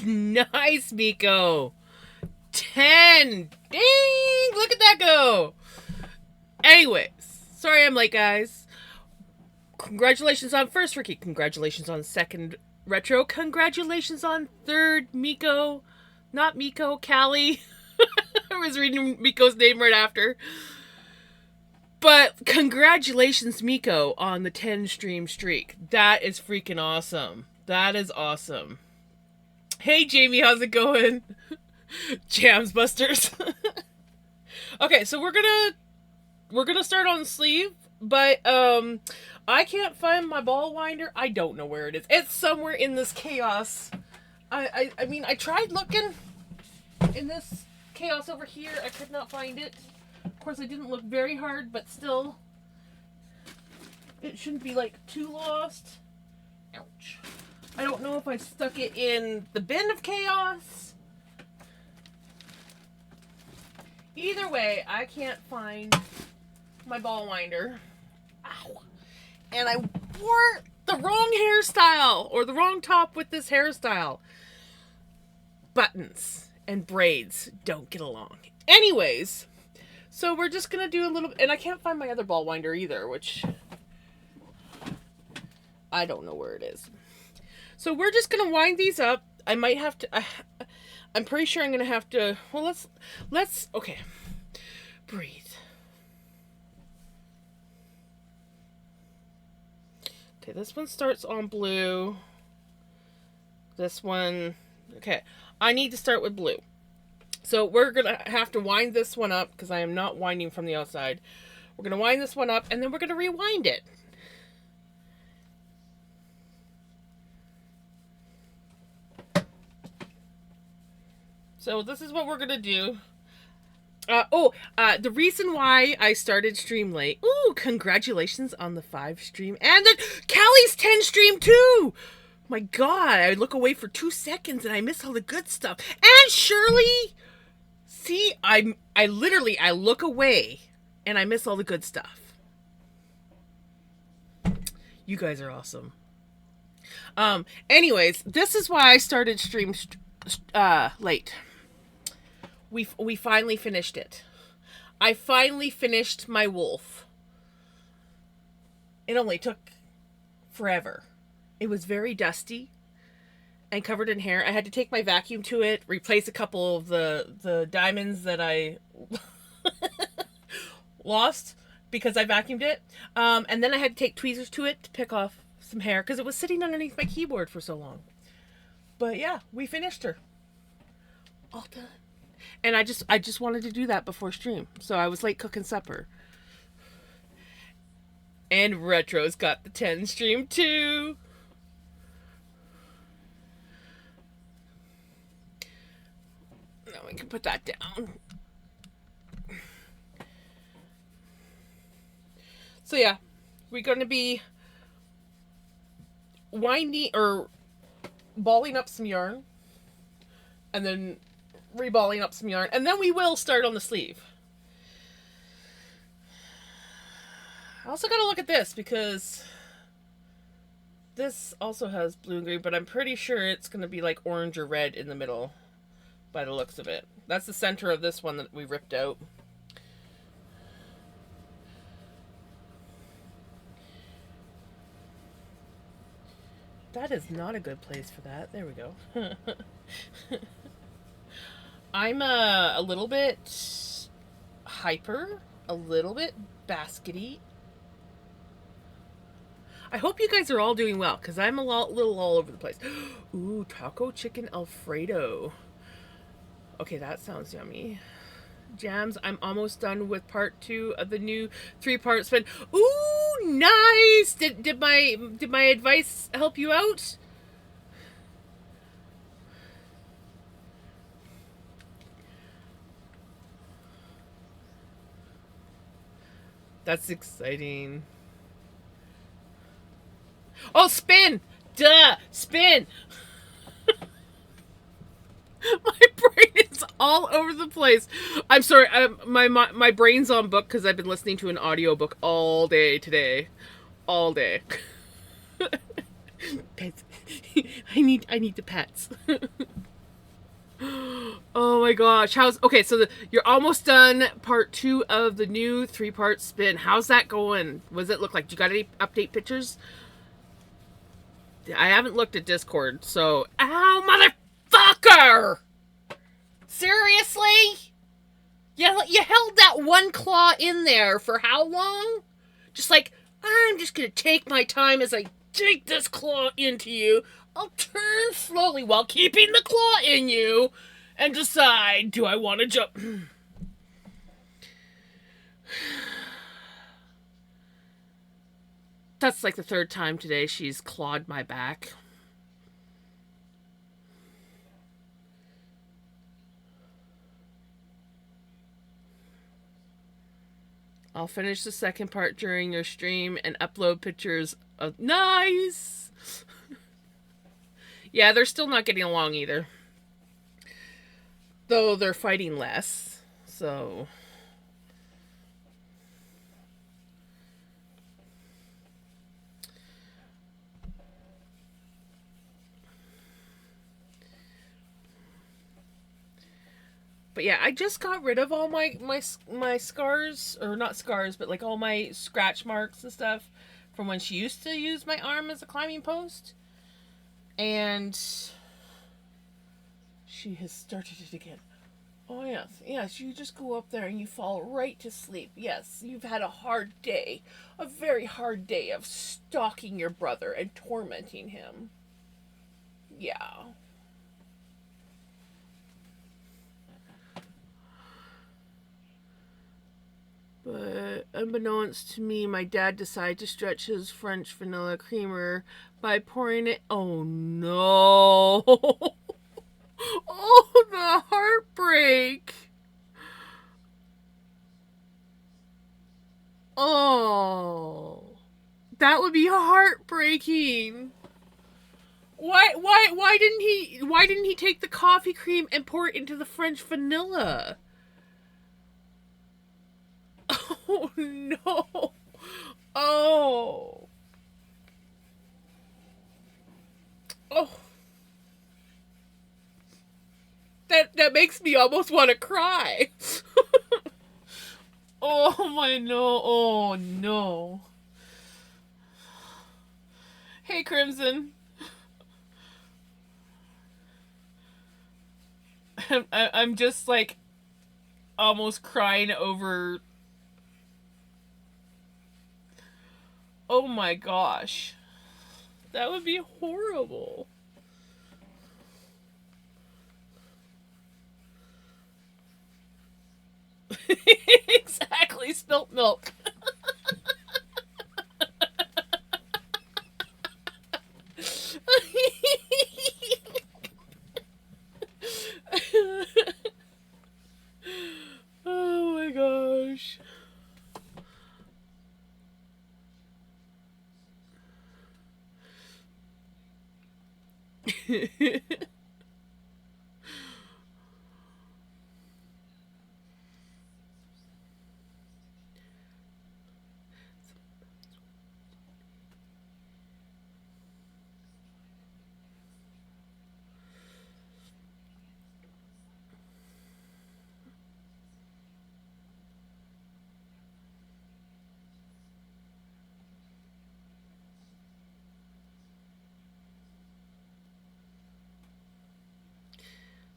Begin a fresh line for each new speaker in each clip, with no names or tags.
Nice, Miko. 10. Ding! Look at that go. Anyways, sorry I'm late, guys. Congratulations on first, Ricky. Congratulations on second, Retro. Congratulations on third, Miko. Not Miko, Callie. I was reading Miko's name right after. But congratulations, Miko, on the 10 stream streak. That is freaking awesome. That is awesome. Hey, Jamie, how's it going? Jams Busters. Okay, so we're gonna start on the sleeve, but I can't find my ball winder. I don't know where it is. It's somewhere in this chaos. I mean, I tried looking in this chaos over here. I could not find it. Of course, I didn't look very hard, but still, it shouldn't be like too lost. Ouch. I don't know if I stuck it in the bin of chaos. Either way, I can't find my ball winder. Ow. And I wore the wrong hairstyle, or the wrong top with this hairstyle. Buttons and braids don't get along. Anyways, so we're just going to do a little, and I can't find my other ball winder either, which I don't know where it is. So we're just going to wind these up. I might have to, I'm pretty sure I'm going to have to, well, let's, okay, breathe. Okay, this one starts on blue. This one, okay, I need to start with blue. So we're going to have to wind this one up because I am not winding from the outside. We're going to wind this one up and then we're going to rewind it. So this is what we're going to do. The reason why I started stream late. Ooh, congratulations on the 5 stream. And then Callie's 10 stream too. My God, I look away for 2 seconds and I miss all the good stuff. And Shirley, see, I literally look away and I miss all the good stuff. You guys are awesome. Anyways, this is why I started stream late. We finally finished it. I finally finished my wolf. It only took forever. It was very dusty and covered in hair. I had to take my vacuum to it, replace a couple of the diamonds that I lost because I vacuumed it. And then I had to take tweezers to it to pick off some hair because it was sitting underneath my keyboard for so long. But yeah, we finished her. All done. And I just wanted to do that before stream. So I was late cooking supper. And Retro's got the 10 stream too. Now we can put that down. So yeah, we're going to be winding or balling up some yarn. And then reballing up some yarn, and then we will start on the sleeve. I also gotta look at this because this also has blue and green, but I'm pretty sure it's gonna be like orange or red in the middle by the looks of it. That's the center of this one that we ripped out. That is not a good place for that. There we go. I'm a little bit hyper, a little bit baskety. I hope you guys are all doing well, because I'm a little all over the place. Ooh, taco chicken Alfredo. Okay, that sounds yummy. Jams, I'm almost done with part 2 of the new 3-part spin. Ooh, nice! Did my advice help you out? That's exciting. Oh, spin! Duh! Spin! My brain is all over the place. I'm sorry. My brain's on book because I've been listening to an audiobook all day today. All day. Pets. I need the pets. Oh my gosh. Okay, so you're almost done part 2 of the new 3-part spin. How's that going? What does it look like? Do you got any update pictures? I haven't looked at Discord, so... Ow, motherfucker! Seriously? You held that one claw in there for how long? Just like, I'm just gonna take my time as I dig this claw into you. I'll turn slowly while keeping the claw in you and decide, do I want to jump? That's like the 3rd time today she's clawed my back. I'll finish the 2nd part during your stream and upload pictures of... Nice! Yeah, they're still not getting along either. Though they're fighting less, so... But yeah, I just got rid of all my scars, or not scars, but like all my scratch marks and stuff from when she used to use my arm as a climbing post. And she has started it again. Oh yes, yes, you just go up there and you fall right to sleep. Yes, you've had a hard day, a very hard day of stalking your brother and tormenting him. Yeah. But unbeknownst to me, my dad decided to stretch his French vanilla creamer by pouring it... Oh no! Oh, the heartbreak! Oh, that would be heartbreaking. Why didn't he take the coffee cream and pour it into the French vanilla? Oh no. Oh. Oh. That makes me almost want to cry. Oh my no. Oh no. Hey Crimson. I'm just like almost crying over... Oh my gosh. That would be horrible. Exactly, spilt milk. Oh my gosh.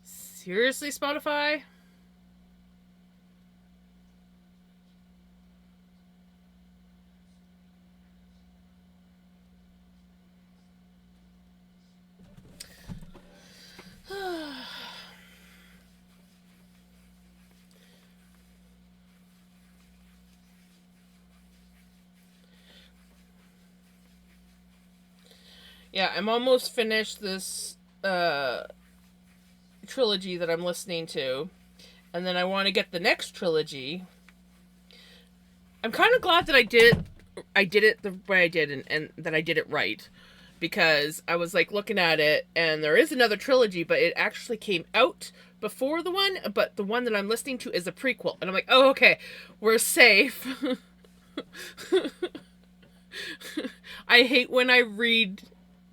Seriously, Spotify? Yeah, I'm almost finished this trilogy that I'm listening to, and then I want to get the next trilogy. I'm kind of glad that I did it the way I did, and that I did it right, because I was like looking at it, and there is another trilogy, but it actually came out before the one, but the one that I'm listening to is a prequel, and I'm like, oh okay, we're safe. I hate when I read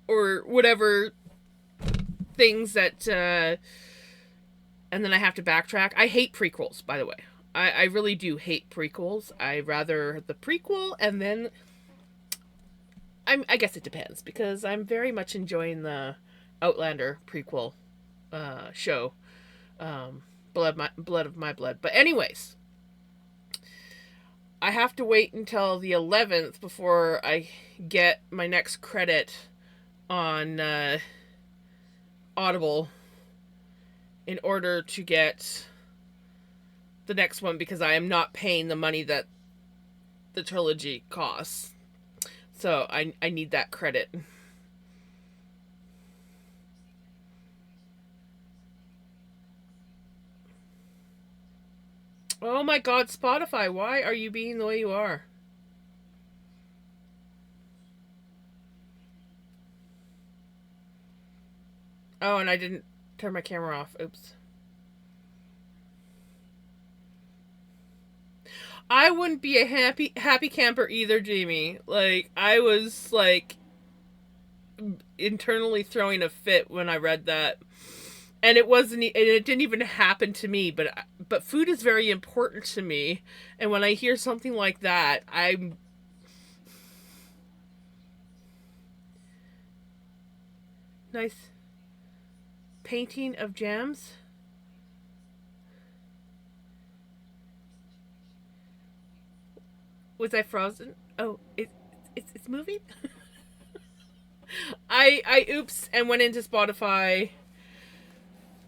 or whatever things that and then I have to backtrack. I hate prequels, by the way. I really do hate prequels. I rather the prequel, and then I guess it depends, because I'm very much enjoying the Outlander prequel show, Blood of My Blood. But anyways, I have to wait until the 11th before I get my next credit on Audible in order to get the next one, because I am not paying the money that the trilogy costs. So I need that credit. Oh my god, Spotify, why are you being the way you are? Oh, and I didn't turn my camera off. Oops. I wouldn't be a happy camper either, Jamie. Like, I was like internally throwing a fit when I read that. And it didn't even happen to me, but food is very important to me, and when I hear something like that, I'm nice painting of jams. Was I frozen? Oh, it's moving. I oops and went into Spotify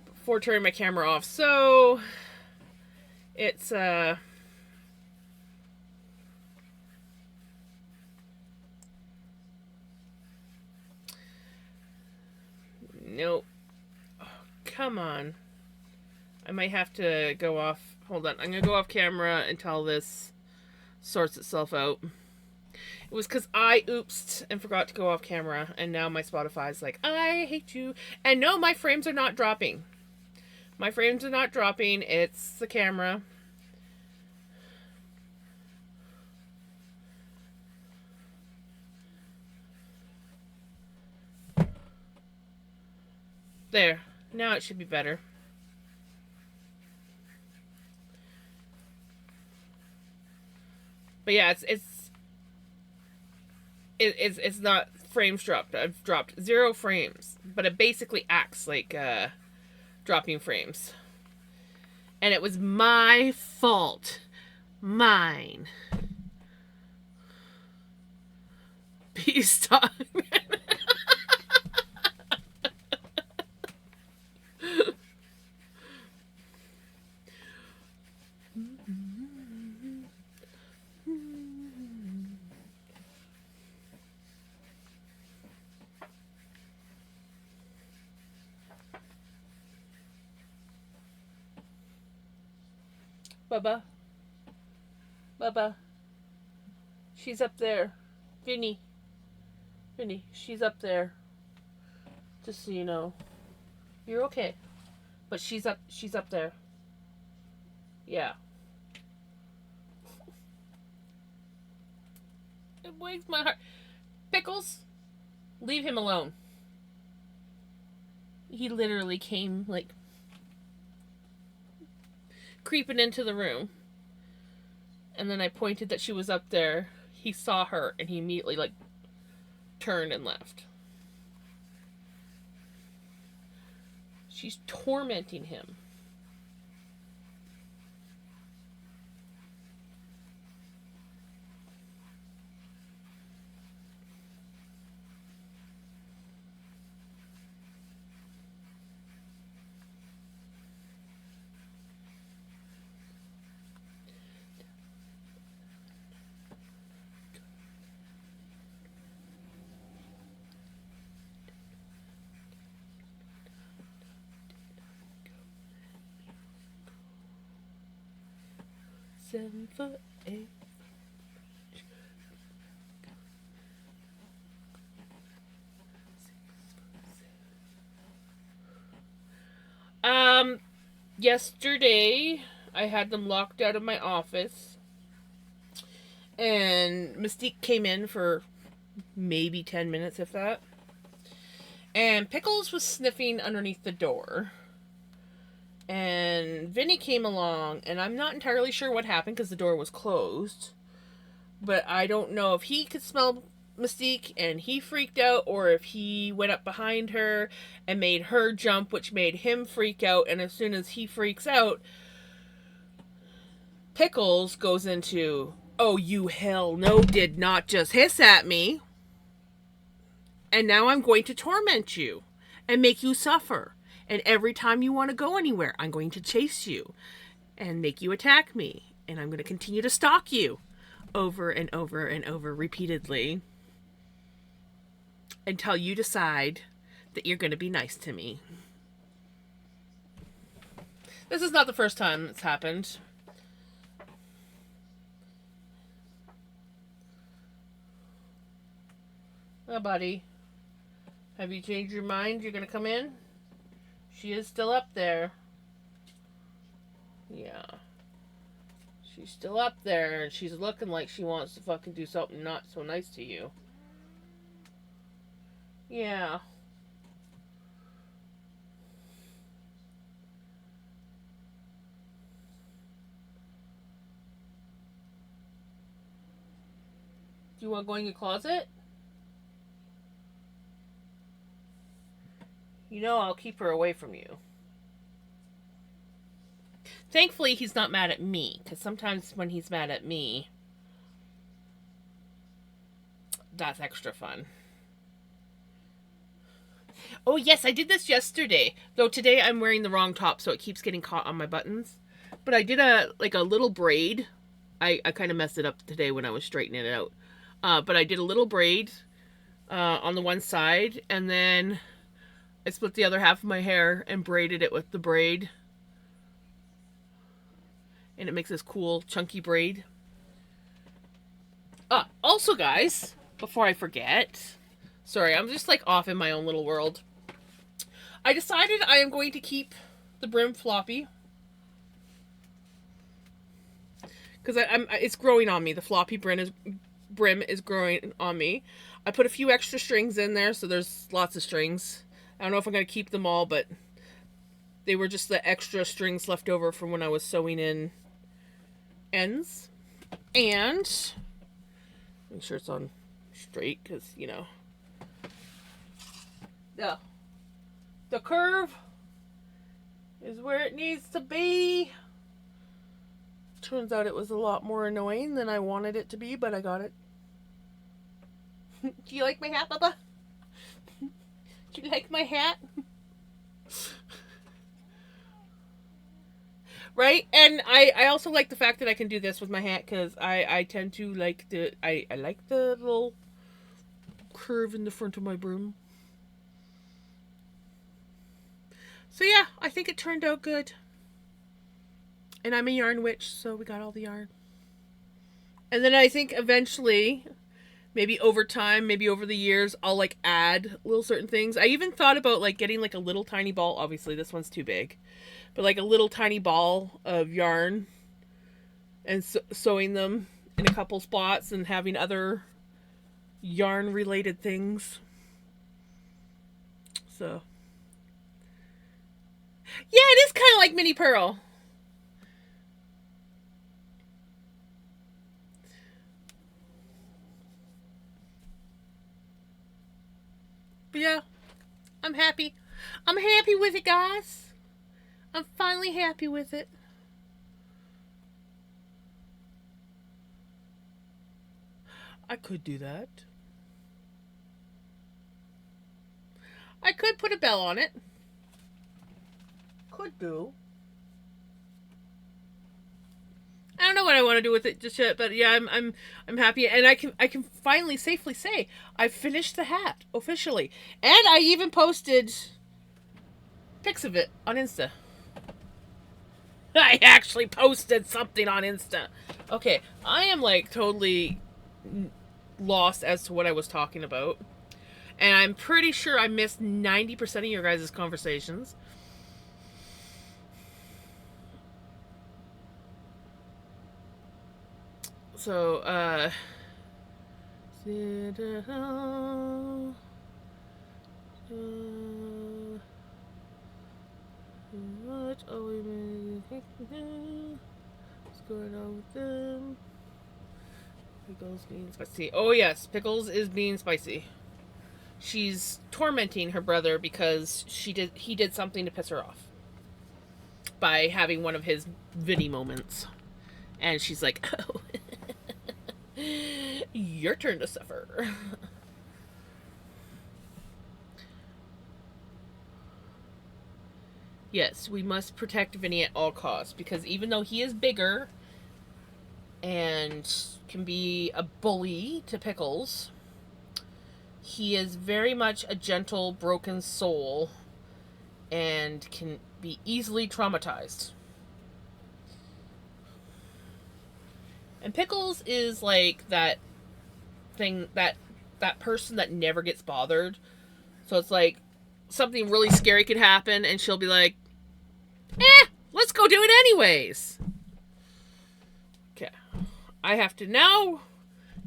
before turning my camera off. So it's nope. Oh, come on. I might have to go off. Hold on. I'm going to go off camera until this sorts itself out. It was because I oopsed and forgot to go off camera, and now my Spotify's like, I hate you. And no, my frames are not dropping. My frames are not dropping. It's the camera. There. Now it should be better. But yeah, it's not frames dropped. I've dropped 0 frames, but it basically acts like dropping frames. And it was my fault. Mine. Peace talk. Bubba. Bubba. She's up there. Vinny. Vinny, she's up there. Just so you know. You're okay. But she's up there. Yeah. It breaks my heart. Pickles, leave him alone. He literally came like creeping into the room. And then I pointed that she was up there. He saw her and he immediately like turned and left. She's tormenting him. Seven foot eight. Yesterday I had them locked out of my office, and Mystique came in for maybe 10 minutes, if that. And Pickles was sniffing underneath the door. And Vinny came along, and I'm not entirely sure what happened because the door was closed. But I don't know if he could smell Mystique and he freaked out, or if he went up behind her and made her jump, which made him freak out. And as soon as he freaks out, Pickles goes into, "Oh, you hell no, did not just hiss at me. And now I'm going to torment you and make you suffer. And every time you want to go anywhere, I'm going to chase you and make you attack me. And I'm going to continue to stalk you over and over and over repeatedly until you decide that you're going to be nice to me." This is not the first time it's happened. Oh, buddy. Have you changed your mind? You're going to come in? She is still up there. Yeah. She's still up there, and she's looking like she wants to fucking do something not so nice to you. Yeah. Do you want to go in your closet? You know I'll keep her away from you. Thankfully, he's not mad at me, because sometimes when he's mad at me, that's extra fun. Oh, yes, I did this yesterday. Though today I'm wearing the wrong top, so it keeps getting caught on my buttons. But I did a little braid. I kind of messed it up today when I was straightening it out. But I did a little braid on the one side, and then I split the other half of my hair and braided it with the braid. And it makes this cool, chunky braid. Also, guys, before I forget, sorry, I'm just like off in my own little world. I decided I am going to keep the brim floppy. Because it's growing on me. The floppy brim is growing on me. I put a few extra strings in there, so there's lots of strings. I don't know if I'm going to keep them all, but they were just the extra strings left over from when I was sewing in ends. And make sure it's on straight, because, you know, the curve is where it needs to be. Turns out it was a lot more annoying than I wanted it to be, but I got it. Do you like my hat, Bubba? Do you like my hat? Right? And I also like the fact that I can do this with my hat, because I tend to like I like the little curve in the front of my broom. So yeah, I think it turned out good. And I'm a yarn witch, so we got all the yarn. And then I think eventually, maybe over time, maybe over the years, I'll like add little certain things. I even thought about like getting like a little tiny ball. Obviously, this one's too big. But like a little tiny ball of yarn and sewing them in a couple spots and having other yarn related things. So yeah, it is kind of like Mini Pearl. But yeah, I'm happy. I'm happy with it, guys. I'm finally happy with it. I could do that. I could put a bell on it. Could do. I don't know what I want to do with it just yet, but yeah, I'm happy, and I can finally safely say I finished the hat officially, and I even posted pics of it on Insta. I actually posted something on Insta. Okay, I am like totally lost as to what I was talking about, and I'm pretty sure I missed 90% of your guys' conversations. So, Much. Oh, wait a minute. What's going on with them? Pickles being spicy. Oh yes, Pickles is being spicy. She's tormenting her brother because he did something to piss her off by having one of his Vinny moments. And she's like, oh, your turn to suffer. Yes, we must protect Vinny at all costs because even though he is bigger and can be a bully to Pickles, he is very much a gentle, broken soul and can be easily traumatized. And Pickles is like that thing, that person that never gets bothered. So it's like something really scary could happen and she'll be like, let's go do it anyways. Okay. I have to now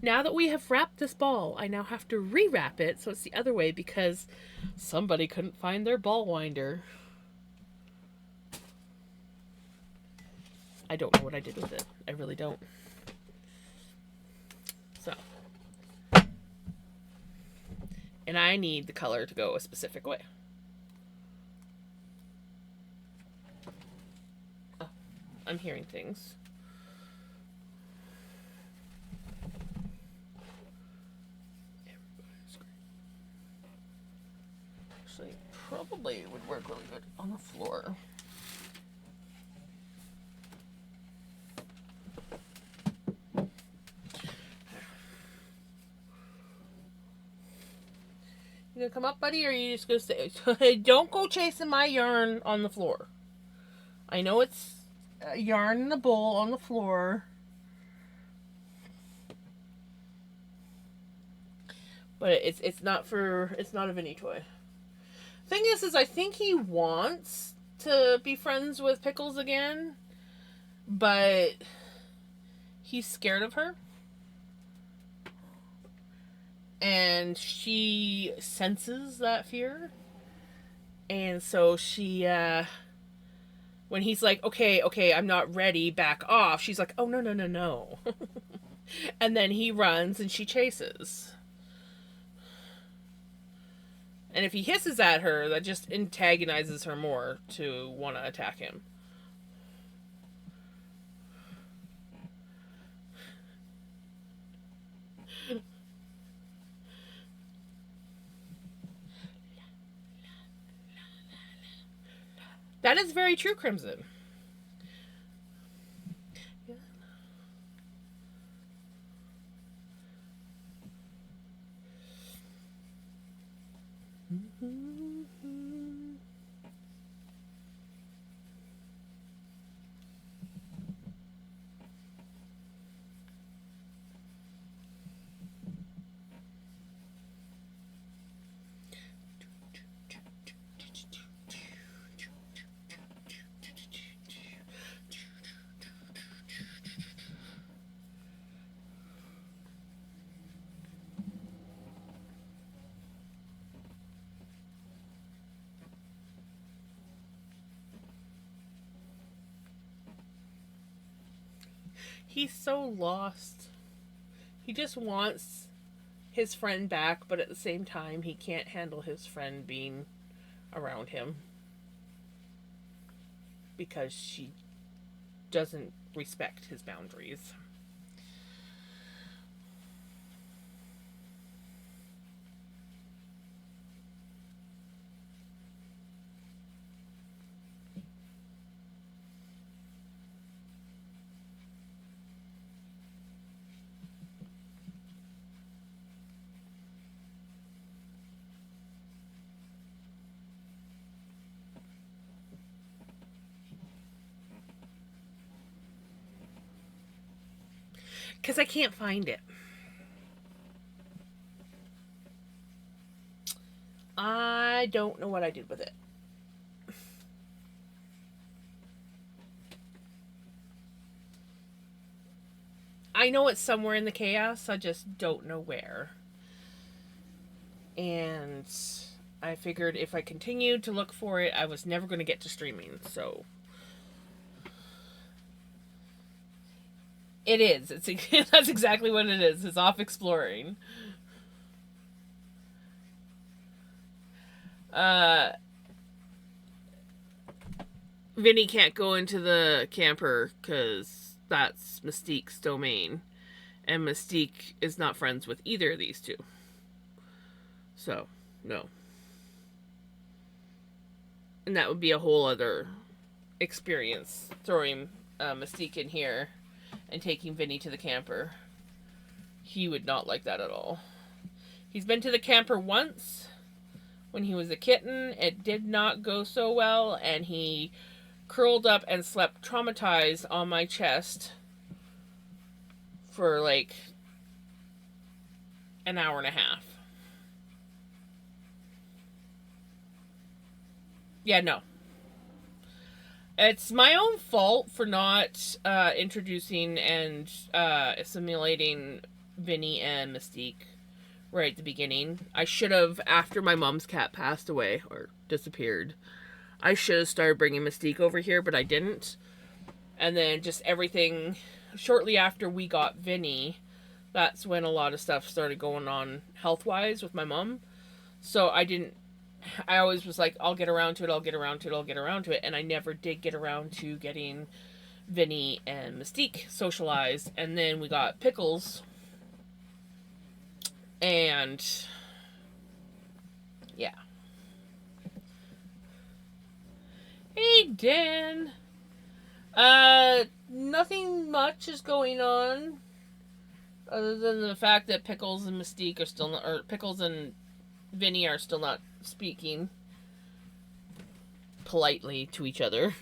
that we have wrapped this ball, I now have to rewrap it so it's the other way because somebody couldn't find their ball winder. I don't know what I did with it. I really don't. So. And I need the color to go a specific way. Oh, I'm hearing things. Actually, probably would work really good on the floor. You gonna come up, buddy, or are you just gonna stay? Don't go chasing my yarn on the floor. I know it's a yarn in a bowl on the floor. But it's not a Vinny toy. Thing is I think he wants to be friends with Pickles again, but he's scared of her. And she senses that fear. And so she, when he's like, okay, I'm not ready, back off, she's like, oh, no. And then he runs and she chases. And if he hisses at her, that just antagonizes her more to want to attack him. That is very true, Crimson. He's so lost. He just wants his friend back, but at the same time, he can't handle his friend being around him because she doesn't respect his boundaries. Because I can't find it. I don't know what I did with it. I know it's somewhere in the chaos, I just don't know where. And I figured if I continued to look for it, I was never going to get to streaming, so... It is. That's exactly what it is. It's off exploring. Vinny can't go into the camper because that's Mystique's domain. And Mystique is not friends with either of these two. So, no. And that would be a whole other experience, throwing Mystique in here and taking Vinny to the camper. He would not like that at all. He's been to the camper once when he was a kitten. It did not go so well, and he curled up and slept traumatized on my chest for like an hour and a half. Yeah, no. It's my own fault for not introducing and assimilating Vinny and Mystique right at the beginning. I should have, after my mom's cat passed away or disappeared, I should have started bringing Mystique over here, but I didn't. And then just everything, shortly after we got Vinny, that's when a lot of stuff started going on health-wise with my mom. So I always was like, I'll get around to it, and I never did get around to getting Vinny and Mystique socialized. And then we got Pickles, and yeah. Hey, Dan. Nothing much is going on, other than the fact that Pickles and Mystique are still not, or Pickles and Vinny are still not speaking politely to each other.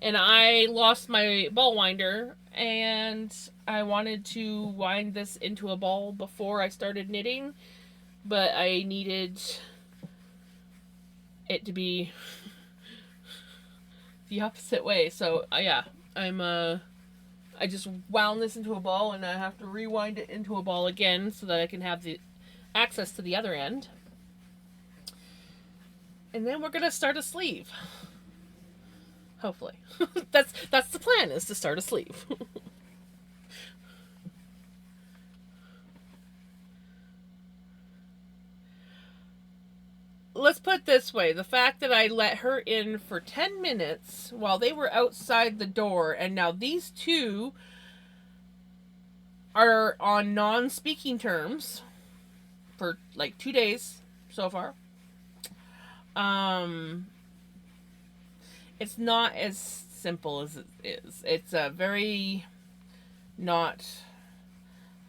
And I lost my ball winder, and I wanted to wind this into a ball before I started knitting, but I needed it to be the opposite way. So yeah, I just wound this into a ball, and I have to rewind it into a ball again so that I can have the access to the other end. And then we're gonna start a sleeve. Hopefully. that's the plan, is to start a sleeve. Let's put it this way. The fact that I let her in for 10 minutes while they were outside the door, and now these two are on non-speaking terms for like 2 days so far. It's not as simple as it is. It's a very not...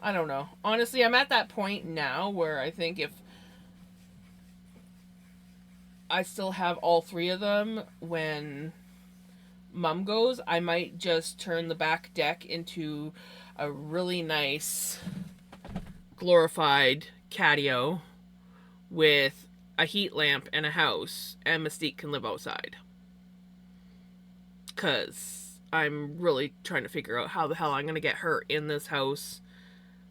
I don't know. Honestly, I'm at that point now where I think if I still have all three of them when Mom goes, I might just turn the back deck into a really nice glorified catio with a heat lamp and a house, and Mystique can live outside. Because I'm really trying to figure out how the hell I'm going to get her in this house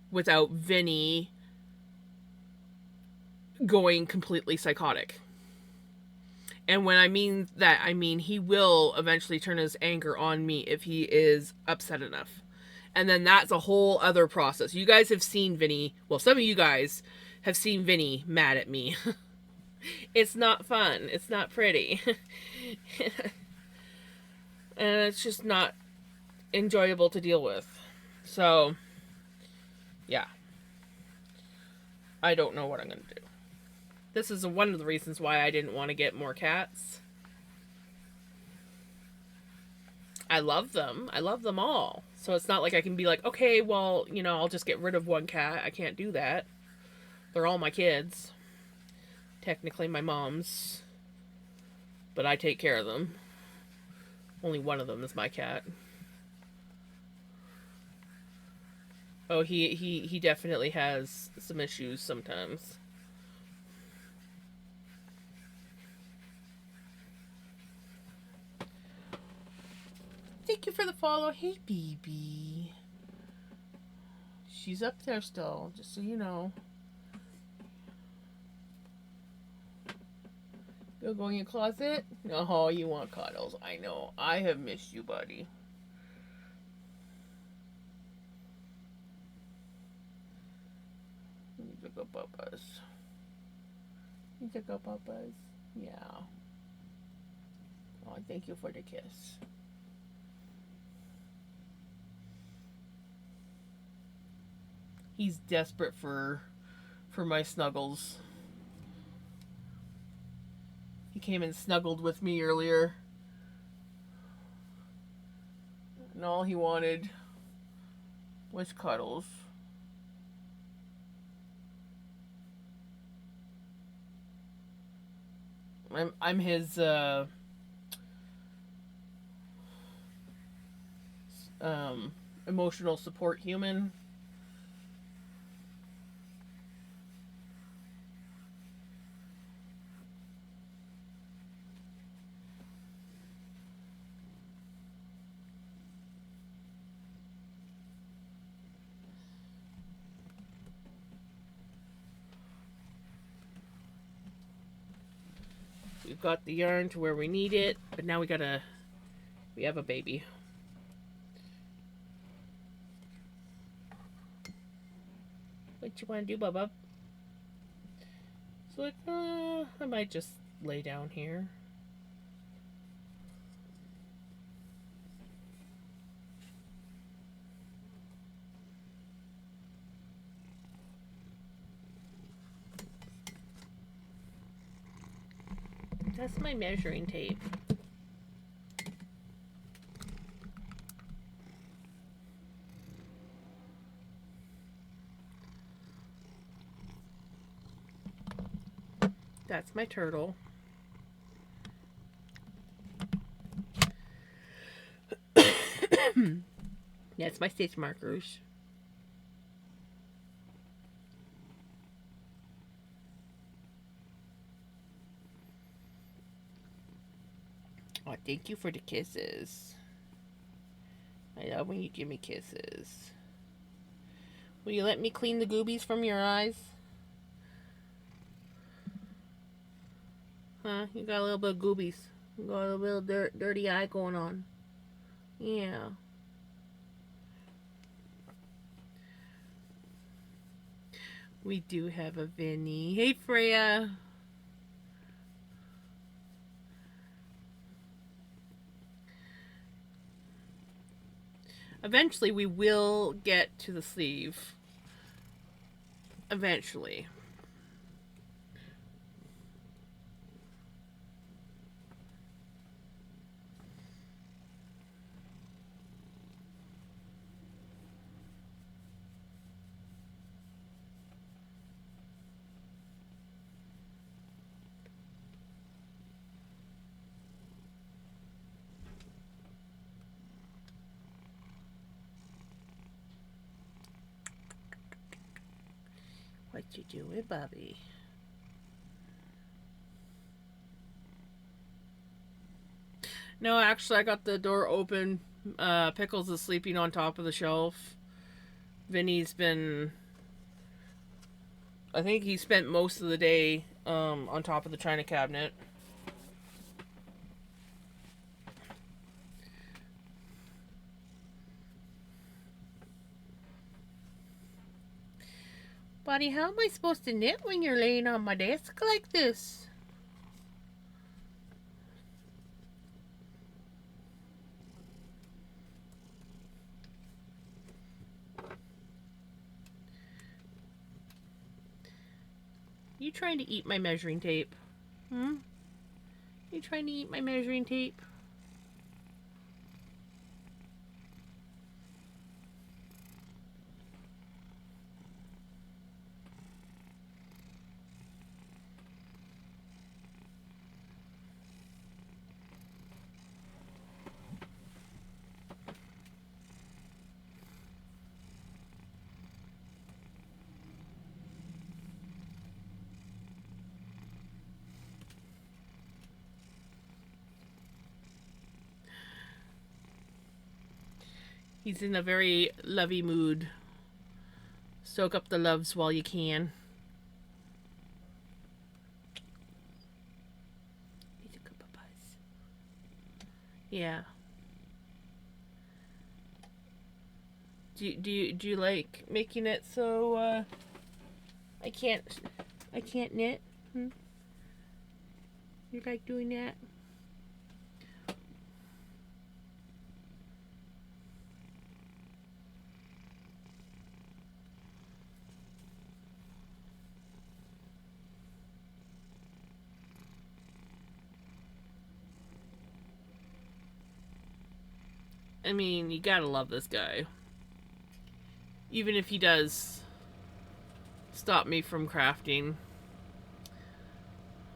without Vinny going completely psychotic. And when I mean that, I mean he will eventually turn his anger on me if he is upset enough. And then that's a whole other process. You guys have seen Vinny, well, some of you guys have seen Vinny mad at me. It's not fun. It's not pretty. And it's just not enjoyable to deal with. So, yeah. I don't know what I'm going to do. This is one of the reasons why I didn't want to get more cats. I love them. I love them all. So it's not like I can be like, okay, well, you know, I'll just get rid of one cat. I can't do that. They're all my kids. Technically my mom's. But I take care of them. Only one of them is my cat. Oh, he definitely has some issues sometimes. Thank you for the follow. Hey, baby. She's up there still, just so you know. You'll go in your closet? Oh, you want cuddles. I know. I have missed you, buddy. You took up Bubba's. You took up Bubba's? Yeah. Oh, thank you for the kiss. He's desperate for my snuggles. He came and snuggled with me earlier. And all he wanted was cuddles. I'm his emotional support human. We've got the yarn to where we need it, but now we have a baby. What you want to do, Bubba? So like, I might just lay down here. That's my measuring tape. That's my turtle. That's my stitch markers. Oh, thank you for the kisses. I love when you give me kisses. Will you let me clean the goobies from your eyes? Huh? You got a little bit of goobies. You got a little dirty eye going on. Yeah. We do have a Vinny. Hey, Freya. Eventually, we will get to the sleeve. Eventually. What you doing, Bobby? No, actually, I got the door open. Pickles is sleeping on top of the shelf. Vinny's been... I think he spent most of the day on top of the china cabinet. Buddy, how am I supposed to knit when you're laying on my desk like this? You trying to eat my measuring tape? Hmm? You trying to eat my measuring tape? He's in a very lovey mood. Soak up the loves while you can. These are good papas. Yeah. Do you like making it so I can't knit? Hmm? You like doing that? I mean, you gotta love this guy. Even if he does stop me from crafting.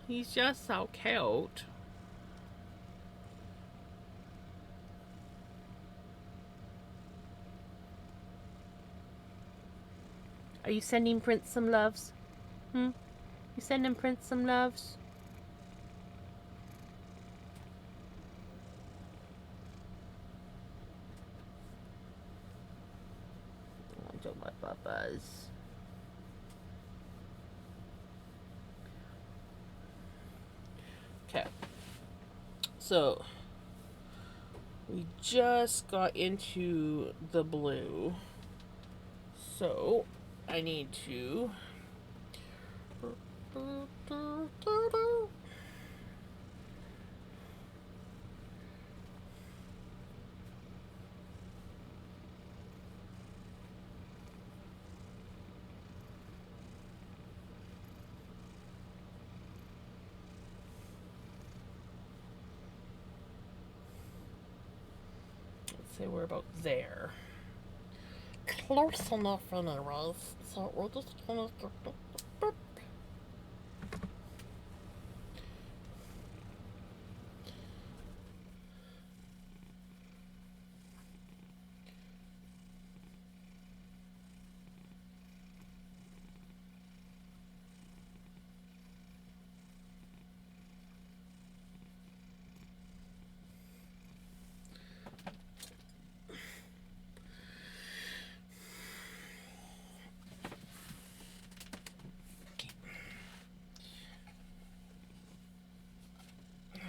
He's just so cute. Are you sending Prince some loves? Hmm? You sending Prince some loves? I don't like papas. Okay. So, we just got into the blue. So, I need to... Let's say we're about there. Close enough anyways. So we're just gonna...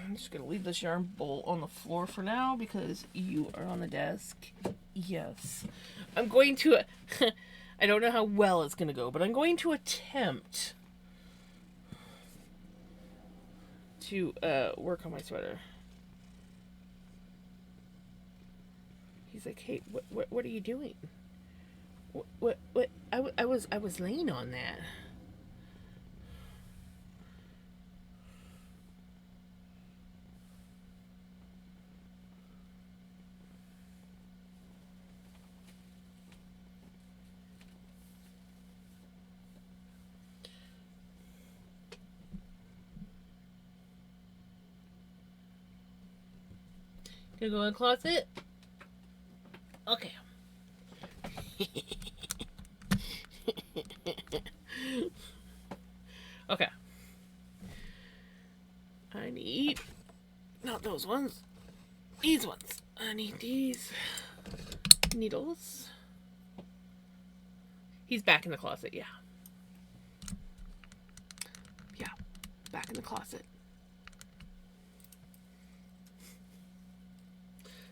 I'm just gonna leave this yarn bowl on the floor for now because you are on the desk. Yes. I'm going to... I don't know how well it's gonna go, but I'm going to attempt to work on my sweater. He's like, hey, what are you doing? What? I was laying on that. Gonna go in the closet? Okay. Okay. I need... not those ones. These ones. I need these needles. He's back in the closet, yeah. Yeah. Back in the closet.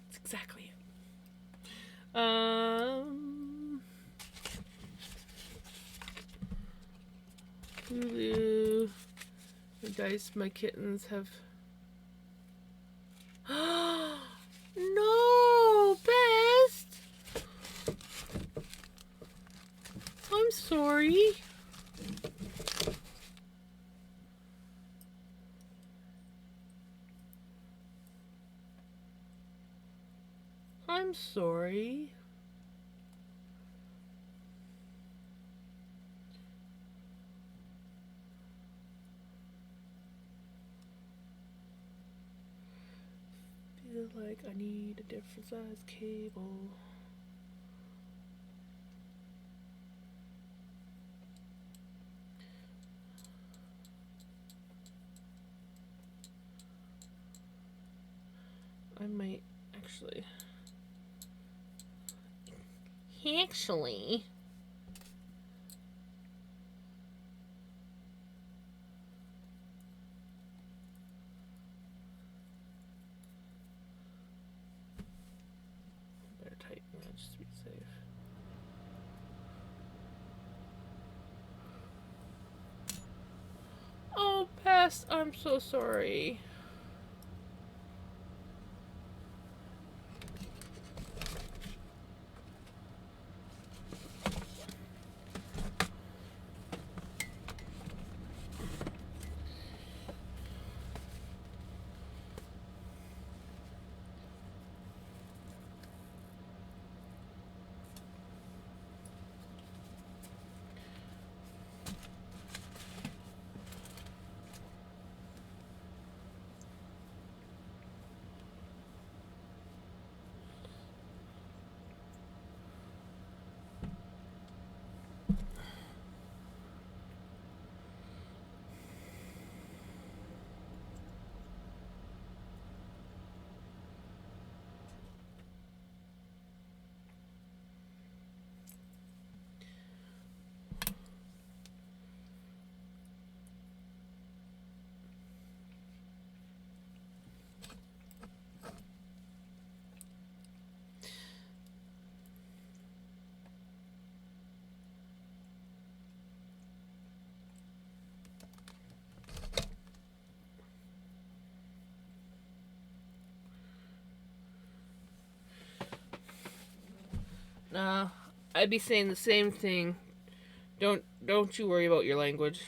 That's exactly it. Hulu. The dice my kittens have... No, Best! I'm sorry. I'm sorry. Feel like I need a different size cable. I might actually... save. Oh, Pest, I'm so sorry. Nah, I'd be saying the same thing. Don't you worry about your language.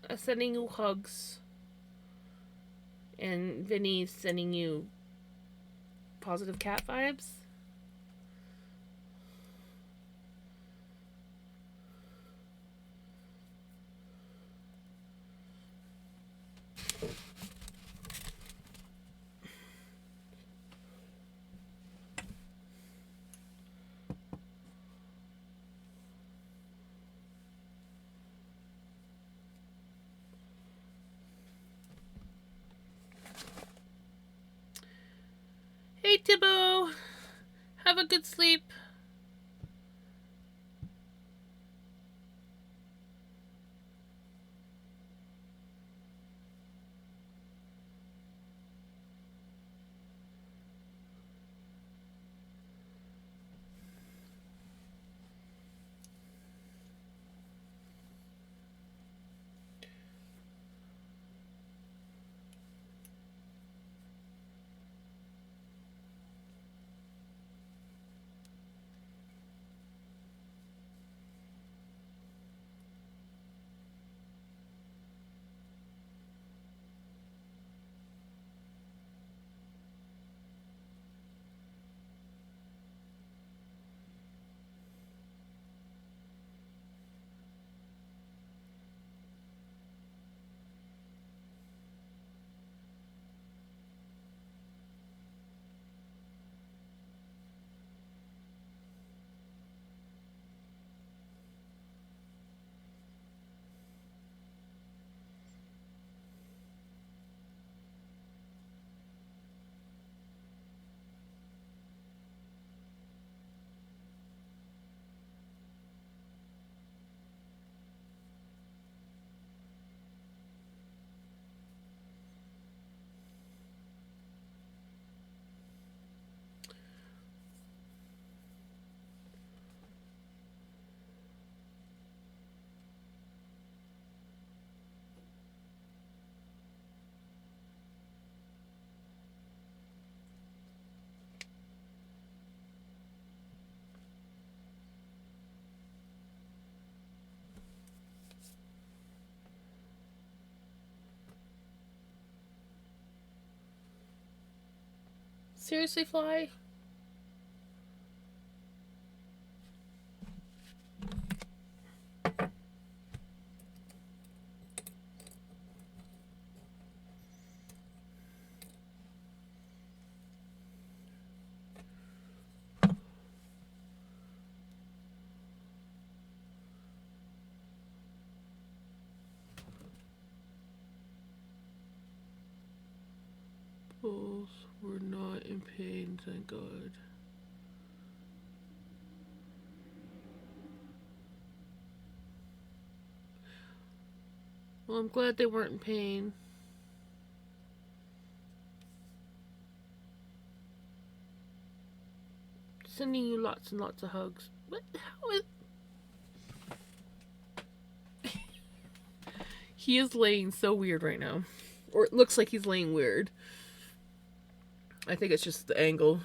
I'm sending you hugs. And Vinny's sending you positive cat vibes. Hey, Tibbo. Have a good sleep. Seriously, Fly? Both were not in pain, thank God. Well, I'm glad they weren't in pain. Sending you lots and lots of hugs. What? How is... He is laying so weird right now. Or it looks like he's laying weird. I think it's just the angle.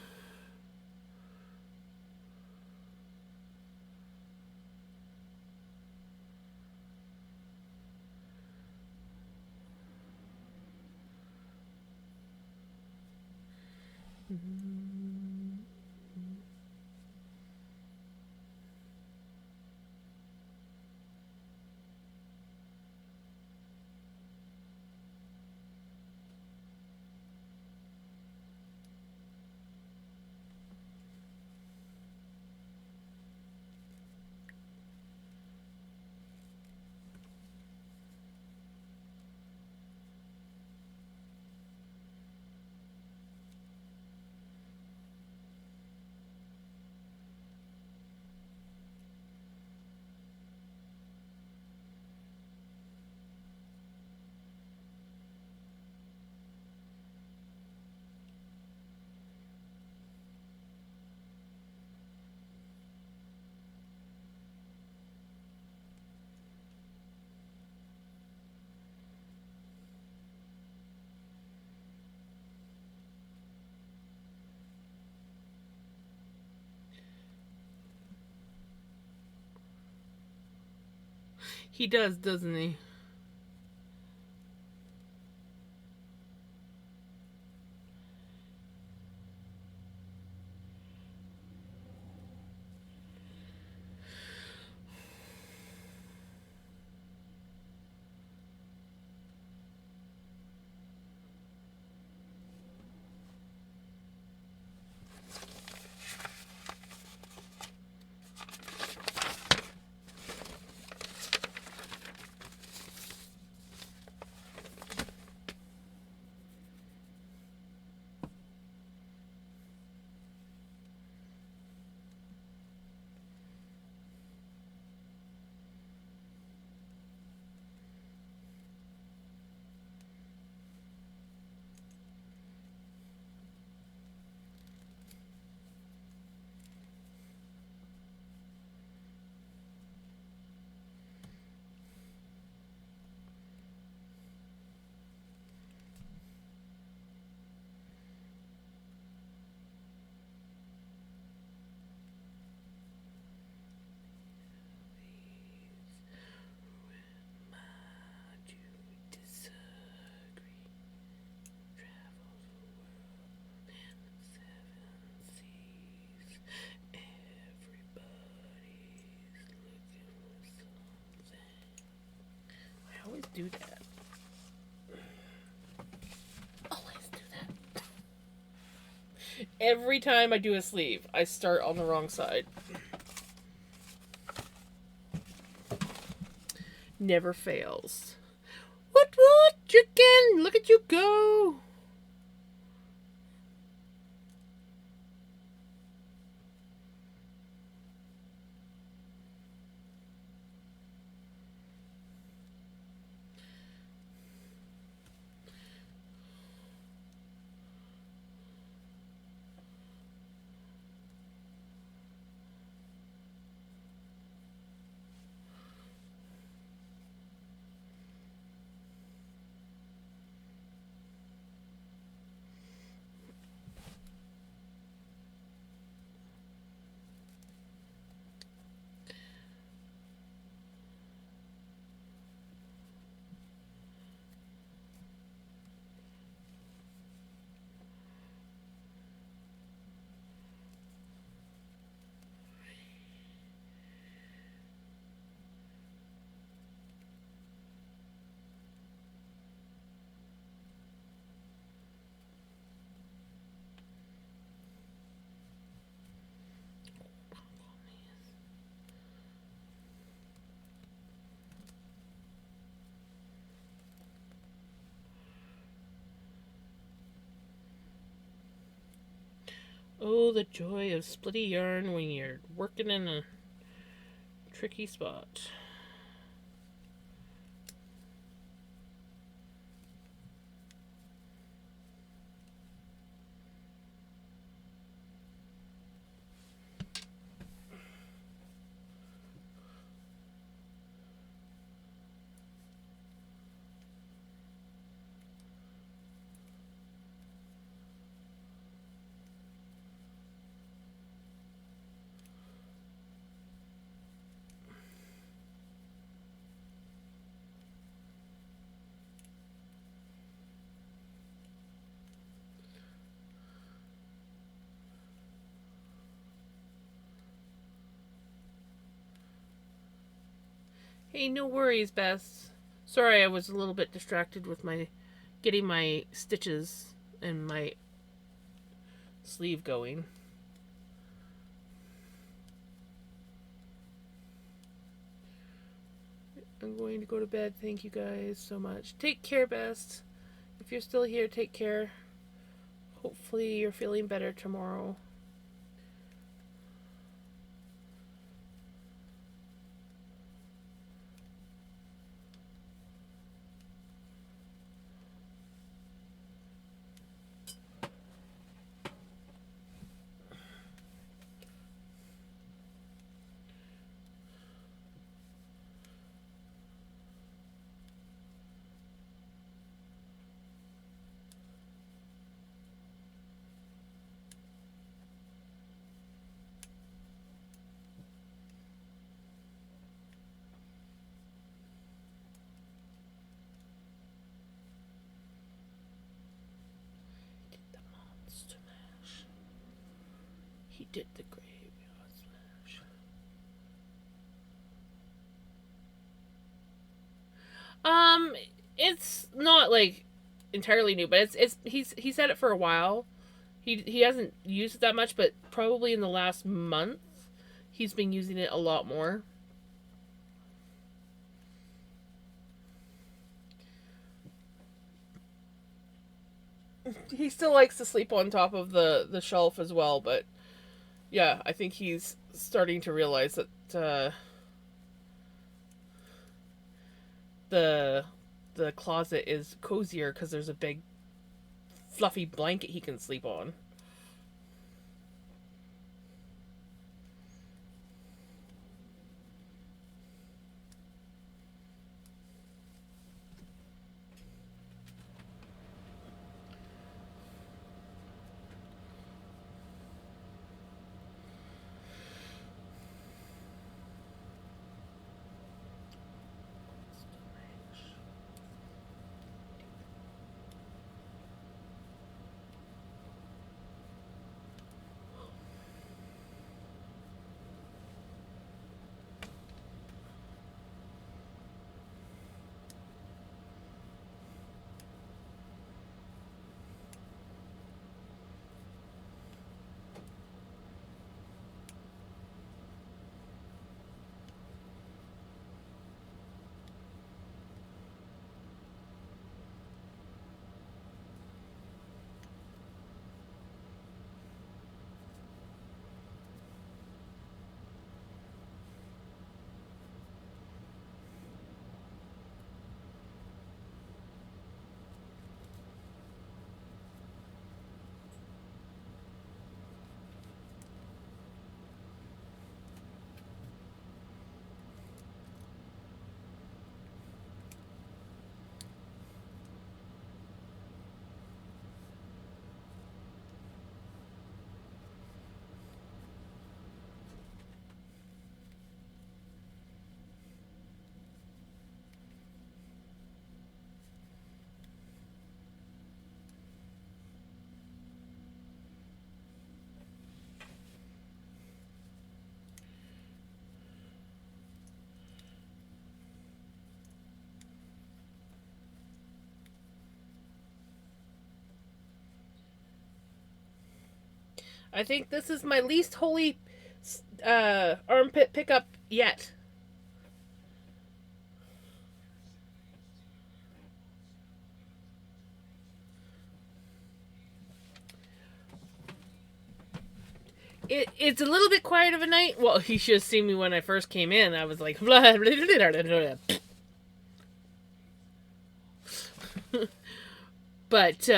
He does, doesn't he? Always do that. Always do that. Every time I do a sleeve, I start on the wrong side. Never fails. What, chicken? Look at you go. Oh, the joy of splitty yarn when you're working in a tricky spot. Hey, no worries, Bess. Sorry, I was a little bit distracted with my getting my stitches and my sleeve going. I'm going to go to bed. Thank you guys so much. Take care, Bess. If you're still here, take care. Hopefully you're feeling better tomorrow. The monster mash. He did the graveyard smash. It's not like entirely new, but he's had it for a while. He hasn't used it that much, but probably in the last month he's been using it a lot more. He still likes to sleep on top of the shelf as well, but yeah, I think he's starting to realize that the the closet is cozier because there's a big fluffy blanket he can sleep on. I think this is my least holy armpit pickup yet. It's a little bit quiet of a night. Well, you should have seen me when I first came in. I was like, blah, blah, blah, blah, blah. But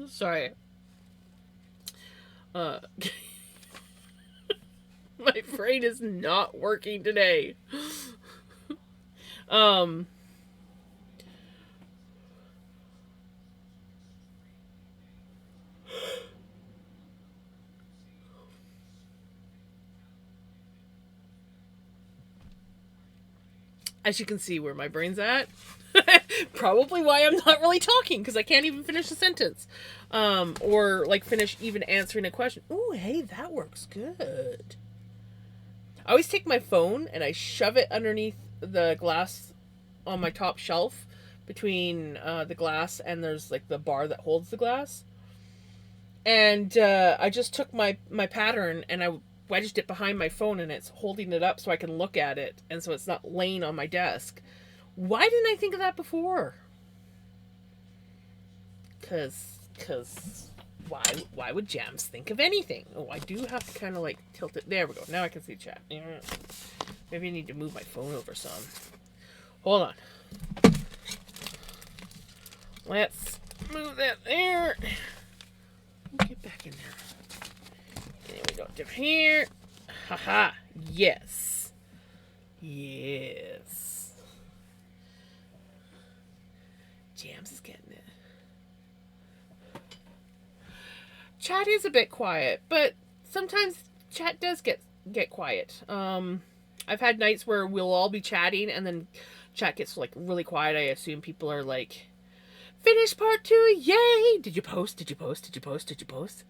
sorry. Uh, my brain is not working today. Um, As you can see where my brain's at. Probably why I'm not really talking, because I can't even finish a sentence. Or, like, finish even answering a question. Ooh, hey, that works good. I always take my phone and I shove it underneath the glass on my top shelf between the glass and there's, like, the bar that holds the glass. And I just took my pattern and I wedged it behind my phone and it's holding it up so I can look at it and so it's not laying on my desk. Why didn't I think of that before? Cause why would Jams think of anything? Oh, I do have to kind of like tilt it. There we go. Now I can see chat. Maybe I need to move my phone over some. Hold on. Let's move that there. Get back in there. And we go to here. Haha. Yes. Yes. Jams is getting it. Chat is a bit quiet, but sometimes chat does get quiet. I've had nights where we'll all be chatting and then chat gets like really quiet. I assume people are like, finish part 2, yay! Did you post? Did you post? Did you post? Did you post?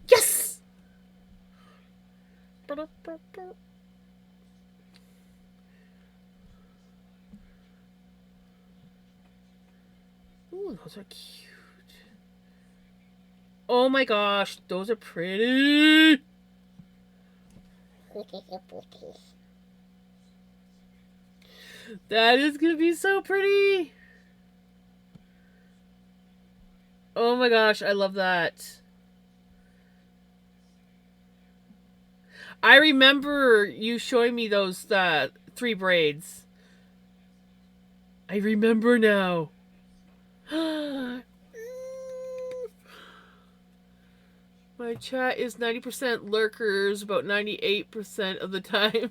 Yes! Ooh, those are cute. Oh my gosh, those are pretty. That is gonna be so pretty. Oh my gosh, I love that. I remember you showing me those 3 braids. I remember now. My chat is 90% lurkers about 98% of the time.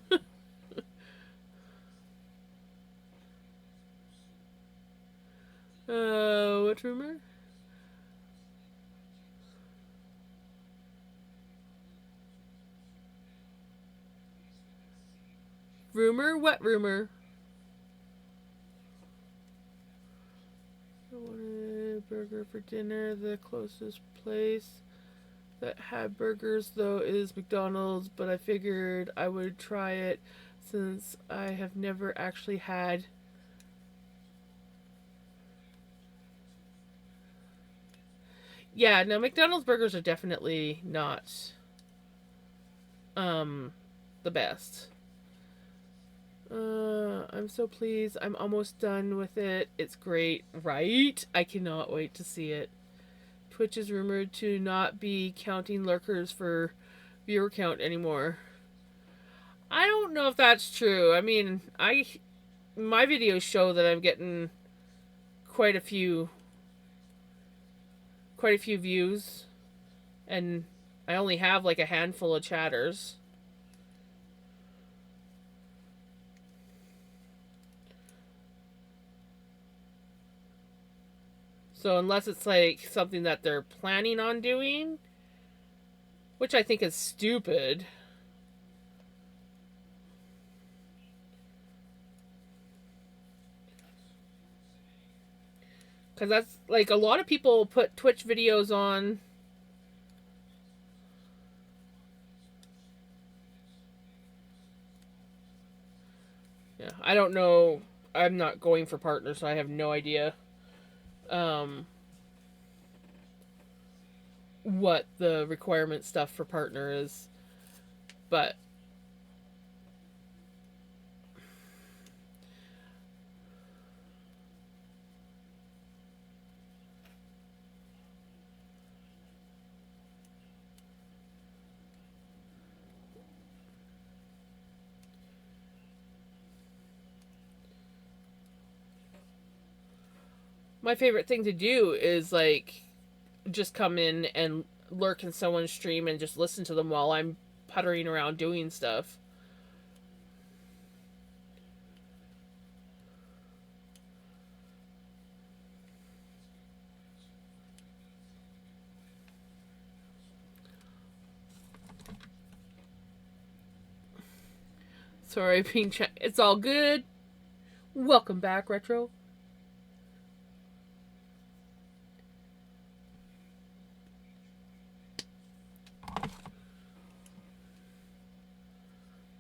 What rumor? Rumor? What rumor? I wanted a burger for dinner. The closest place that had burgers, though, is McDonald's, but I figured I would try it since I have never actually had. Yeah, no, McDonald's burgers are definitely not the best. I'm so pleased. I'm almost done with it. It's great, right? I cannot wait to see it. Twitch is rumored to not be counting lurkers for viewer count anymore. I don't know if that's true. I mean, my videos show that I'm getting quite a few views, and I only have like a handful of chatters. So unless it's like something that they're planning on doing, which I think is stupid. Because that's like a lot of people put Twitch videos on. Yeah, I don't know. I'm not going for partners, so I have no idea what the requirement stuff for partner is. But my favorite thing to do is like just come in and lurk in someone's stream and just listen to them while I'm puttering around doing stuff. Sorry, being it's all good. Welcome back, Retro.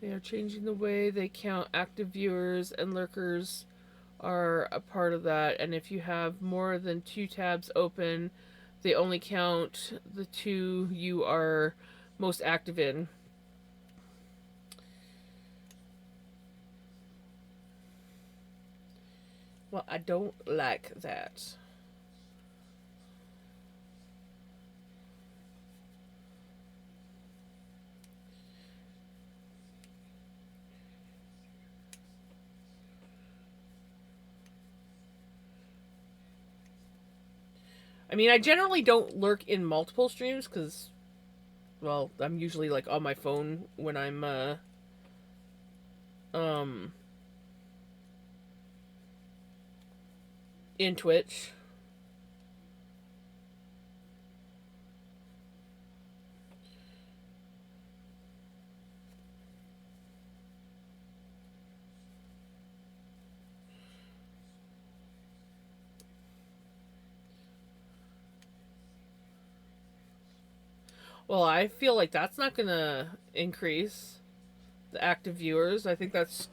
They are changing the way they count active viewers, and lurkers are a part of that. And if you have more than 2 tabs open, they only count the 2 you are most active in. Well, I don't like that. I mean, I generally don't lurk in multiple streams because, well, I'm usually like on my phone when I'm um in Twitch. Well, I feel like that's not gonna increase the active viewers. I think that's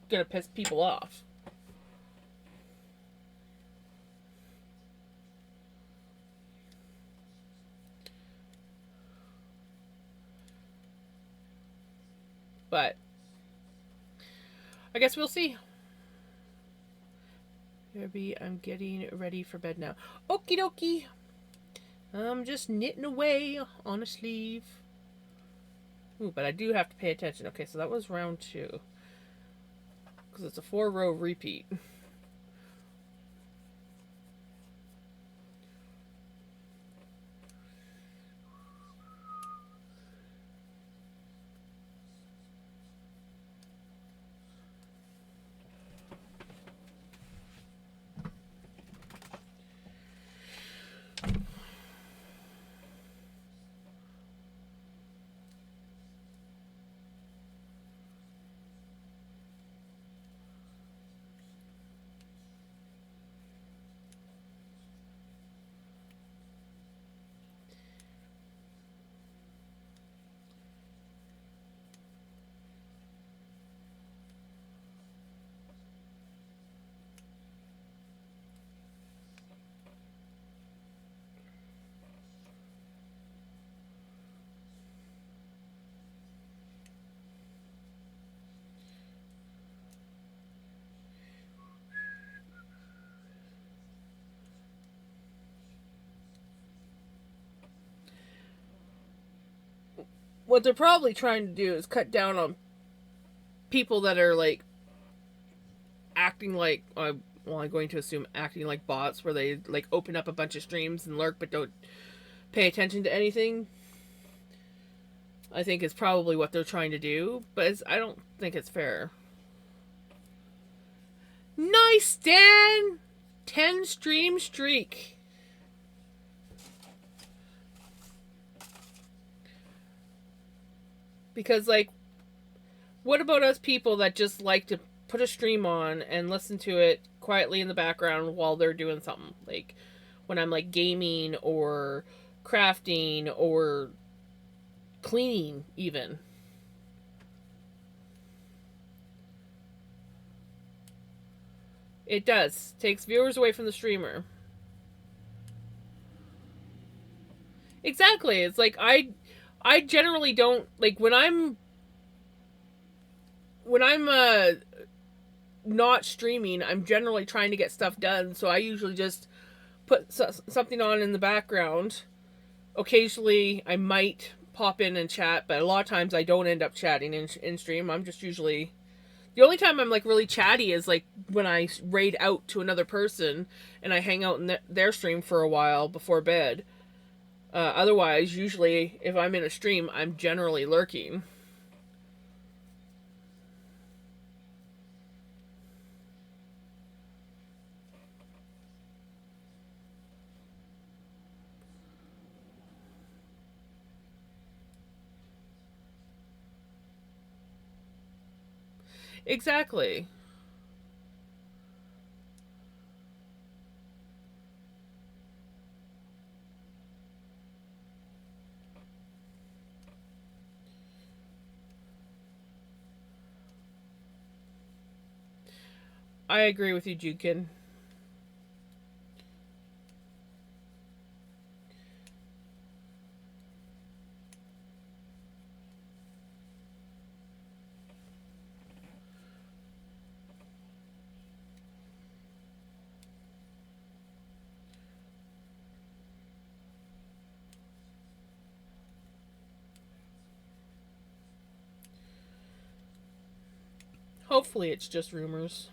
gonna piss people off. But I guess we'll see. Maybe I'm getting ready for bed now. Okie dokie. I'm just knitting away on a sleeve. Ooh, but I do have to pay attention. Okay, so that was round 2. Because it's a 4-row repeat. What they're probably trying to do is cut down on people that are like acting like I'm going to assume acting like bots, where they like open up a bunch of streams and lurk but don't pay attention to anything. I think is probably what they're trying to do, but I don't think it's fair. Nice, Dan! 10 stream streak. Because, like, what about us people that just like to put a stream on and listen to it quietly in the background while they're doing something? Like, when I'm, like, gaming or crafting or cleaning, even. It does. Takes viewers away from the streamer. Exactly. It's like I generally don't like when I'm not streaming, I'm generally trying to get stuff done, so I usually just put something on in the background. Occasionally I might pop in and chat, but a lot of times I don't end up chatting in stream. I'm just usually the only time I'm like really chatty is like when I raid out to another person and I hang out in their stream for a while before bed. Otherwise, usually if I'm in a stream, I'm generally lurking. Exactly. I agree with you, Jukin. Hopefully it's just rumors.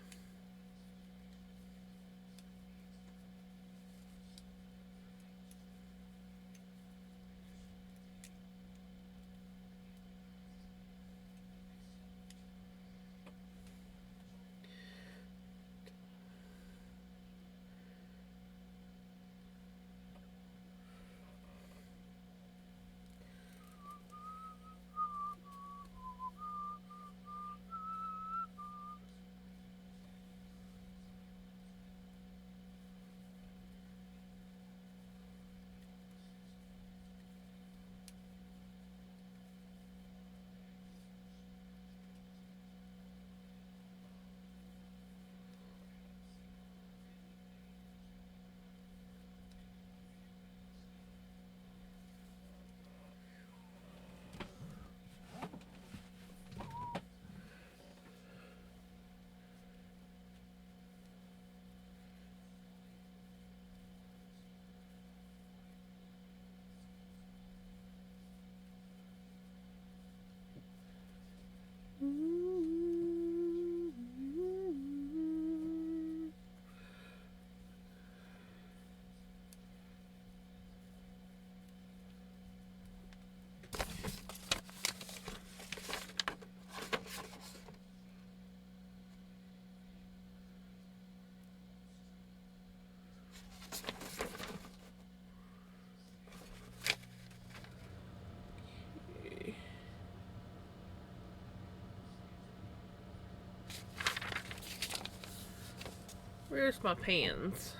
Where's my pans?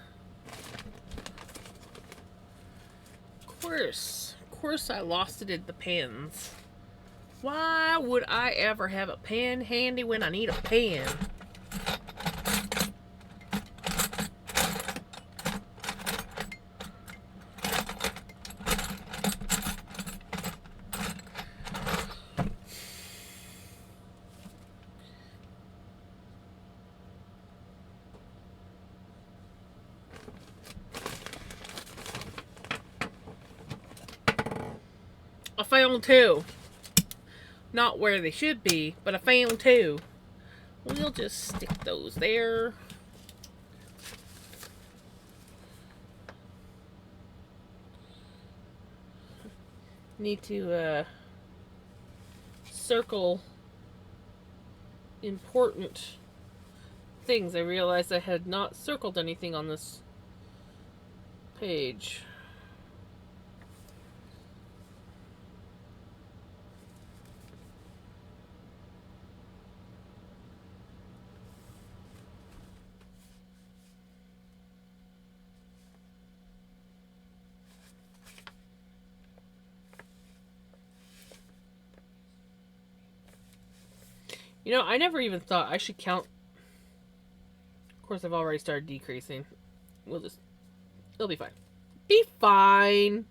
Of course I lost it in the pans. Why would I ever have a pen handy when I need a pen? I found two. Not where they should be, but I found two. We'll just stick those there. Need to circle important things. I realized I had not circled anything on this page. You know, I never even thought I should count. Of course, I've already started decreasing. It'll be fine. Be fine.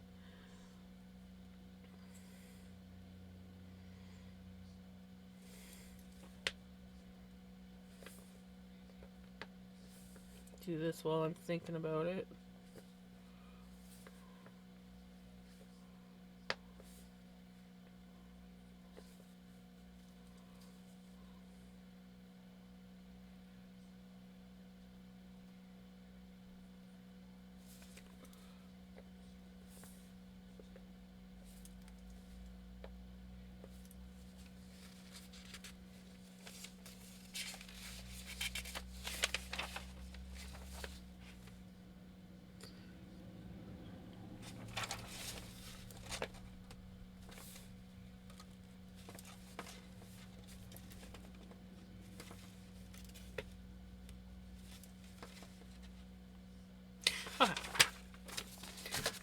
Do this while I'm thinking about it.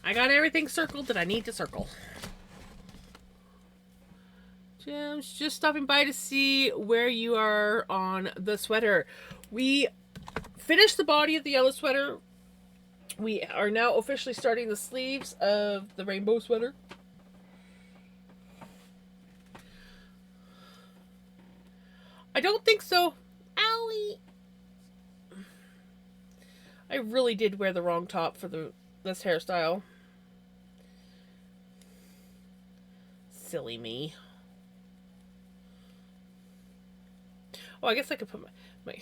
I got everything circled that I need to circle. Just stopping by to see where you are on the sweater. We finished the body of the yellow sweater. We are now officially starting the sleeves of the rainbow sweater. I don't think so. Owie! I really did wear the wrong top for this hairstyle. Silly me. Oh, I guess I could put my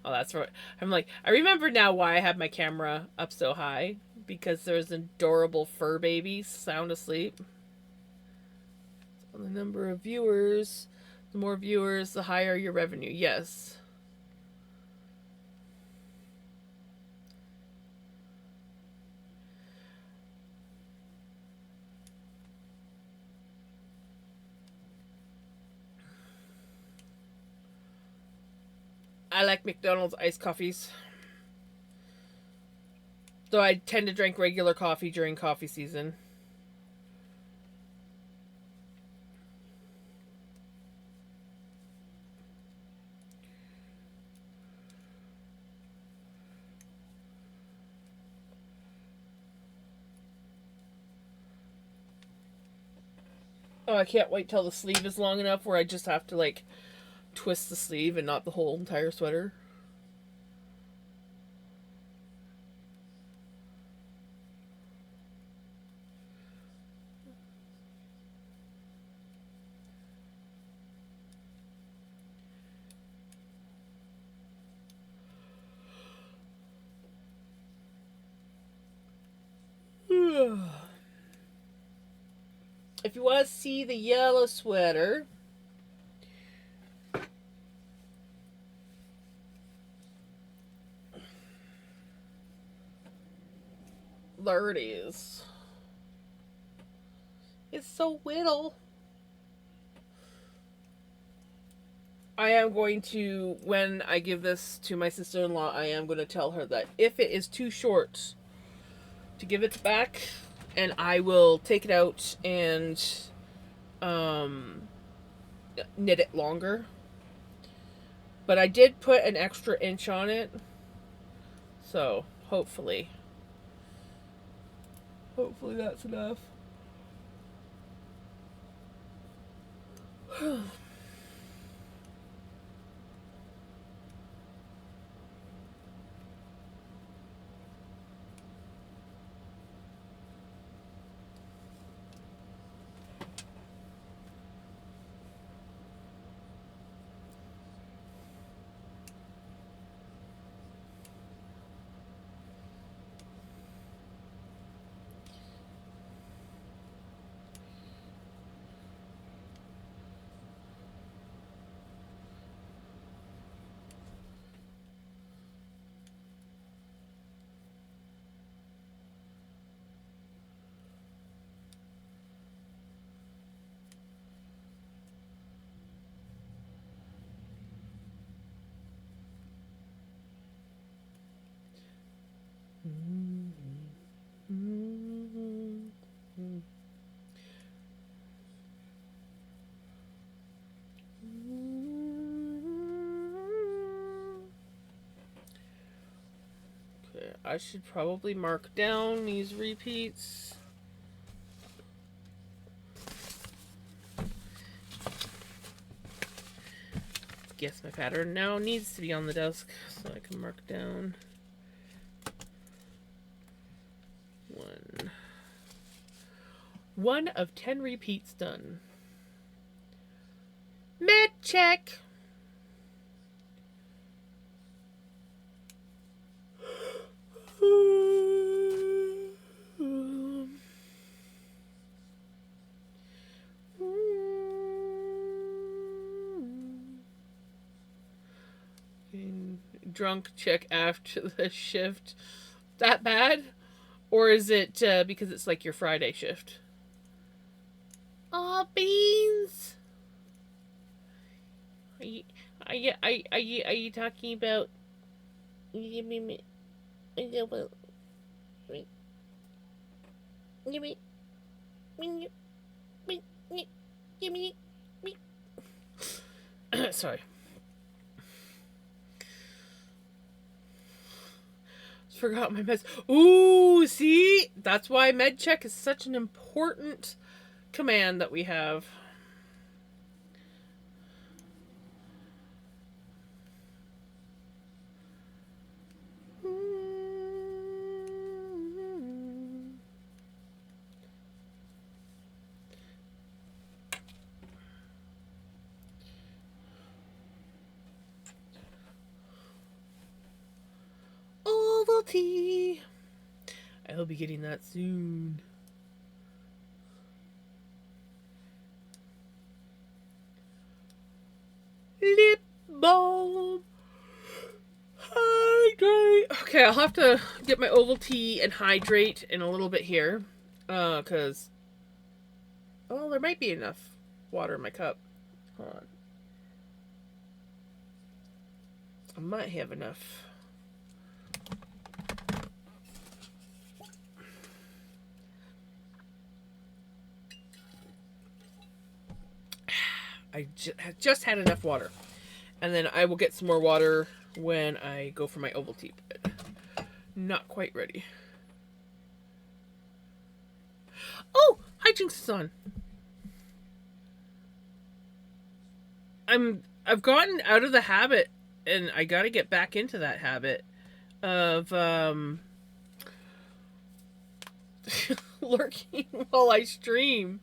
oh, that's right. I'm like, I remember now why I have my camera up so high. Because there's adorable fur babies sound asleep. So the number of viewers, the more viewers, the higher your revenue. Yes. I like McDonald's iced coffees. Though I tend to drink regular coffee during coffee season. Oh, I can't wait till the sleeve is long enough where I just have to, like, twist the sleeve and not the whole entire sweater. If you want to see the yellow sweater, there it is. It's so little. I am going to, when I give this to my sister-in-law, I am going to tell her that if it is too short, to give it back, and I will take it out and knit it longer. But I did put an extra inch on it, so hopefully that's enough. Okay, I should probably mark down these repeats. Guess my pattern now needs to be on the desk so I can mark down. One of 10 repeats done. Med check. Drunk check after the shift. That bad? Or is it because it's like your Friday shift? Aw, beans. Are you talking about? Sorry. Forgot my meds. Ooh, see? That's why med check is such an important command that we have. Ovaltine. I'll be getting that soon. Lip balm. Hydrate. Okay, I'll have to get my Ovaltine and hydrate in a little bit here. Because... oh, there might be enough water in my cup. Hold on. I might have enough. I just had enough water. And then I will get some more water when I go for my Ovaltine. But not quite ready. Oh! Hijinks is on. I've gotten out of the habit, and I gotta get back into that habit of lurking while I stream.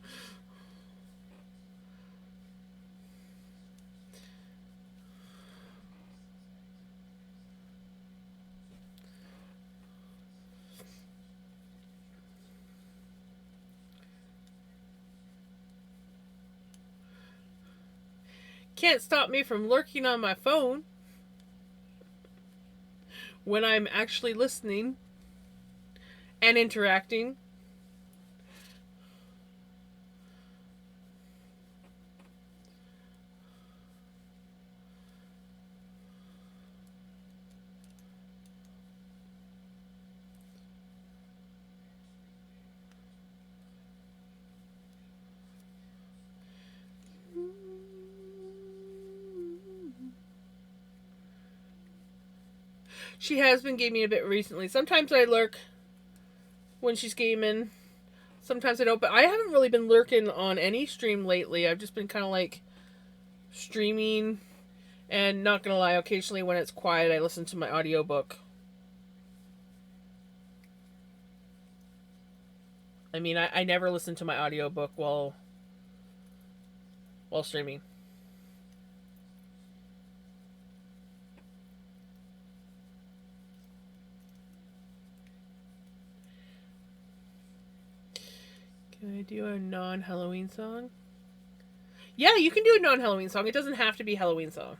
Can't stop me from lurking on my phone when I'm actually listening and interacting. She has been gaming a bit recently. Sometimes I lurk when she's gaming. Sometimes I don't, but I haven't really been lurking on any stream lately. I've just been kind of like streaming, and not gonna lie, occasionally when it's quiet I listen to my audiobook. I mean, I never listen to my audiobook while streaming. Can I do a non-Halloween song? Yeah, you can do a non-Halloween song. It doesn't have to be a Halloween song.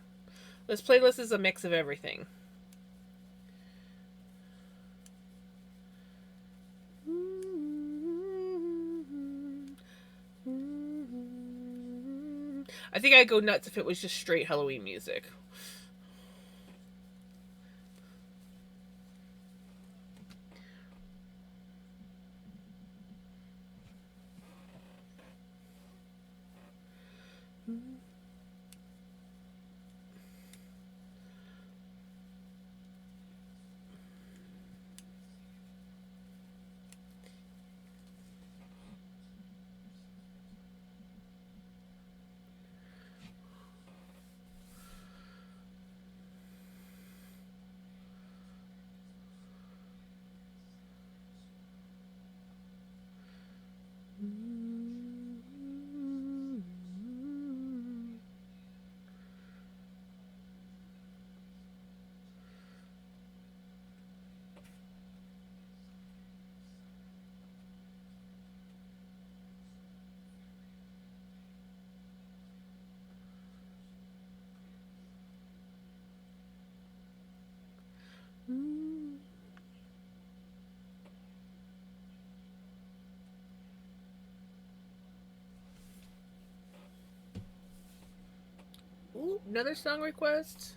This playlist is a mix of everything. I think I'd go nuts if it was just straight Halloween music. Ooh, another song request.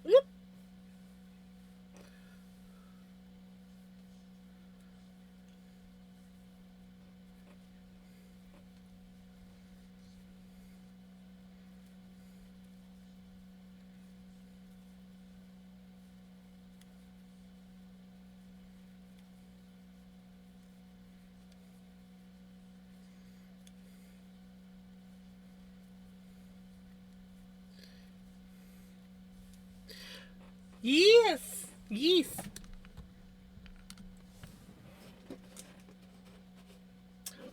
Whoop. Yes. Yes.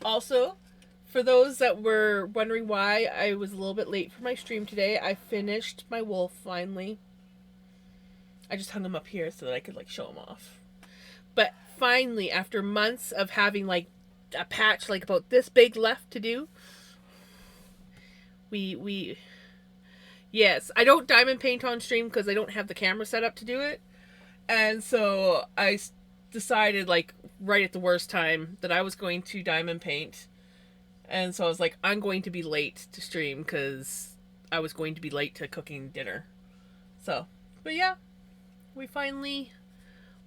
Also, for those that were wondering why I was a little bit late for my stream today, I finished my wolf finally. I just hung him up here so that I could like show him off. But finally, after months of having like a patch like about this big left to do, we yes, I don't diamond paint on stream because I don't have the camera set up to do it. And so I decided like right at the worst time that I was going to diamond paint. And so I was like, I'm going to be late to stream because I was going to be late to cooking dinner. So, but yeah, we finally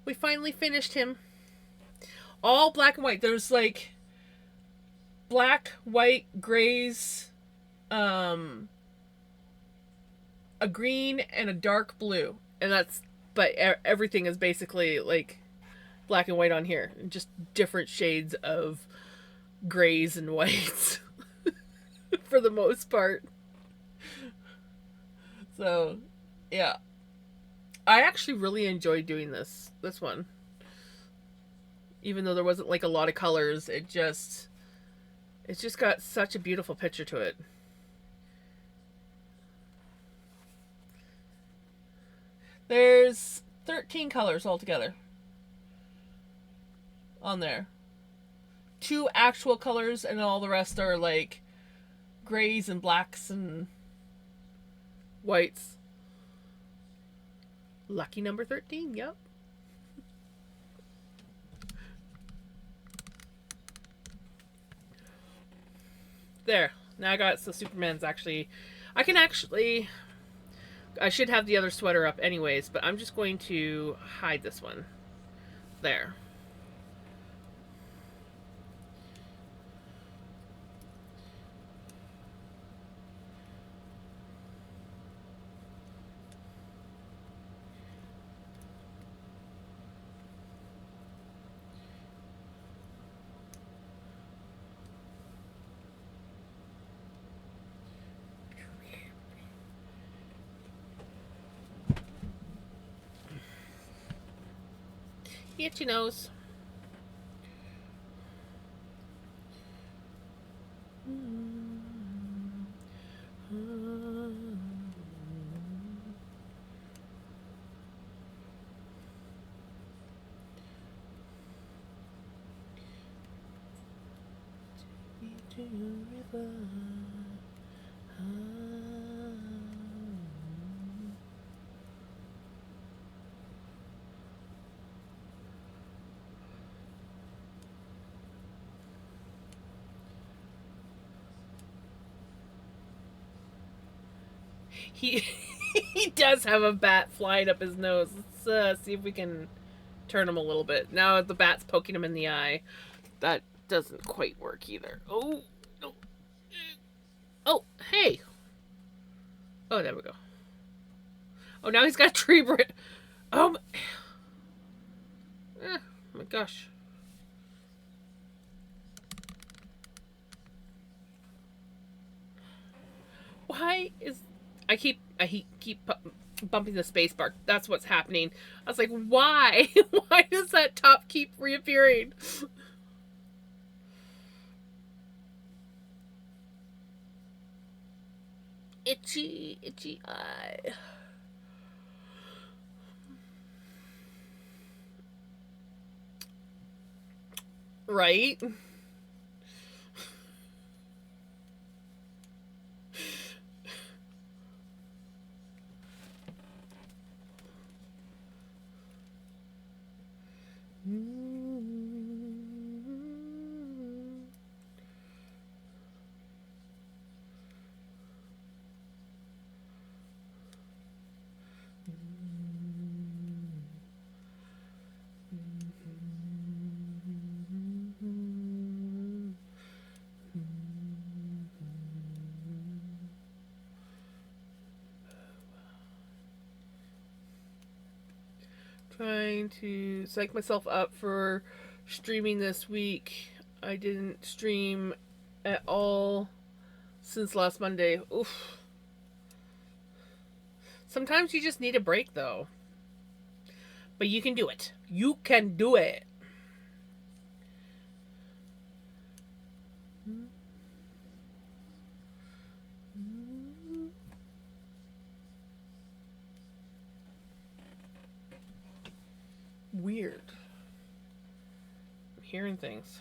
finished him. All black and white. There's like black, white, grays, a green, and a dark blue. And that's, but everything is basically like black and white on here. Just different shades of grays and whites for the most part. So, yeah. I actually really enjoyed doing this one. Even though there wasn't like a lot of colors, it's just got such a beautiful picture to it. There's 13 colors altogether on there. 2 actual colors, and all the rest are like grays and blacks and whites. Lucky number 13, yep. There. Now I got so Superman's actually... I should have the other sweater up anyways, but I'm just going to hide this one. There. Itchy nose. To river. He he does have a bat flying up his nose. Let's see if we can turn him a little bit. Now the bat's poking him in the eye. That doesn't quite work either. Oh, no. Oh, hey. Oh, there we go. Oh, now he's got a tree branch. Oh, my gosh. Why is I keep bumping the space bar? That's what's happening. I was like, why? Why does that top keep reappearing? Itchy, itchy eye. Right? Trying to psych myself up for streaming this week. I didn't stream at all since last Monday. Oof. Sometimes you just need a break, though. But you can do it. You can do it. Weird. I'm hearing things.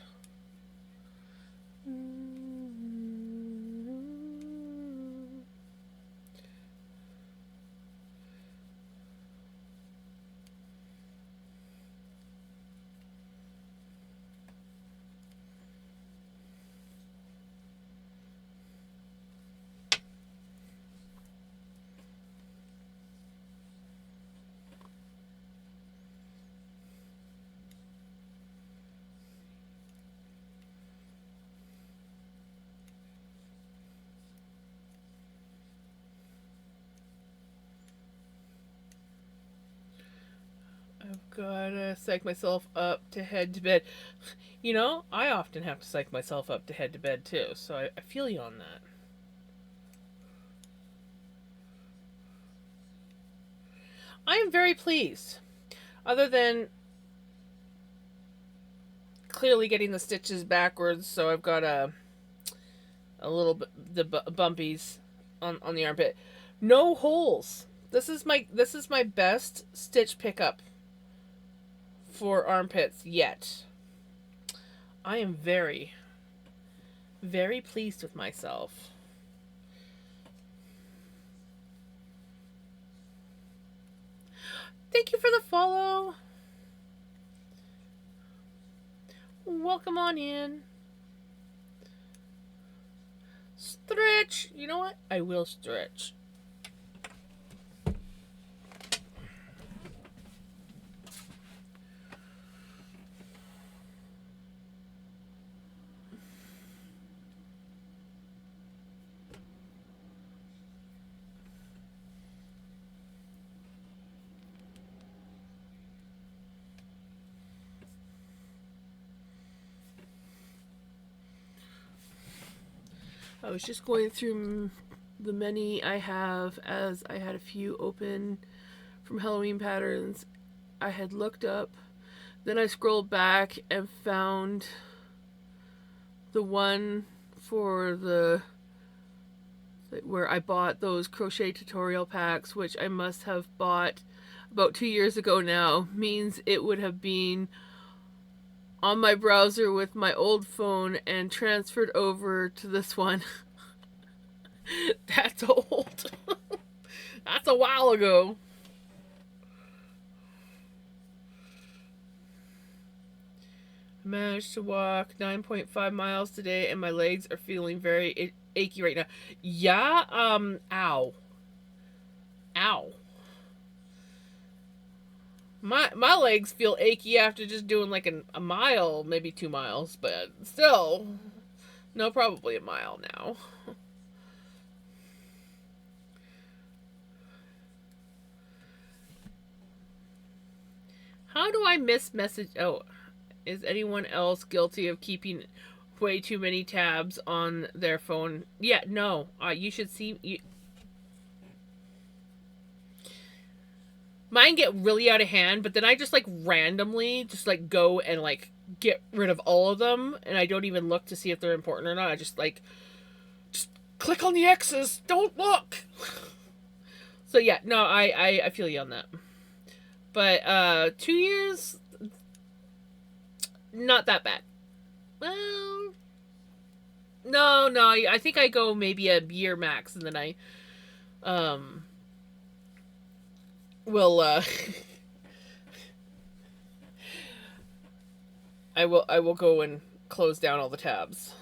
I've gotta psych myself up to head to bed. You know, I often have to psych myself up to head to bed too, so I feel you on that. I am very pleased. Other than clearly getting the stitches backwards, so I've got a little bit the bumpies on the armpit. No holes. This is my best stitch pickup for armpits yet. I am very, very pleased with myself. Thank you for the follow. Welcome on in. Stretch. You know what? I will stretch. I was just going through the many I have, as I had a few open from Halloween patterns I had looked up. Then I scrolled back and found the one for the where I bought those crochet tutorial packs, which I must have bought about 2 years ago now. Means it would have been on my browser with my old phone and transferred over to this one. That's old. That's a while ago. I managed to walk 9.5 miles today and my legs are feeling very achy right now. Yeah, ow. Ow. My legs feel achy after just doing like a mile, maybe 2 miles, but still, no, probably a mile now. How do I miss message? Oh, is anyone else guilty of keeping way too many tabs on their phone? Yeah, no. You should see. Mine get really out of hand, but then I just like randomly just like go and like get rid of all of them, and I don't even look to see if they're important or not. I just like just click on the X's. Don't look. So yeah, no, I feel you on that. But 2 years, not that bad. Well, no, I think I go maybe a year max, and then I um will I will go and close down all the tabs.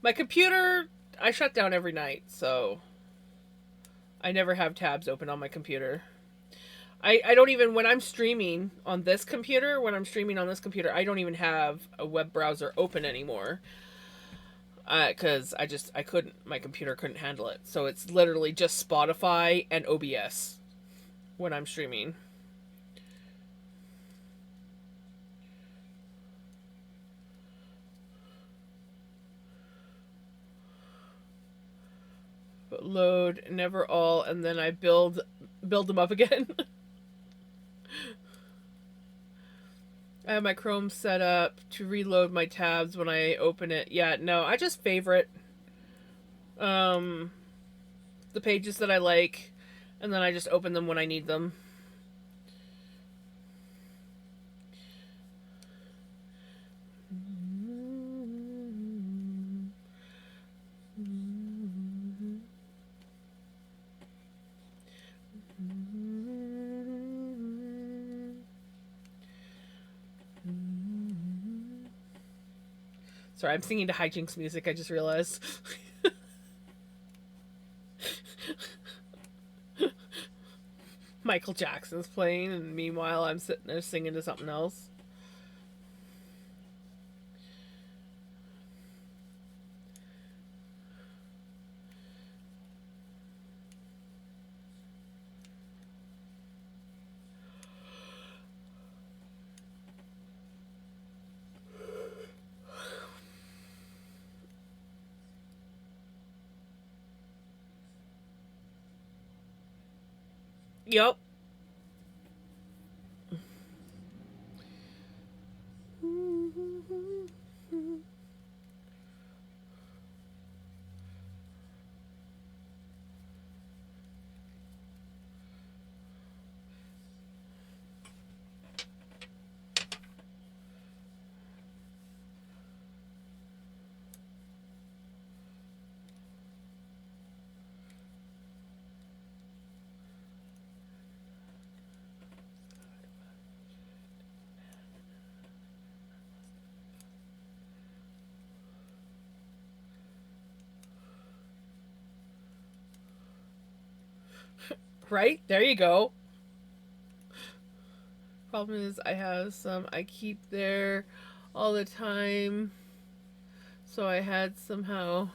My computer I shut down every night, so I never have tabs open on my computer. I don't even, when I'm streaming on this computer, I don't even have a web browser open anymore. Because I couldn't, my computer couldn't handle it. So it's literally just Spotify and OBS when I'm streaming. But load, never all, and then I build them up again. I have my Chrome set up to reload my tabs when I open it. Yeah, no, I just favorite the pages that I like, and then I just open them when I need them. Sorry, I'm singing to hijinks music, I just realized. Michael Jackson's playing, and meanwhile I'm sitting there singing to something else. Yup. Right? There you go. Problem is, I have some I keep there all the time. So I had somehow.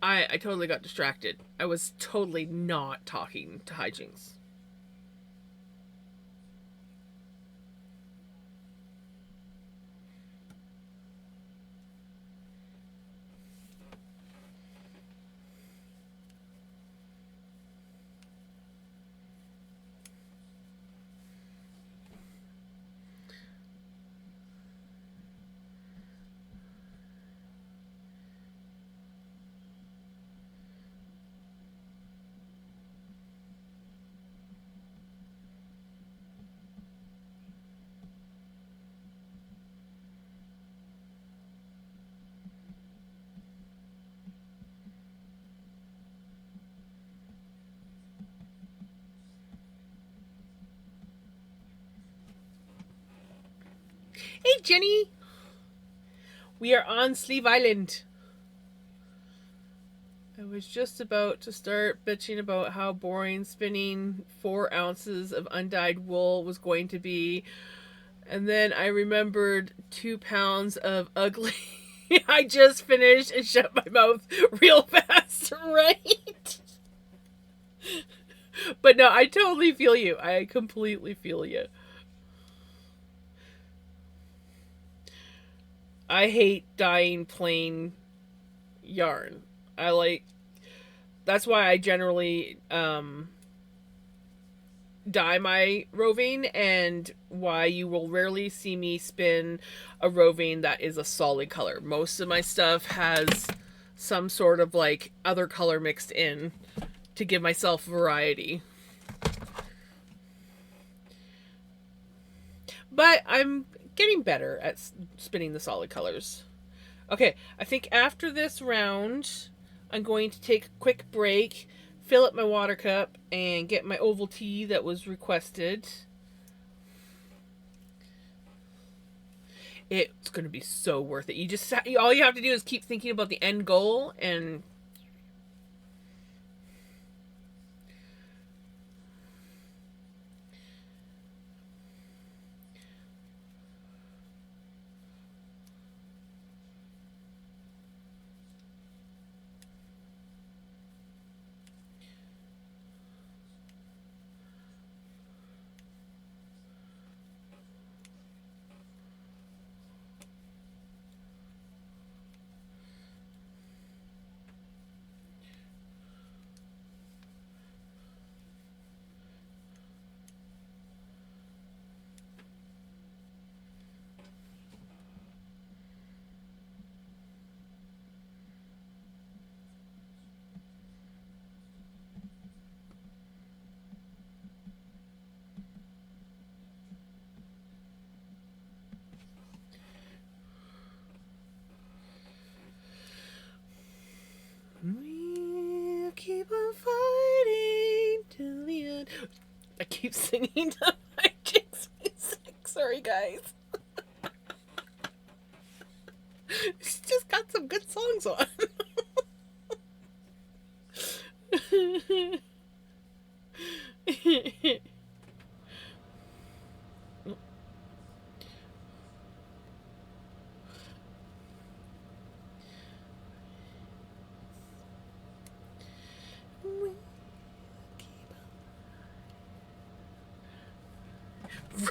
I totally got distracted. I was totally not talking to hijinks. Hey, Jenny! We are on Sleeve Island. I was just about to start bitching about how boring spinning 4 ounces of undyed wool was going to be. And then I remembered 2 pounds of ugly I just finished and shut my mouth real fast, right? But no, I totally feel you. I completely feel you. I hate dyeing plain yarn. That's why I generally dye my roving, and why you will rarely see me spin a roving that is a solid color. Most of my stuff has some sort of like other color mixed in to give myself variety. But I'm getting better at spinning the solid colors. Okay, I think after this round, I'm going to take a quick break, fill up my water cup, and get my oval tea that was requested. It's going to be so worth it. All you have to do is keep thinking about the end goal, and we'll keep on fighting till the end. I keep singing to my Jinx music. Sorry, guys. She's just got some good songs on.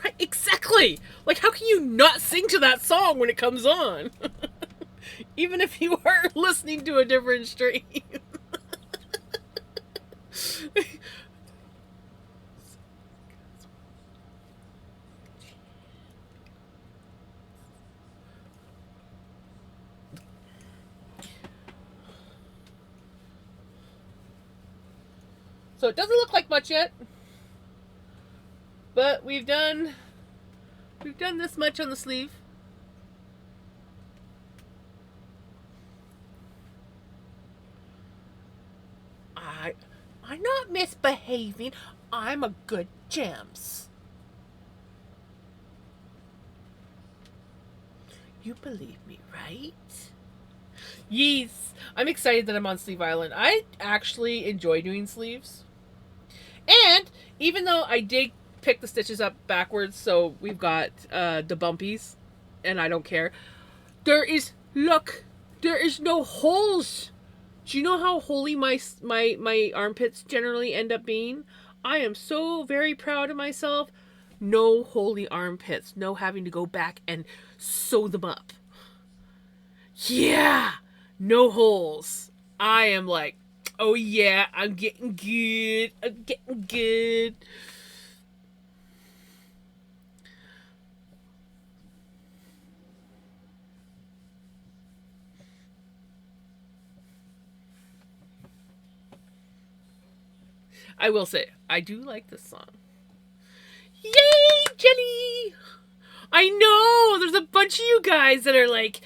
Right, exactly. Like, how can you not sing to that song when it comes on? Even if you are listening to a different stream. So it doesn't look like much yet, but we've done this much on the sleeve. I'm not misbehaving. I'm a good Jams. You believe me, right? Yes. I'm excited that I'm on Sleeve Island. I actually enjoy doing sleeves. And even though I did pick the stitches up backwards, so we've got the bumpies, and I don't care. There is no holes Do you know how holy my armpits generally end up being? I am so very proud of myself. No holy armpits. No having to go back and sew them up. Yeah! No holes. I am like, oh yeah, I'm getting good. I'm getting good. I will say, I do like this song. Yay, Jenny! I know! There's a bunch of you guys that are like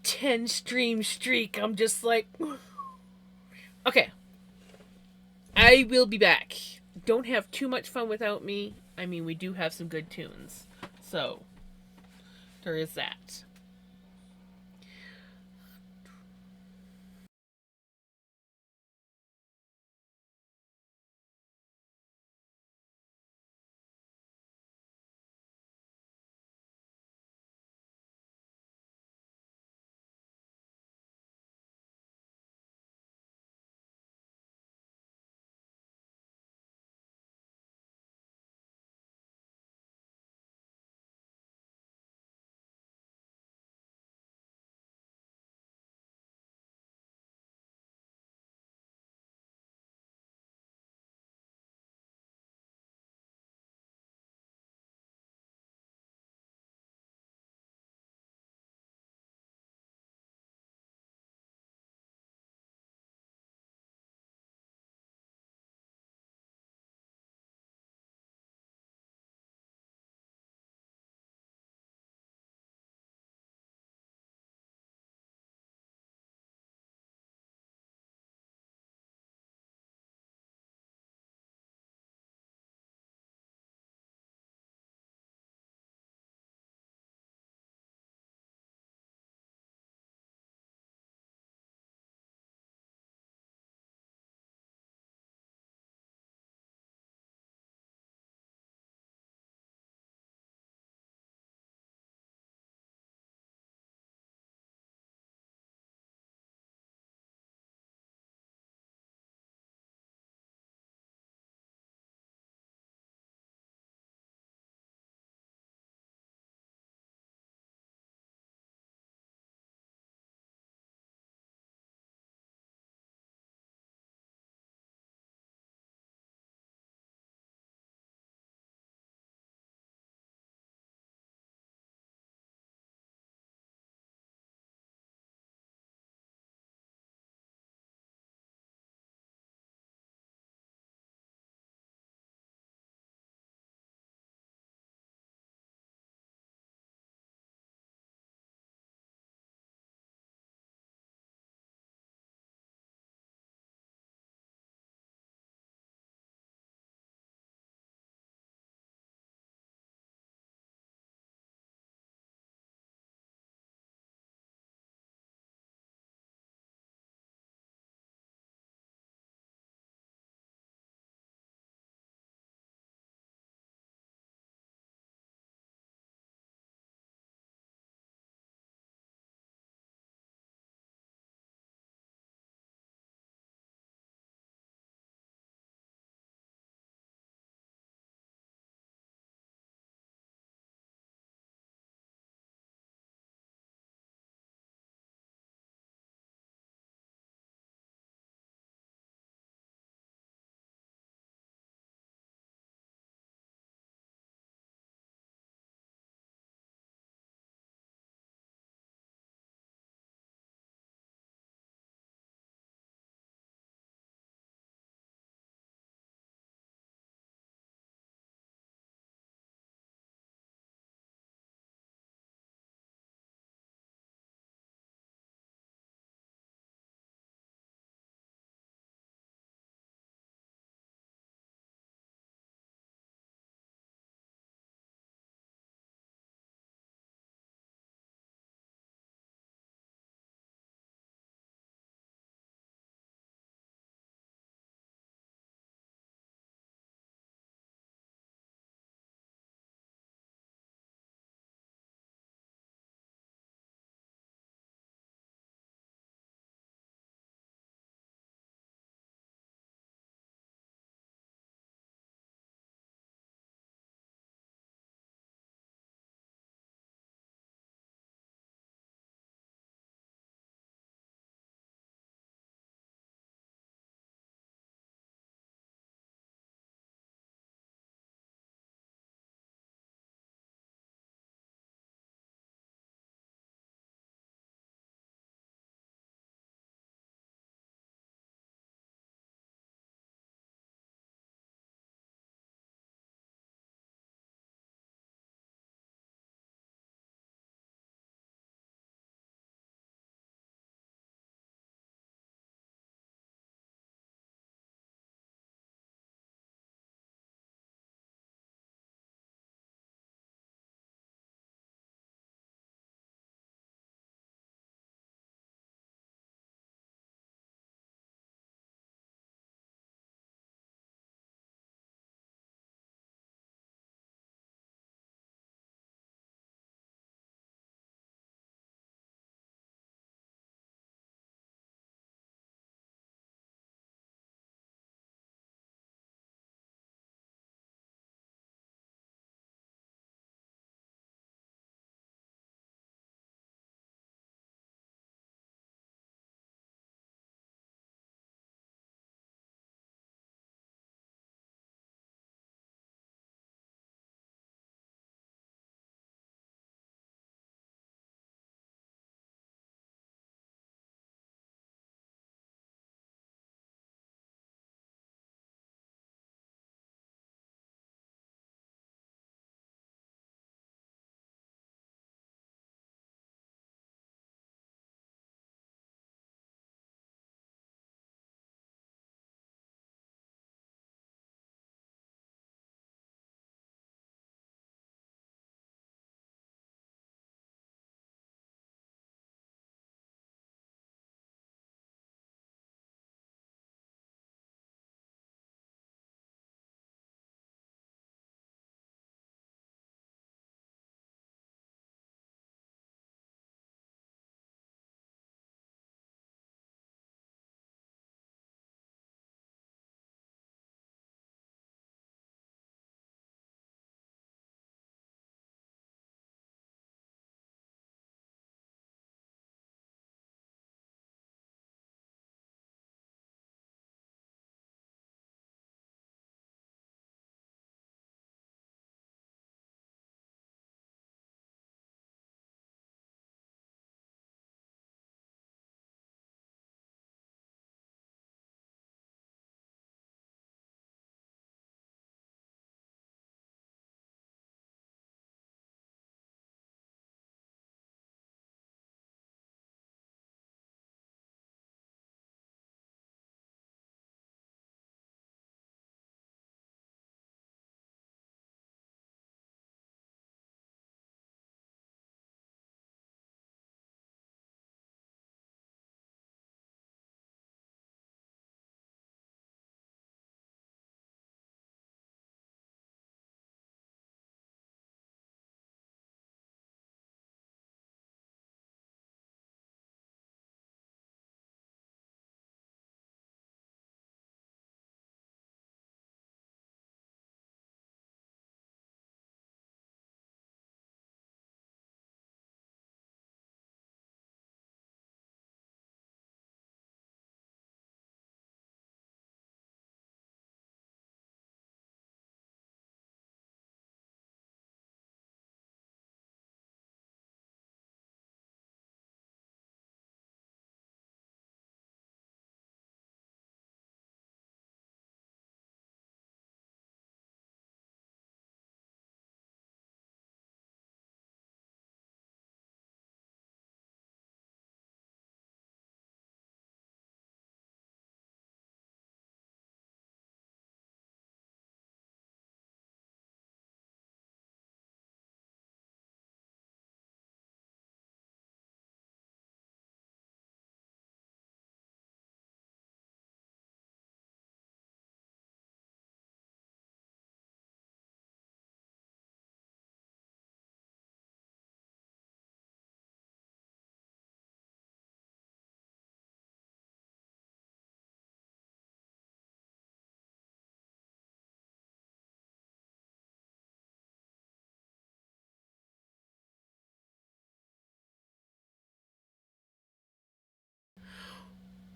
10 stream streak. I'm just like, okay. I will be back. Don't have too much fun without me. I mean, we do have some good tunes. So, there is that.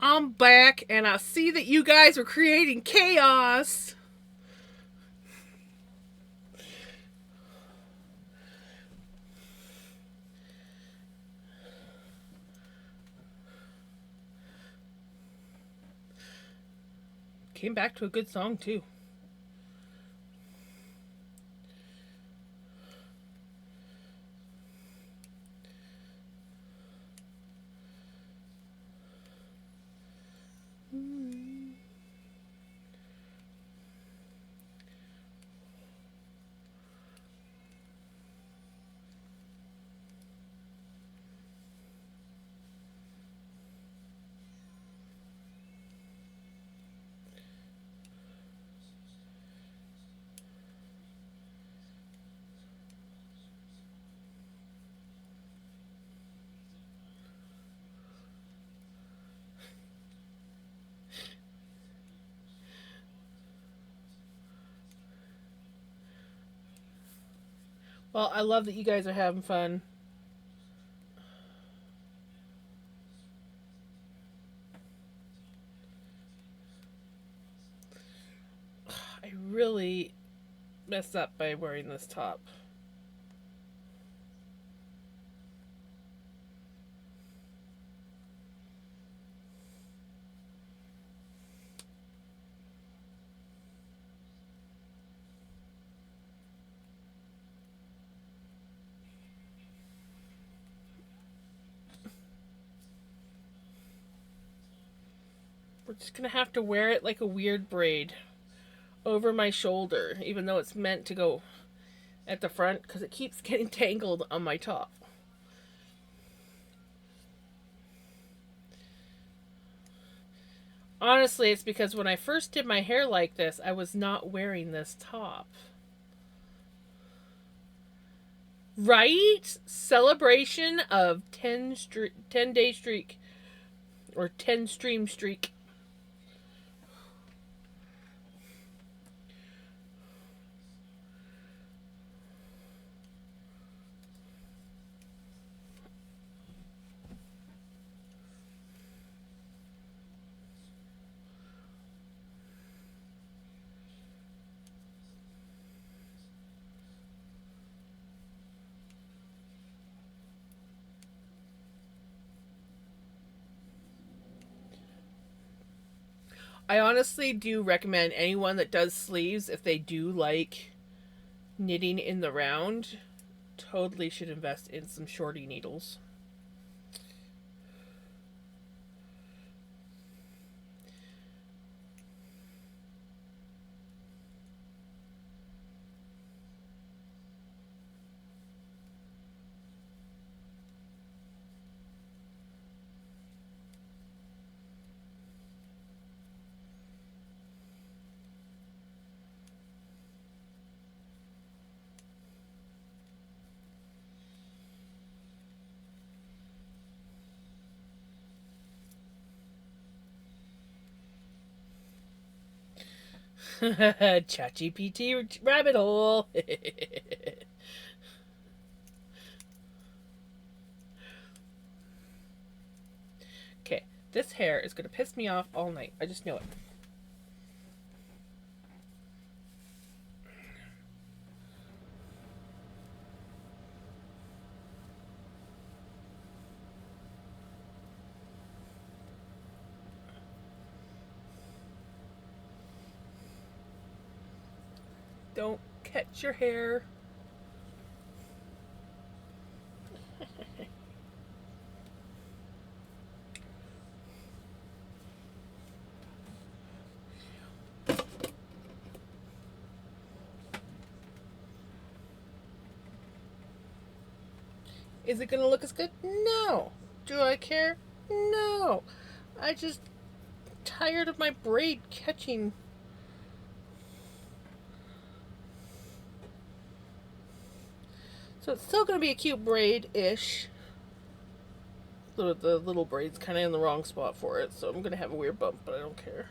I'm back, and I see that you guys are creating chaos. Came back to a good song, too. Well, I love that you guys are having fun. I really messed up by wearing this top. We're just gonna have to wear it like a weird braid over my shoulder, even though it's meant to go at the front, because it keeps getting tangled on my top. Honestly, it's because when I first did my hair like this, I was not wearing this top. Right? Celebration of 10 day streak. Or 10 stream streak. I honestly do recommend anyone that does sleeves, if they do like knitting in the round, totally should invest in some shorty needles. ChatGPT rabbit hole. Okay, this hair is gonna piss me off all night. I just know it. Don't catch your hair. Is it gonna look as good? No. Do I care? No. I just tired of my braid catching. So it's still gonna be a cute braid-ish. The little braid's kind of in the wrong spot for it, so I'm gonna have a weird bump, but I don't care.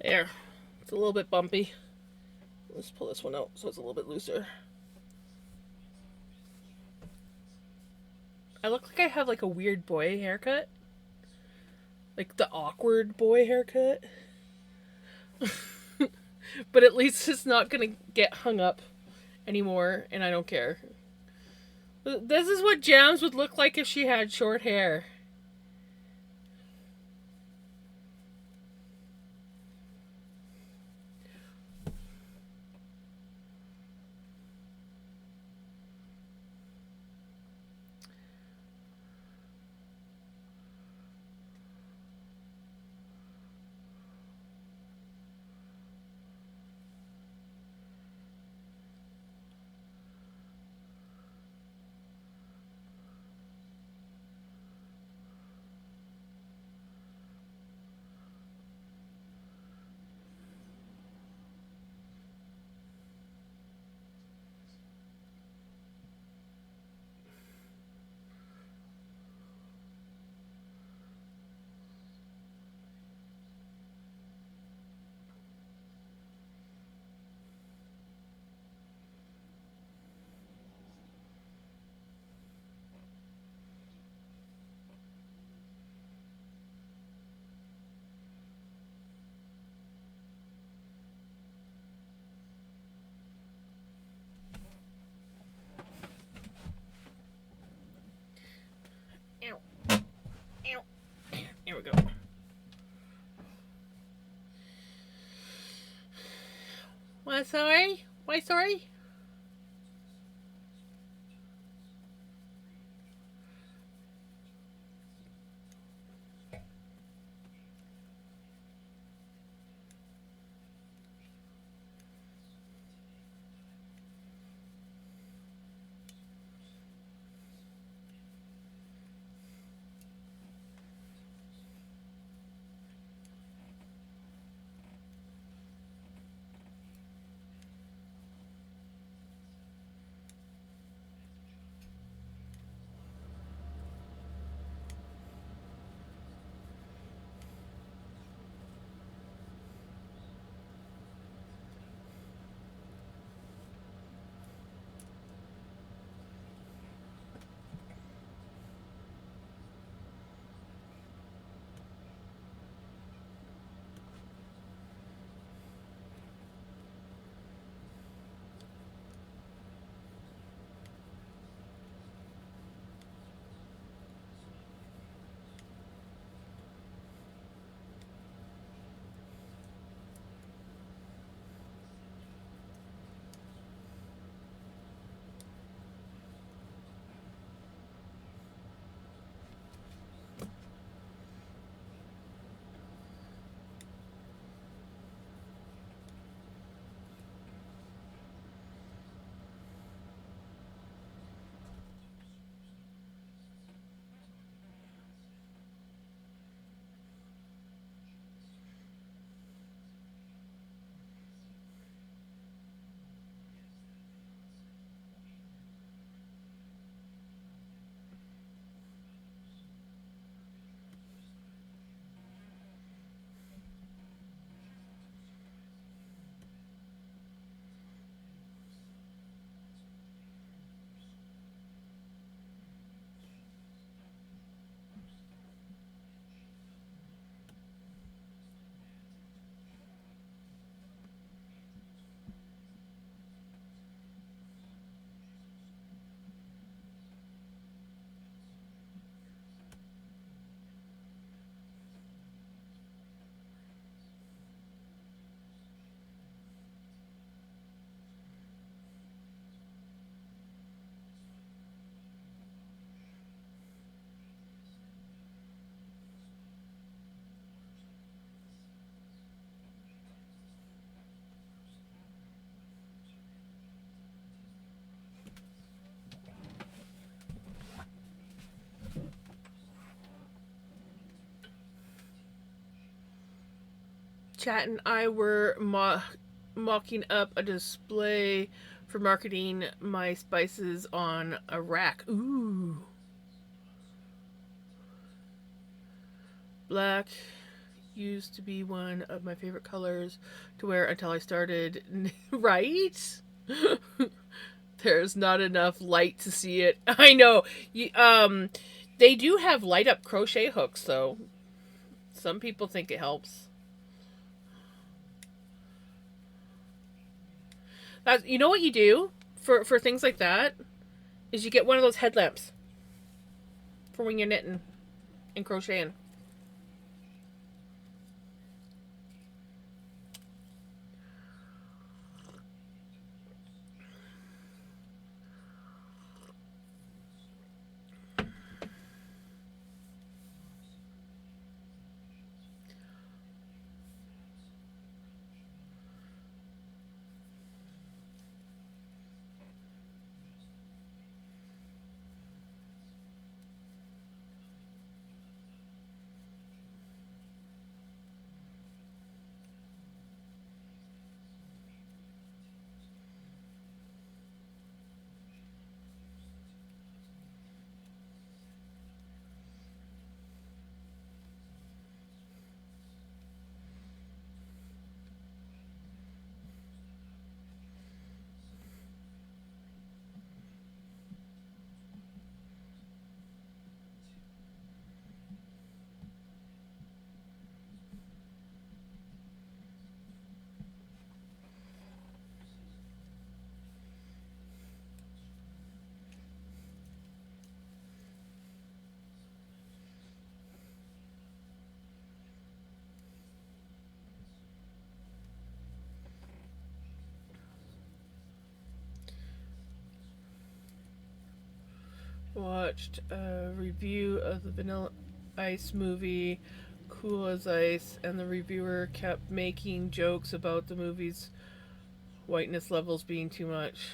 There. It's a little bit bumpy. Let's pull this one out so it's a little bit looser. I look like I have like a weird boy haircut. Like the awkward boy haircut. But at least it's not gonna get hung up anymore, and I don't care. This is what Jams would look like if she had short hair. Ow. Ow. Here we go. What, sorry? Why, sorry? Chat and I were mocking up a display for marketing my spices on a rack. Ooh. Black, used to be one of my favorite colors to wear until I started. Right? There's not enough light to see it. I know. They do have light up crochet hooks, though. Some people think it helps. You know what you do for things like that is you get one of those headlamps for when you're knitting and crocheting. Watched a review of the Vanilla Ice movie, Cool as Ice, and the reviewer kept making jokes about the movie's whiteness levels being too much.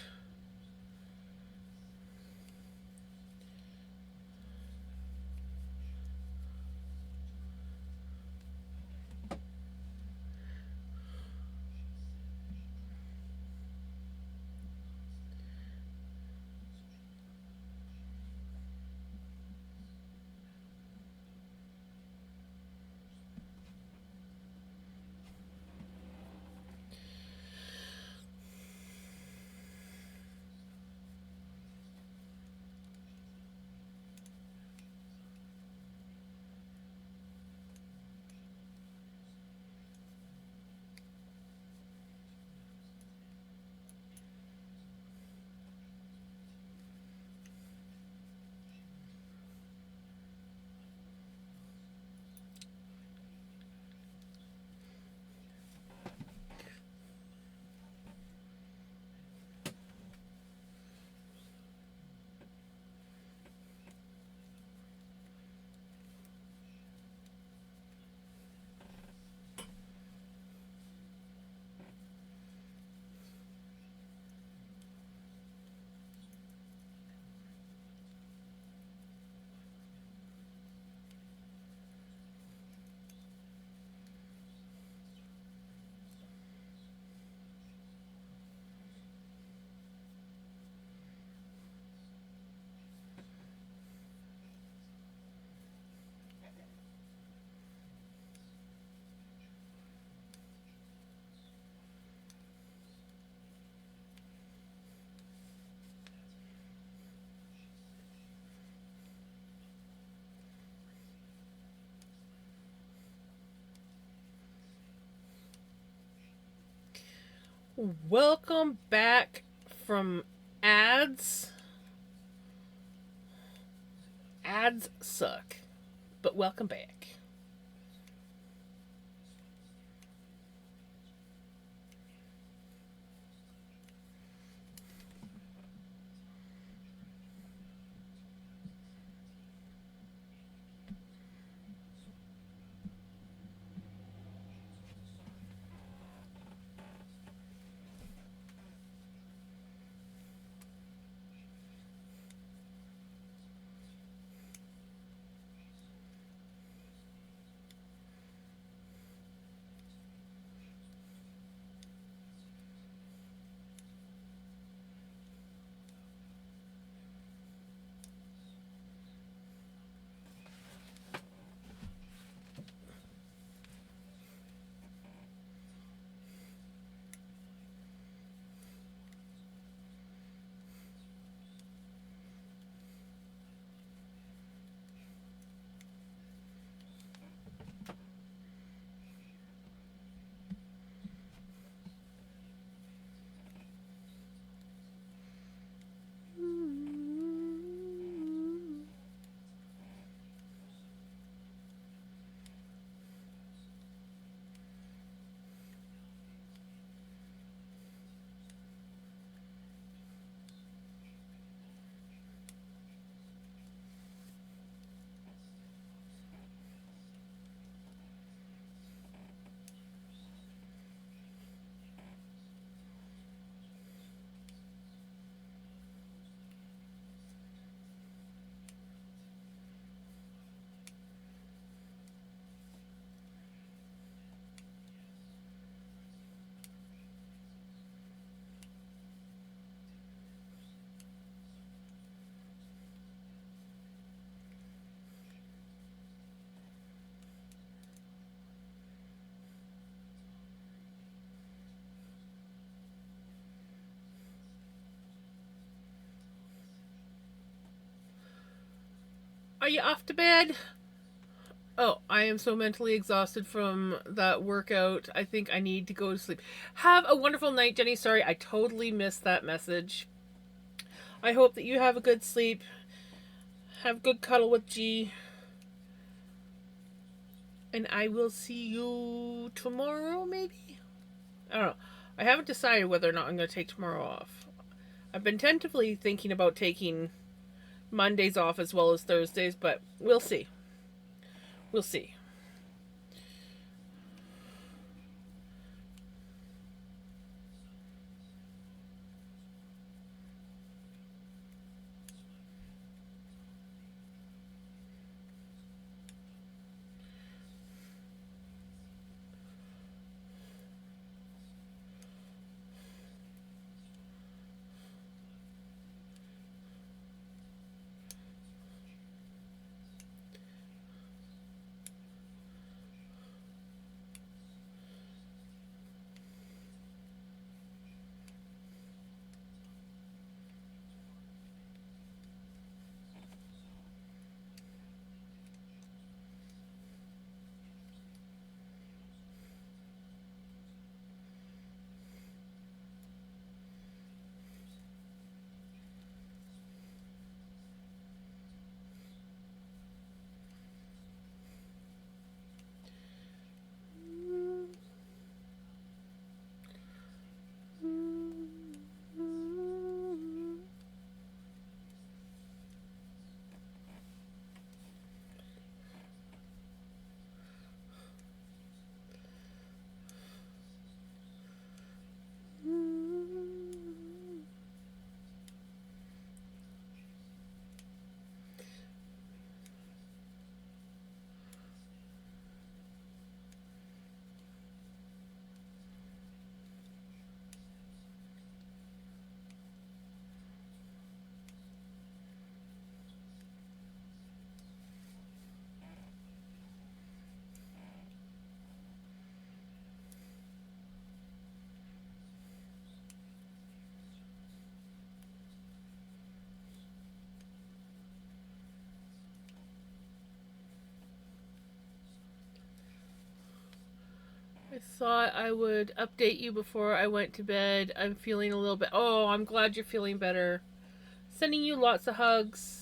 Welcome back from ads. Ads suck, but welcome back. Are you off to bed? Oh, I am so mentally exhausted from that workout. I think I need to go to sleep. Have a wonderful night, Jenny. Sorry, I totally missed that message. I hope that you have a good sleep. Have a good cuddle with G. And I will see you tomorrow, maybe? I don't know. I haven't decided whether or not I'm going to take tomorrow off. I've been tentatively thinking about taking Mondays off as well as Thursdays, but we'll see. We'll see. I thought I would update you before I went to bed. I'm feeling a little bit. Oh, I'm glad you're feeling better. Sending you lots of hugs.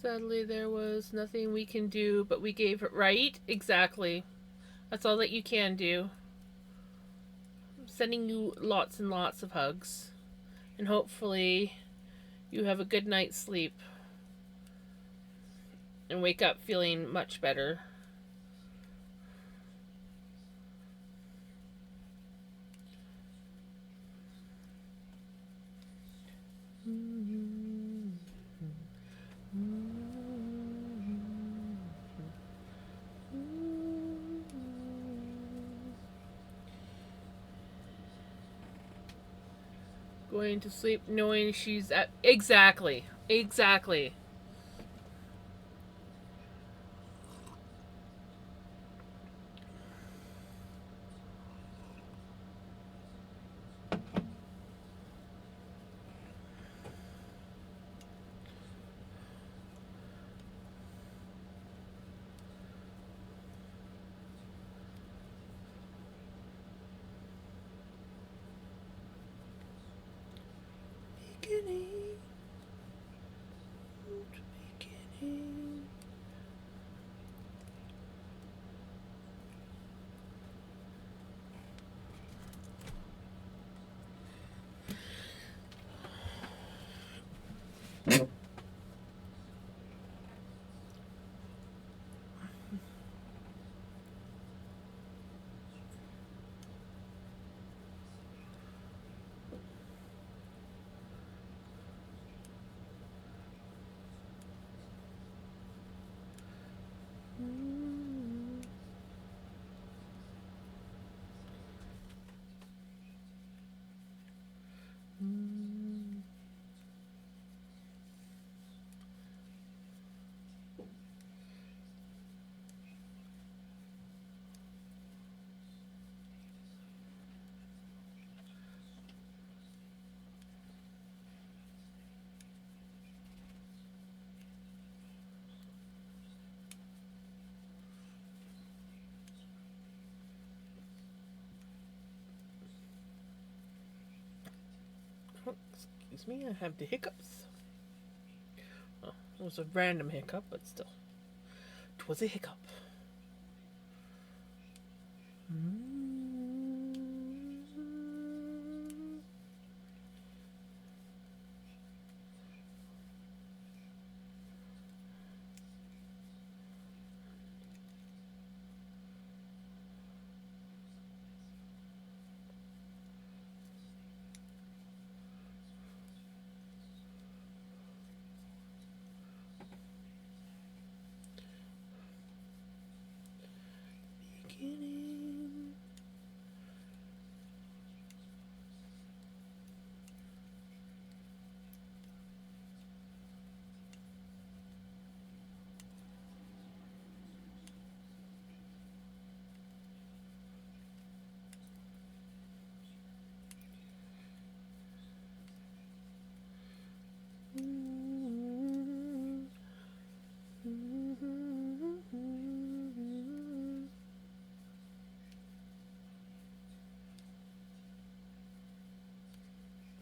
Sadly, there was nothing we can do, but we gave it right. Exactly. That's all that you can do. I'm sending you lots and lots of hugs. And hopefully, you have a good night's sleep. And wake up feeling much better. Going to sleep knowing she's at. Exactly. Exactly. Beginning Oh, excuse me, I have the hiccups. Oh, it was a random hiccup, but still. It was a hiccup. Beginning.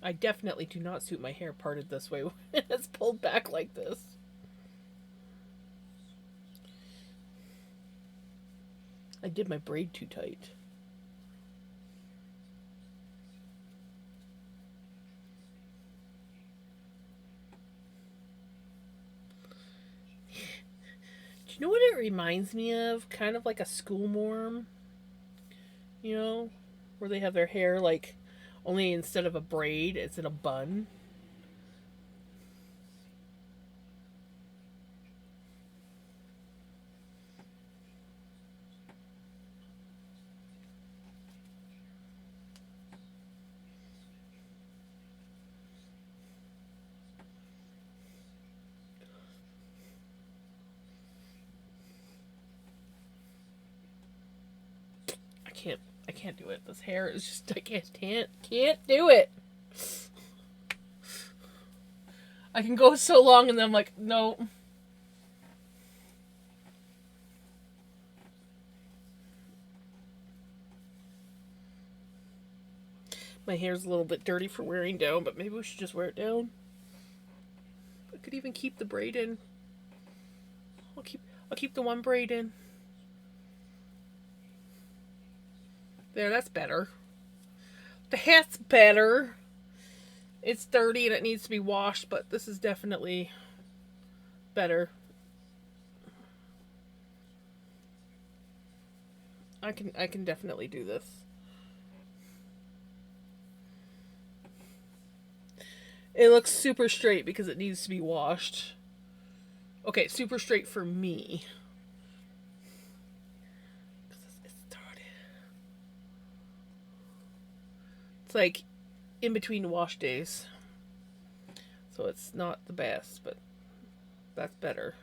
I definitely do not suit my hair parted this way when it's pulled back like this. I did my braid too tight. Do you know what it reminds me of? Kind of like a schoolmarm. You know? Where they have their hair like, only instead of a braid, it's in a bun. I can't do it. This hair is just, I can't do it. I can go so long and then I'm like, no. My hair's a little bit dirty for wearing down, but maybe we should just wear it down. I could even keep the braid in. I'll keep the one braid in. There, that's better. The hat's better. It's dirty and it needs to be washed, but this is definitely better. I can definitely do this. It looks super straight because it needs to be washed. Okay, super straight for me. It's like in between wash days. So it's not the best, but that's better.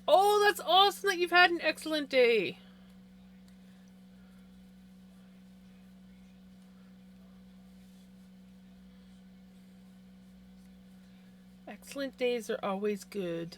Oh, that's awesome that you've had an excellent day. Excellent days are always good.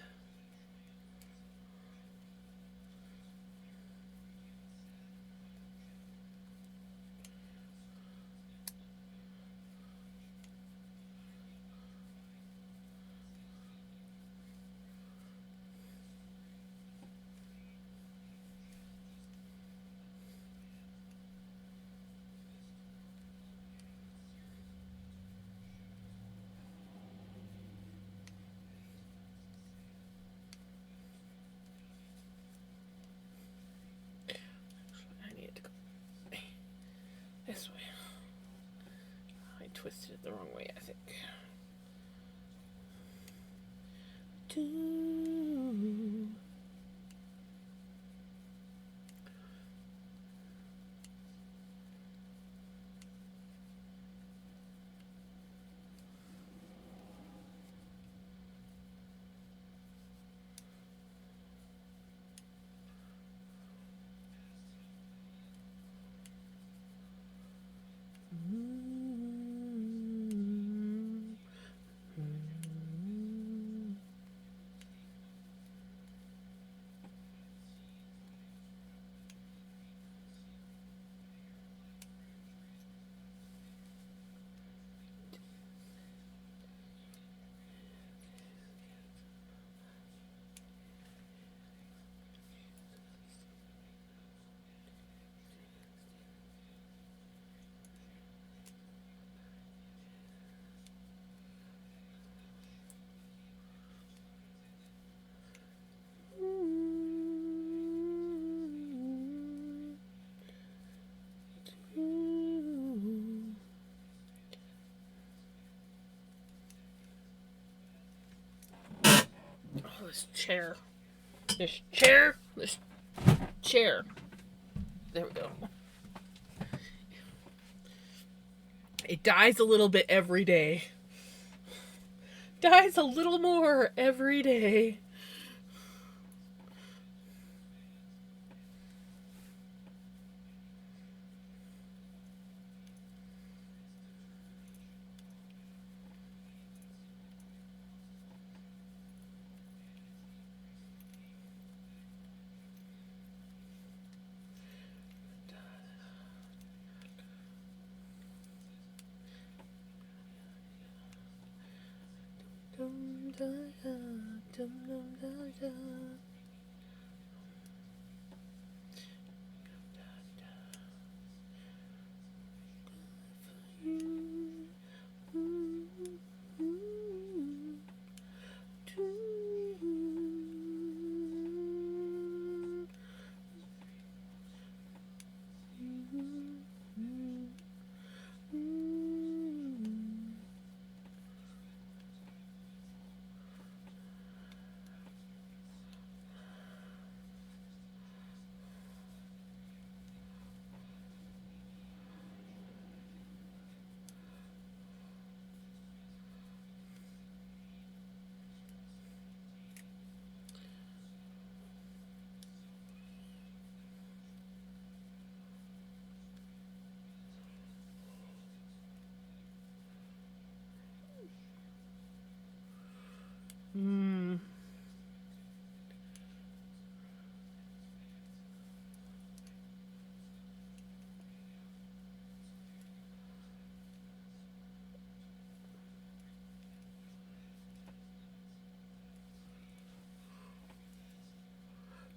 This way. I twisted it the wrong way, I think. This chair. This chair. This chair. There we go. It dies a little bit every day. Dies a little more every day.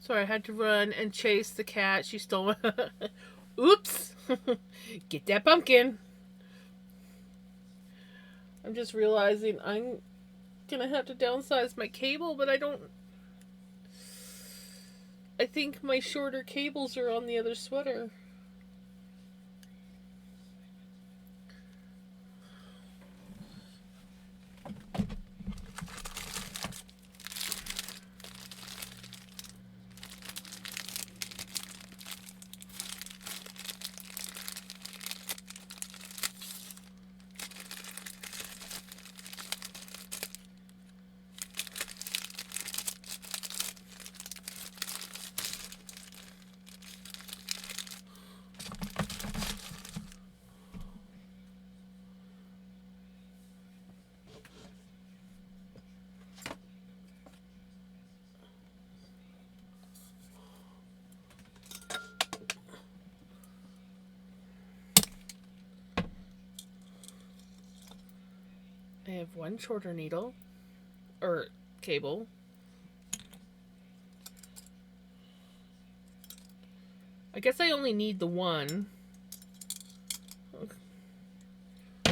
Sorry, I had to run and chase the cat. She stole my... Oops! Get that pumpkin! I'm just realizing I'm gonna have to downsize my cable, but I don't... I think my shorter cables are on the other sweater. I have one shorter needle, or cable. I guess I only need the one.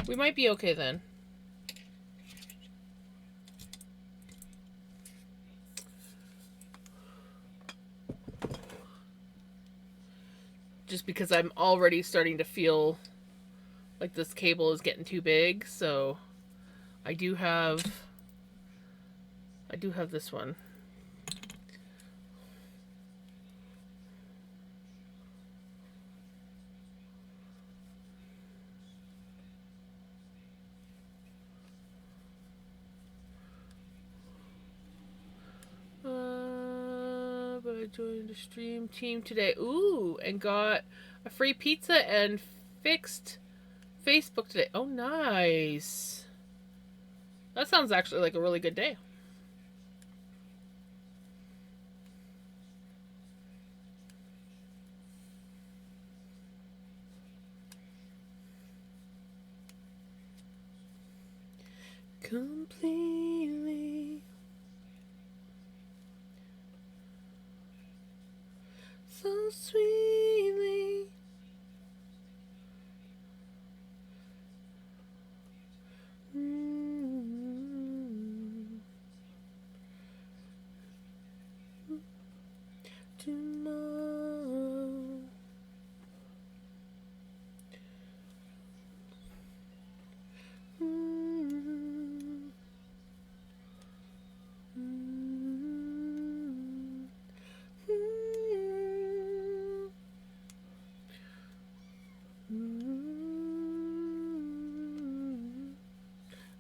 We might be okay then. Just because I'm already starting to feel like this cable is getting too big, so I do have this one. But I joined the stream team today. Ooh, and got a free pizza and fixed Facebook today. Oh, nice. That sounds actually like a really good day. Completely. So sweetly. Tomorrow.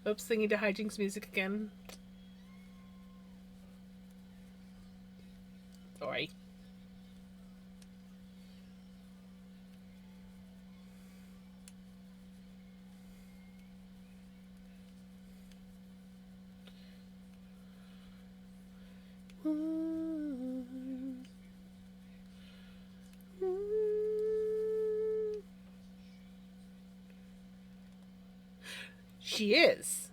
Oops, singing to hijinks music again. Sorry. She is.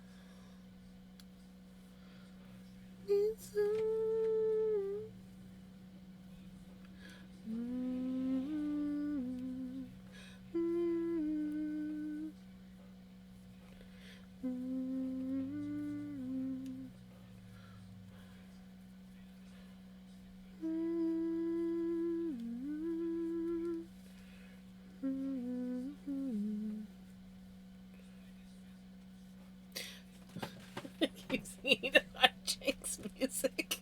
Keep singing to hijinks music.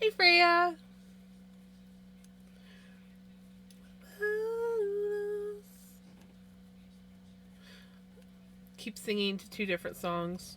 Hey, Freya. Keep singing to two different songs.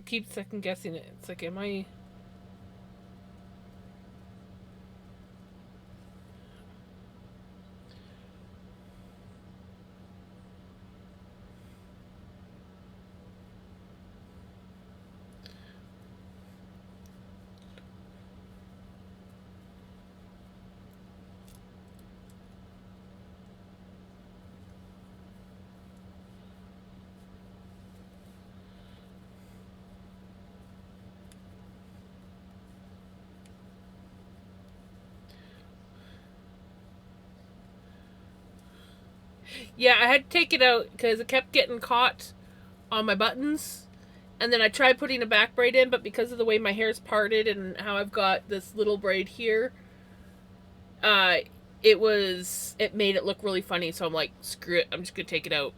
keep second guessing it. It's like, am I... Yeah, I had to take it out because it kept getting caught on my buttons. And then I tried putting a back braid in, but because of the way my hair's parted and how I've got this little braid here, it made it look really funny. So I'm like, screw it, I'm just gonna take it out.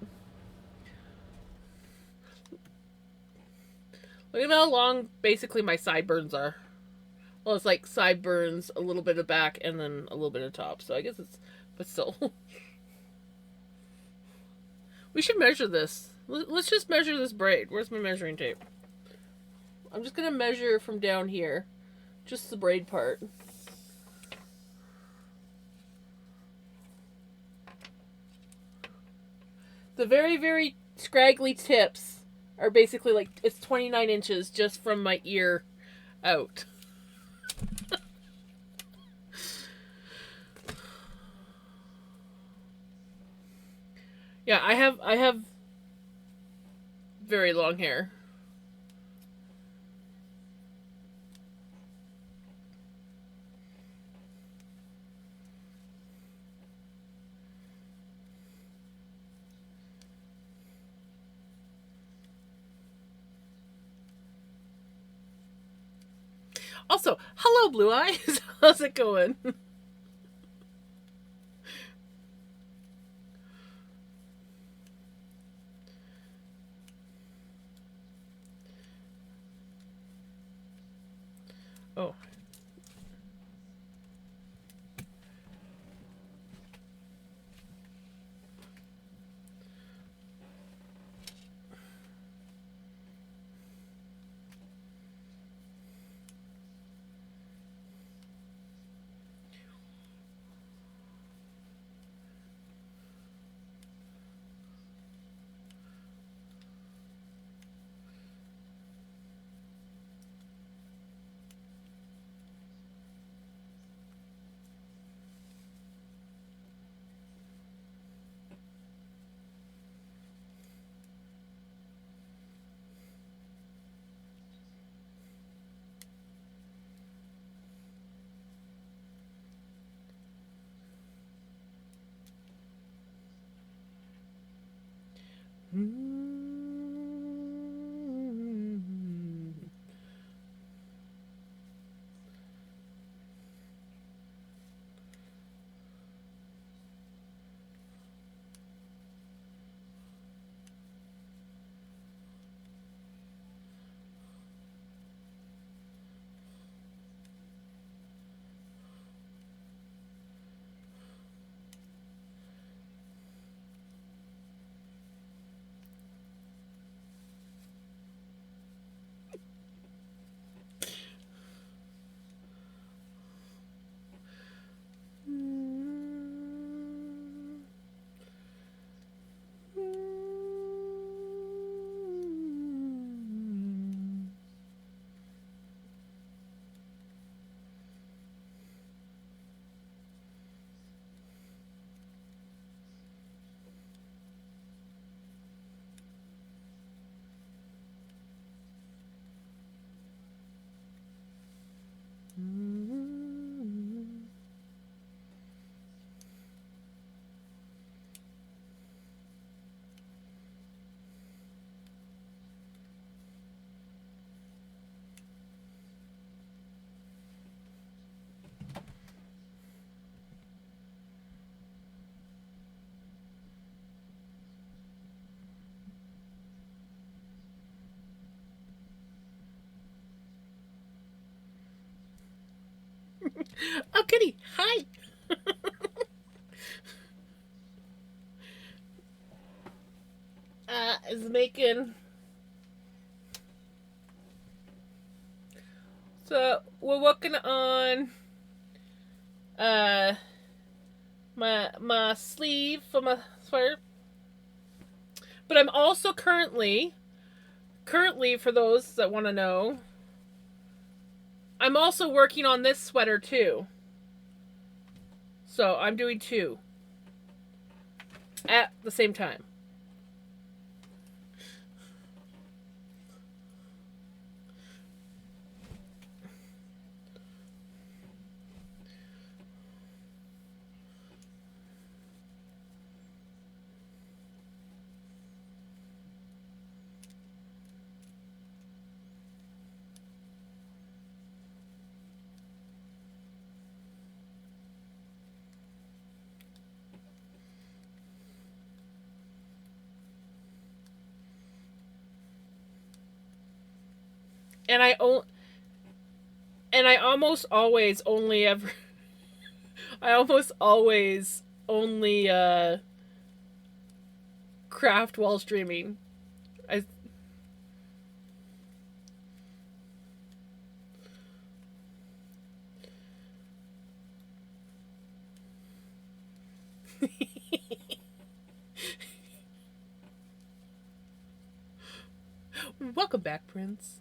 Look at how long basically my sideburns are. Well, it's like sideburns, a little bit of back, and then a little bit of top. So I guess it's, but still. We should measure this. Let's just measure this braid. Where's my measuring tape? I'm just going to measure from down here. Just the braid part. The very, very scraggly tips are basically like, it's 29 inches just from my ear out. Yeah, I have very long hair. Also, hello, Blue Eyes. How's it going? Oh. Oh, Kitty, hi. Is making So we're working on my sleeve for my sweater. But I'm also currently for those that want to know, I'm also working on this sweater too. So I'm doing two at the same time. And I almost always only ever I almost always only craft while streaming. I Welcome back, Prince.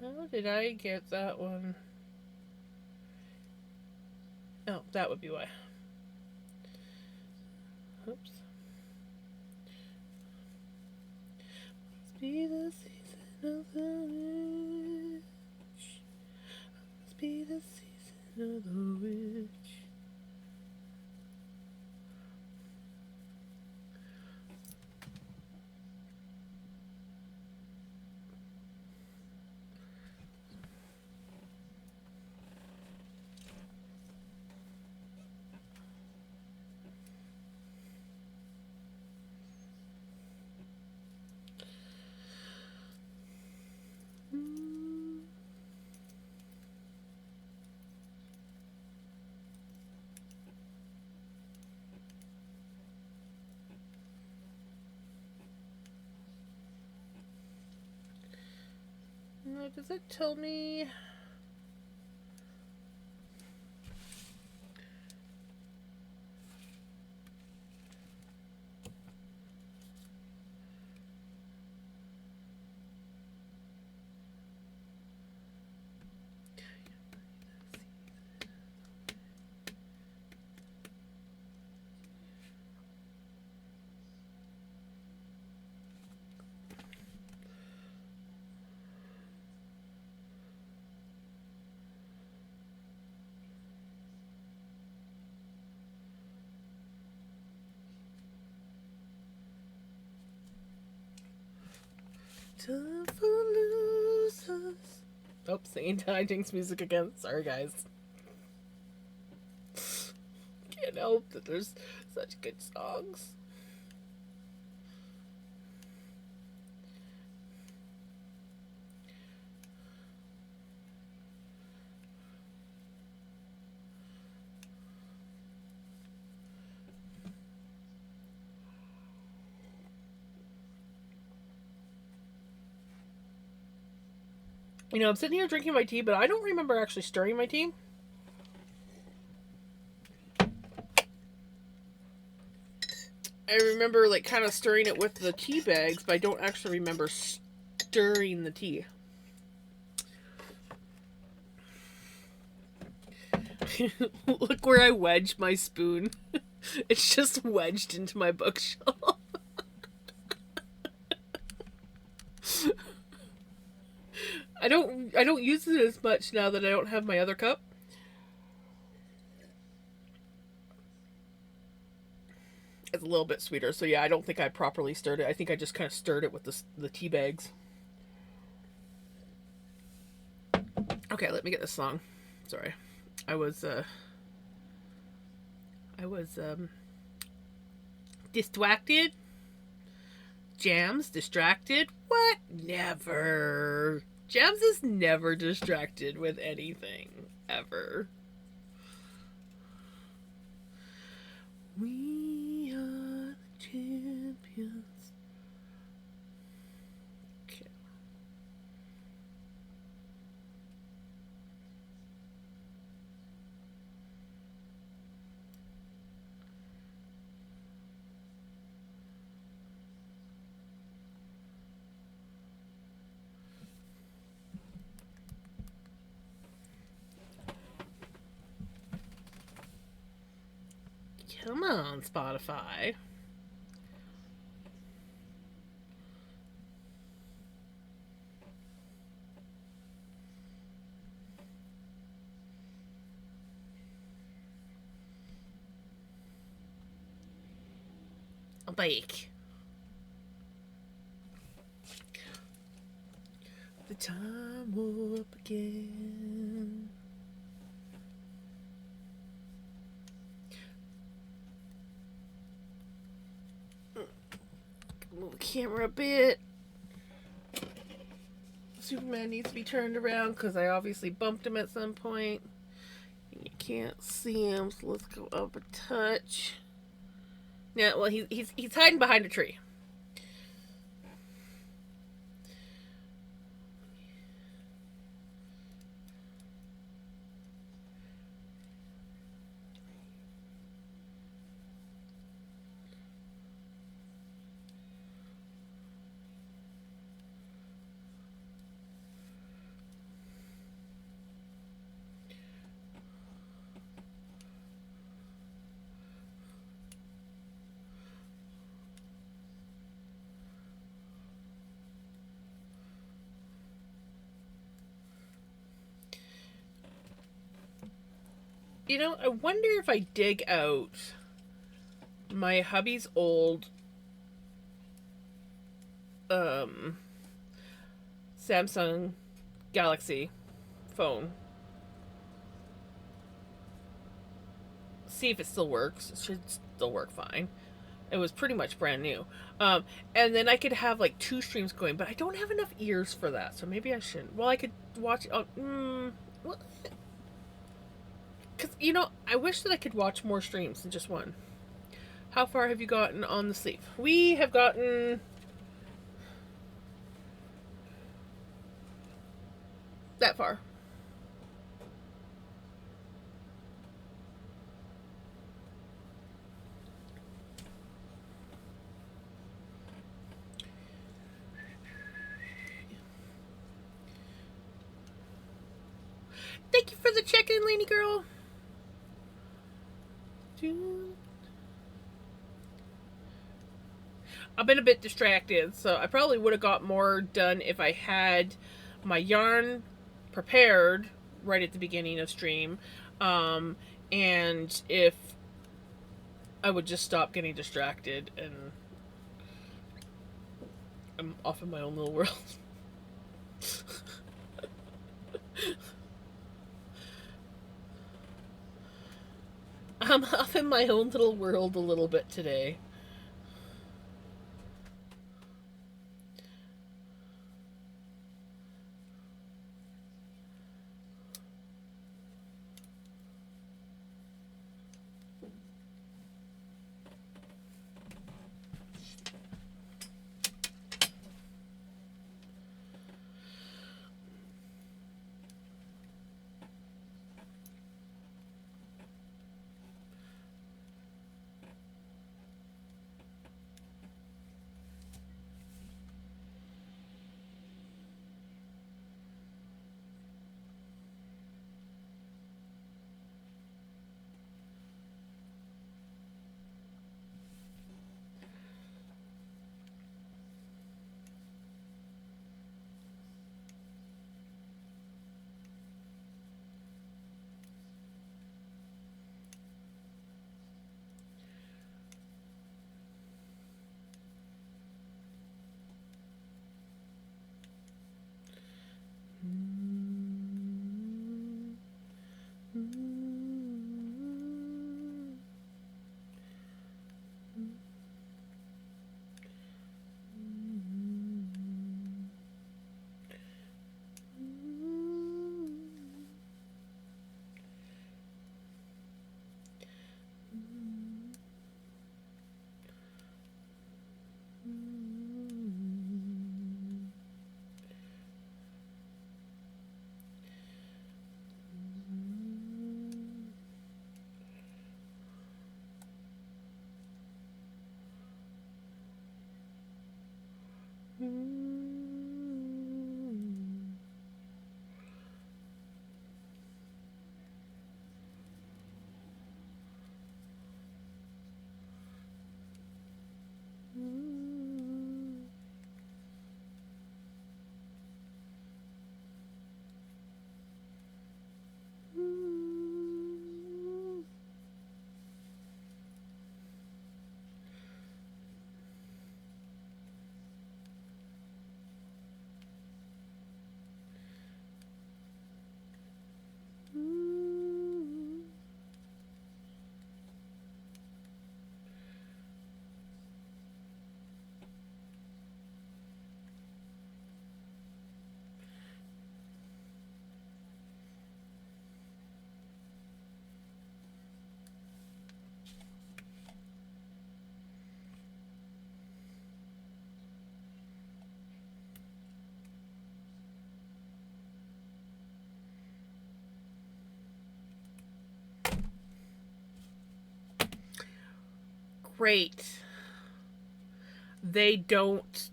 How did I get that one? Oh, that would be why. Oops. Must be the season of the witch. Must be the season of the witch. No, does it tell me? Time for losers. Oh, singing hijinks music again. Sorry, guys. Can't help that there's such good songs. You know, I'm sitting here drinking my tea, but I don't remember actually stirring my tea. I remember, like, kind of stirring it with the tea bags, but I don't actually remember stirring the tea. Look where I wedged my spoon. It's just wedged into my bookshelf. I don't use it as much now that I don't have my other cup. It's a little bit sweeter. So yeah, I don't think I properly stirred it. I think I just kind of stirred it with the tea bags. Okay, let me get this song. Sorry. I was distracted. Jams distracted? What? Never. Jams is never distracted with anything. Ever. We are the champions. Okay. Come on, Spotify. A bike. The time will up again. Move the camera a bit. Superman needs to be turned around because I obviously bumped him at some point. You can't see him, so let's go up a touch. Yeah, well, he's hiding behind a tree. You know, I wonder if I dig out my hubby's old Samsung Galaxy phone. See if it still works. It should still work fine. It was pretty much brand new. And then I could have like 2 streams going, but I don't have enough ears for that, so maybe I shouldn't. Well, I could watch. Well, because, you know, I wish that I could watch more streams than just one. How far have you gotten on the sleeve? We have gotten that far. Thank you for the check-in, lady girl. I've been a bit distracted, so I probably would have got more done if I had my yarn prepared right at the beginning of stream, and if I would just stop getting distracted, and I'm off in my own little world. I'm off in my own little world a little bit today. Great. They don't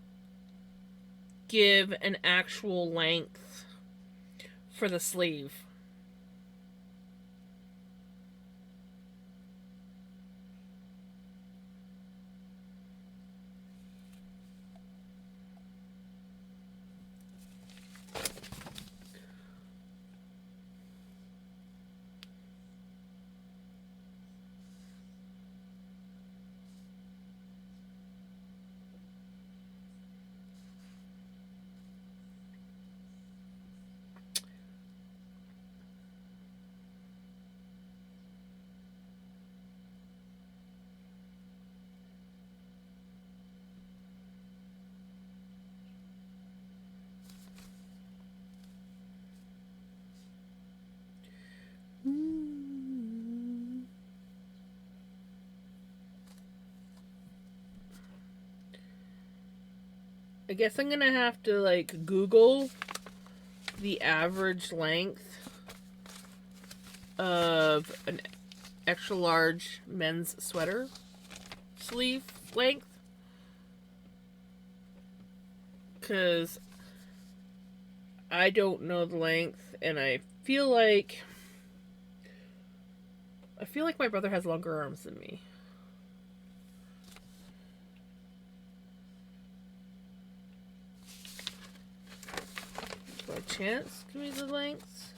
give an actual length for the sleeve. I guess I'm gonna have to like Google the average length of an extra large men's sweater sleeve length, because I don't know the length, and I feel like my brother has longer arms than me. By chance, give me the lengths.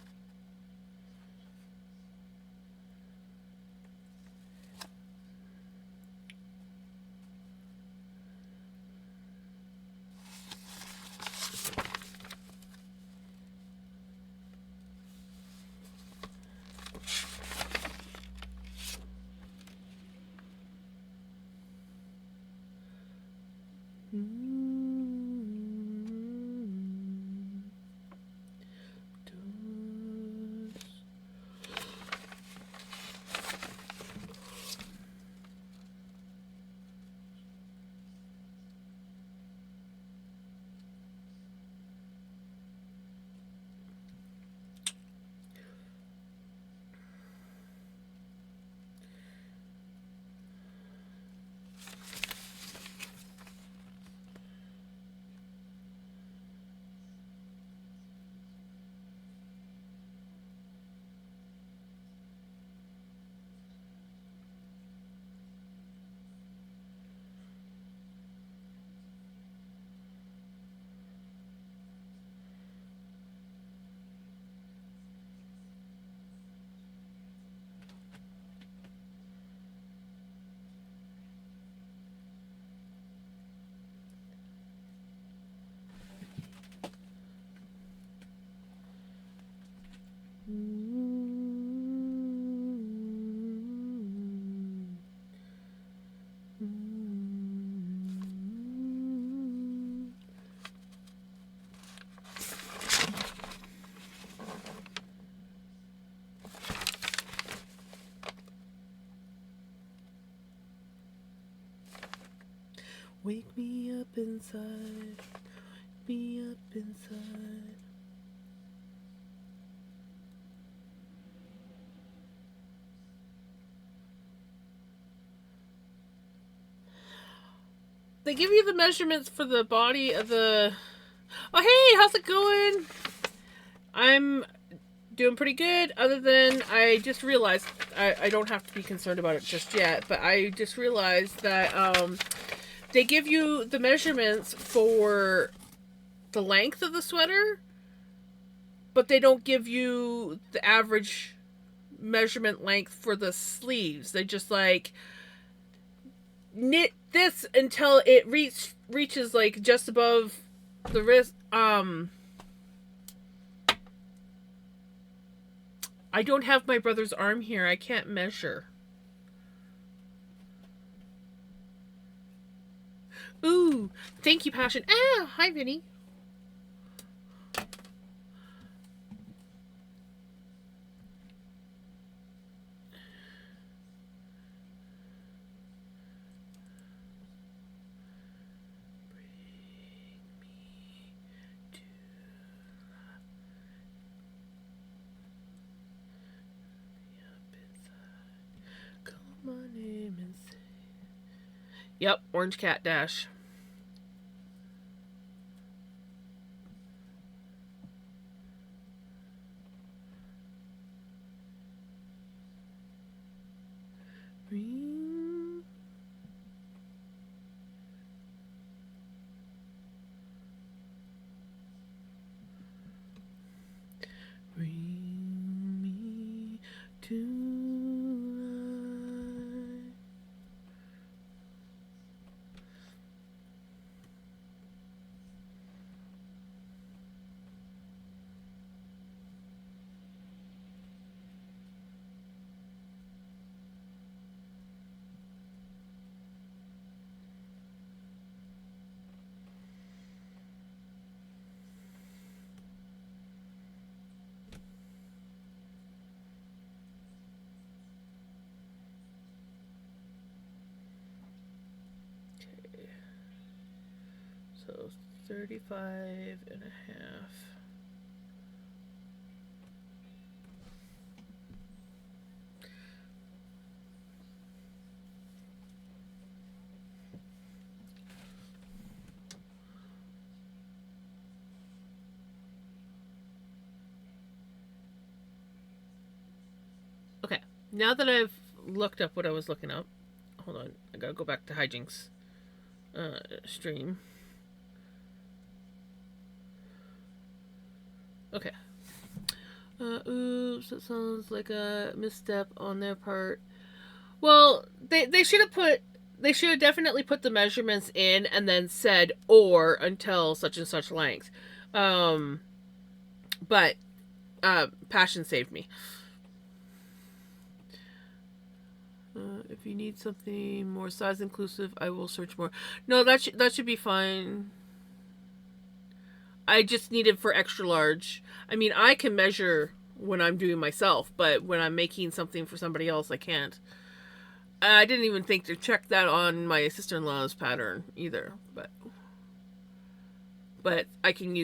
Wake me up inside, wake me up inside. they give you the measurements for the body of the... Oh, hey, how's it going? I'm doing pretty good, other than I just realized I don't have to be concerned about it just yet, but I just realized that they give you the measurements for the length of the sweater, but they don't give you the average measurement length for the sleeves. They just like knit this until it reaches like just above the wrist. I don't have my brother's arm here. I can't measure. Ooh, thank you, Passion. Ah, hi, Vinny. Yep, Orange Cat Dash. Bring me to So 35 and a half. Okay, now that I've looked up what I was looking up, hold on, I gotta go back to hijinks stream. Okay. Oops, that sounds like a misstep on their part. Well, they should have definitely put the measurements in and then said or until such and such length. But Passion saved me. If you need something more size inclusive, I will search more. No, that should be fine. I just need it for extra large. I mean, I can measure when I'm doing myself, but when I'm making something for somebody else, I can't. I didn't even think to check that on my sister-in-law's pattern either, but I can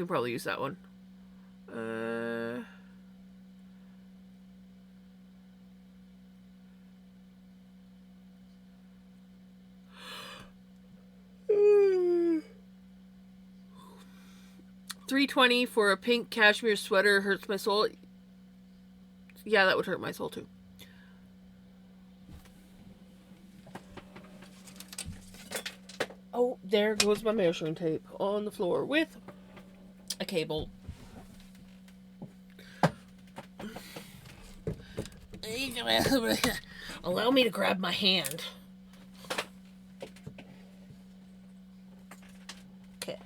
probably use that one. 320 for a pink cashmere sweater hurts my soul. Yeah, that would hurt my soul too. Oh, there goes my measuring tape on the floor with a cable. Allow me to grab my hand. Okay.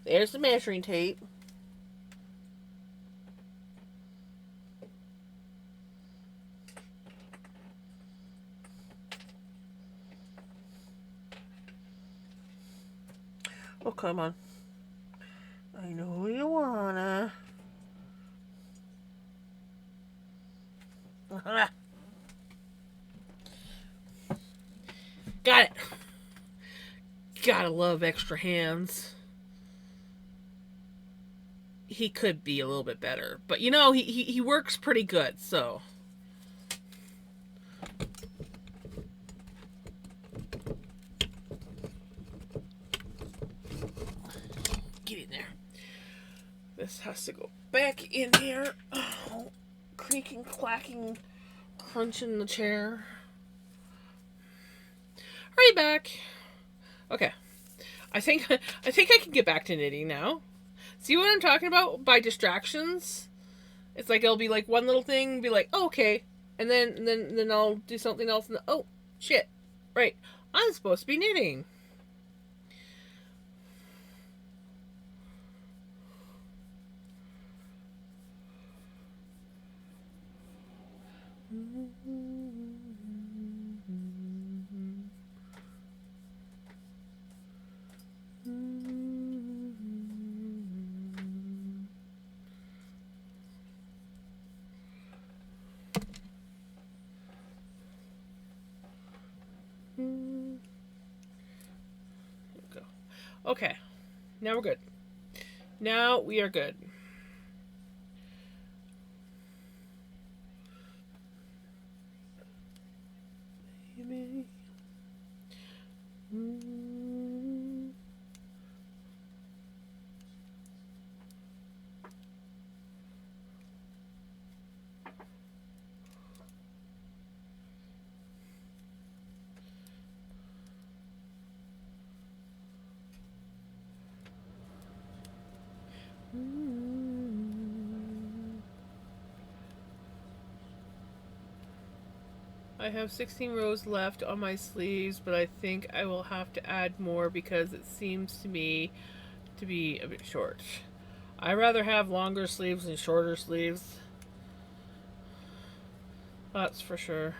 There's the measuring tape. Oh, come on. I know you wanna. Got it. Gotta love extra hands. He could be a little bit better, but you know, he works pretty good, so. This has to go back in here. Oh, creaking, clacking, crunching the chair. Right back. Okay. I think I can get back to knitting now. See what I'm talking about by distractions? It's like it'll be like one little thing, be like, oh, okay, and then I'll do something else, and oh shit, right, I'm supposed to be knitting. Okay, now we're good. Now we are good. Baby. I have 16 rows left on my sleeves, but I think I will have to add more because it seems to me to be a bit short. I rather have longer sleeves than shorter sleeves. That's for sure.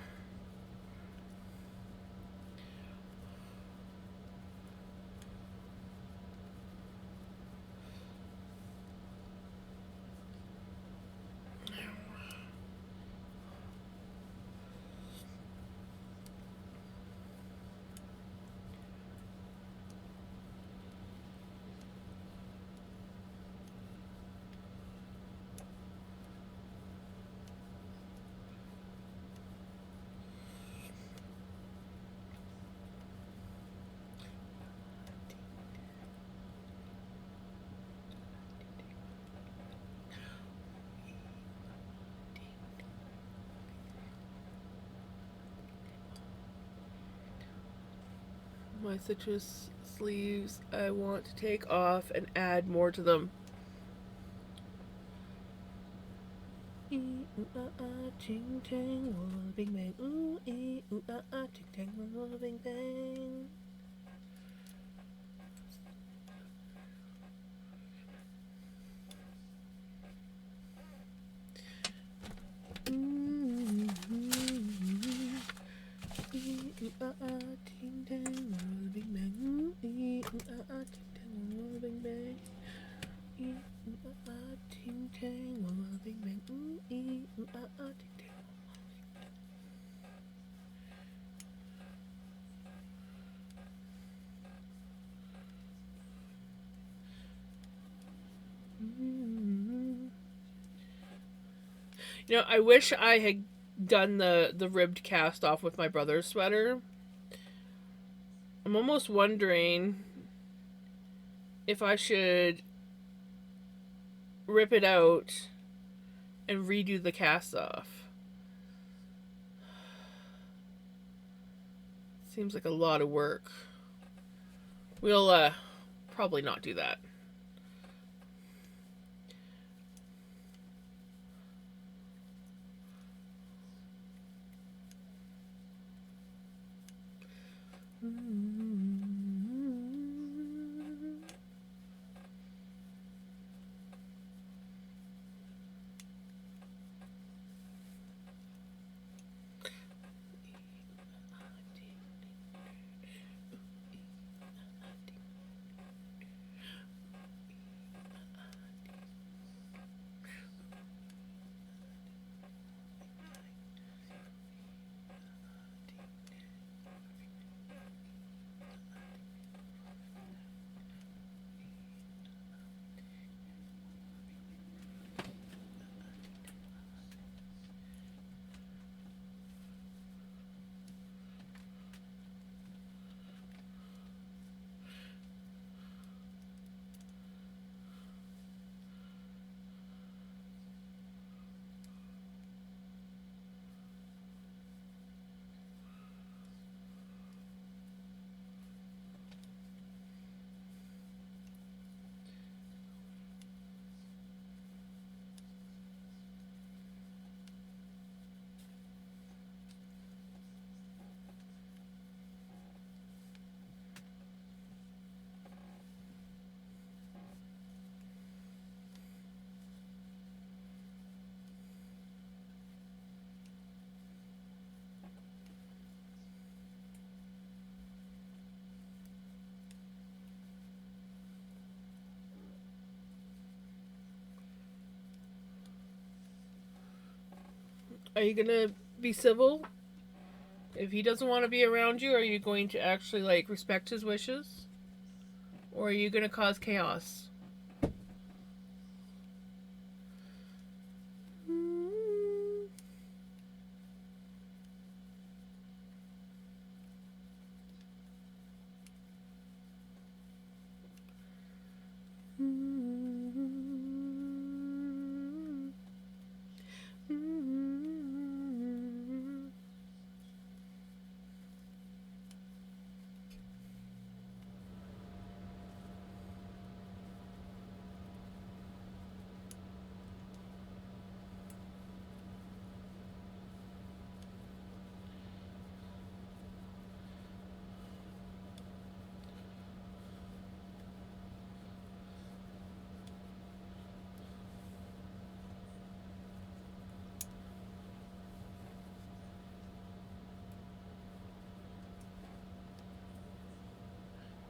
My citrus sleeves, I want to take off and add more to them. Ching chang, bing bang, ooh ching chang, bing bang. You know, I wish I had done the ribbed cast off with my brother's sweater. I'm almost wondering if I should rip it out and redo the cast off. Seems like a lot of work. We'll probably not do that. Are you gonna be civil? If he doesn't want to be around you, are you going to actually like respect his wishes? Or are you gonna cause chaos?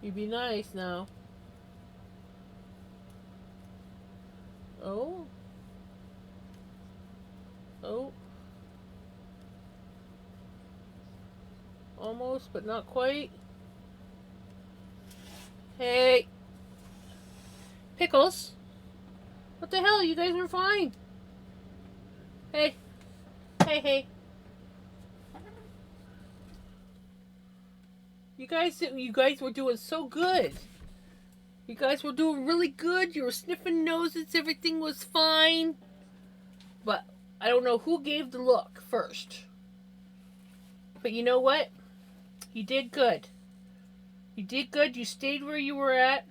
You be nice now. Oh. Oh. Almost, but not quite. Hey. Pickles. What the hell? You guys were fine. Hey. Hey, hey. You guys were doing so good. You guys were doing really good. You were sniffing noses. Everything was fine. But I don't know who gave the look first. But you know what? You did good. You did good. You stayed where you were at.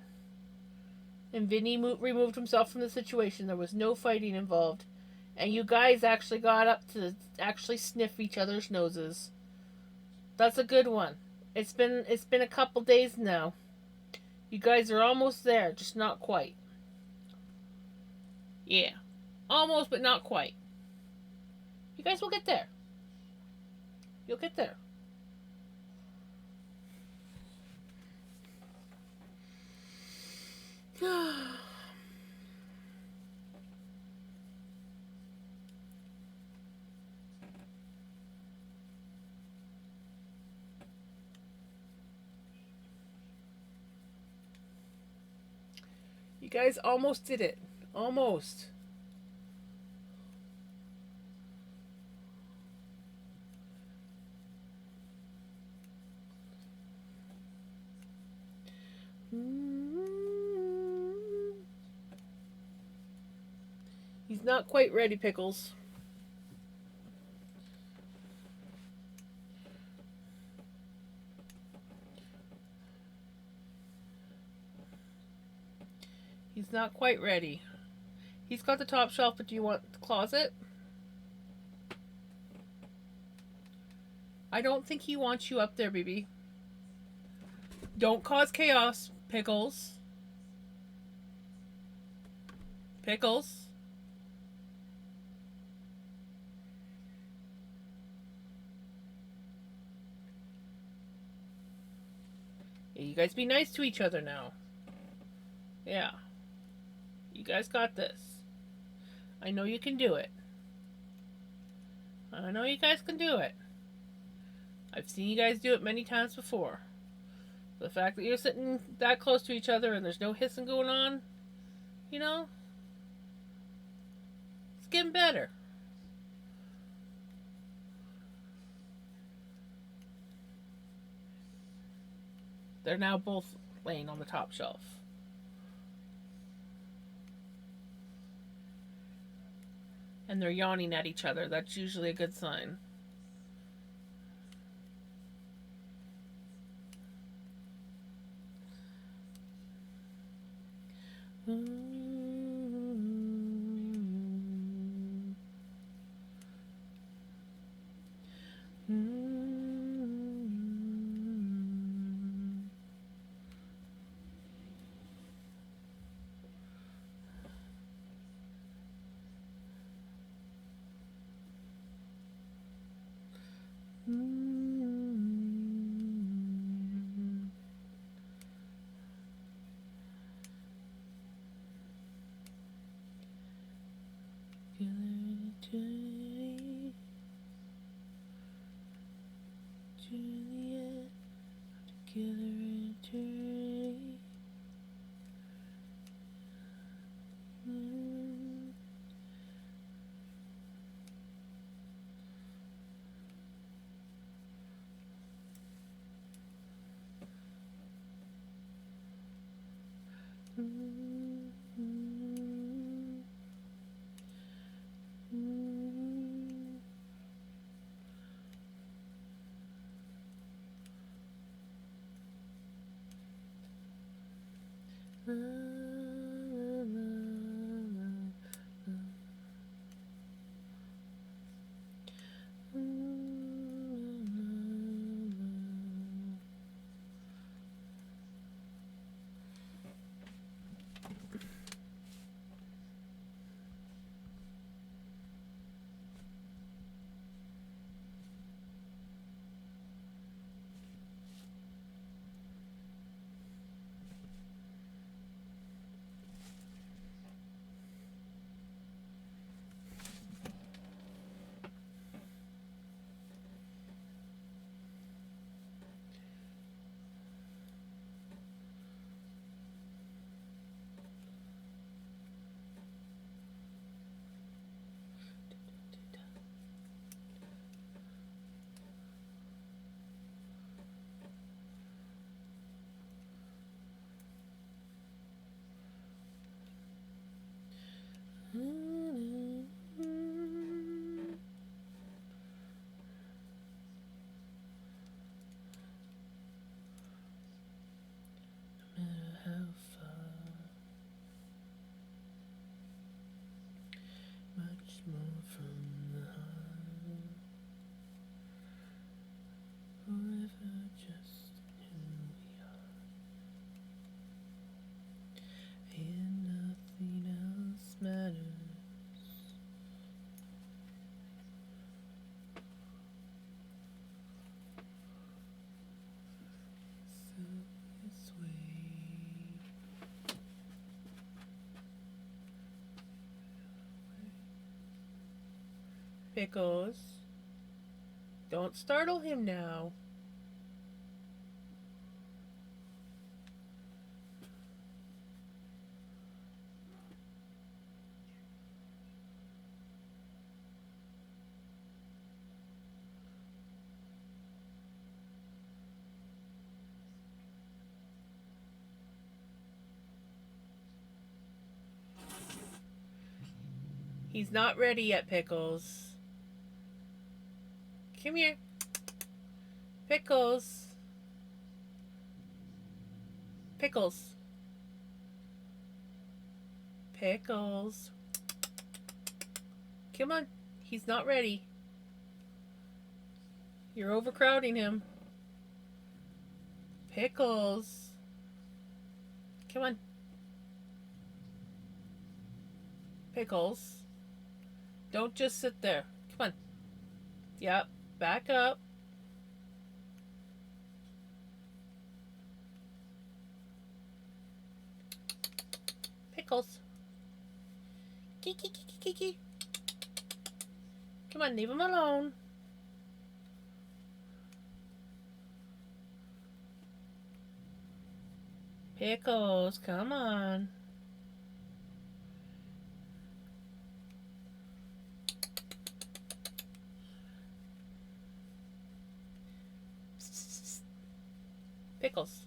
And Vinny removed himself from the situation. There was no fighting involved. And you guys actually got up to actually sniff each other's noses. That's a good one. It's been a couple days now. You guys are almost there, just not quite. Yeah. Almost, but not quite. You guys will get there. You'll get there. You guys almost did it. Almost. He's not quite ready, Pickles. He's not quite ready. He's got the top shelf, but do you want the closet? I don't think he wants you up there, baby. Don't cause chaos, Pickles. Pickles. Yeah, you guys be nice to each other now. Yeah. You guys got this. I know you can do it. I know you guys can do it. I've seen you guys do it many times before. The fact that you're sitting that close to each other and there's no hissing going on, you know, it's getting better. They're now both laying on the top shelf. And they're yawning at each other. That's usually a good sign. circular eternity. Much more from the heart, forever just who we are, and nothing else matters. So this way. Pickles, don't startle him now. He's not ready yet, Pickles. Come here. Pickles. Pickles. Pickles. Come on. He's not ready. You're overcrowding him. Pickles. Come on. Pickles. Don't just sit there. Come on. Yep. Back up. Pickles. Kiki, kiki, kiki. Come on, leave him alone. Pickles, come on. Pickles.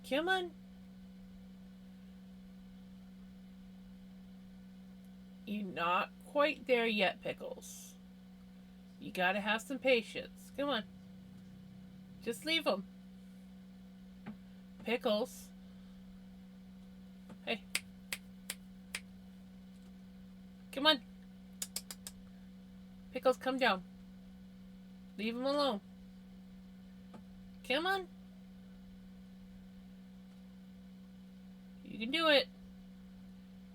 Come on. You're not quite there yet, Pickles. You gotta have some patience. Come on. Just leave him. Pickles. Hey. Come on. Pickles, come down. Leave him alone. Come on. You can do it.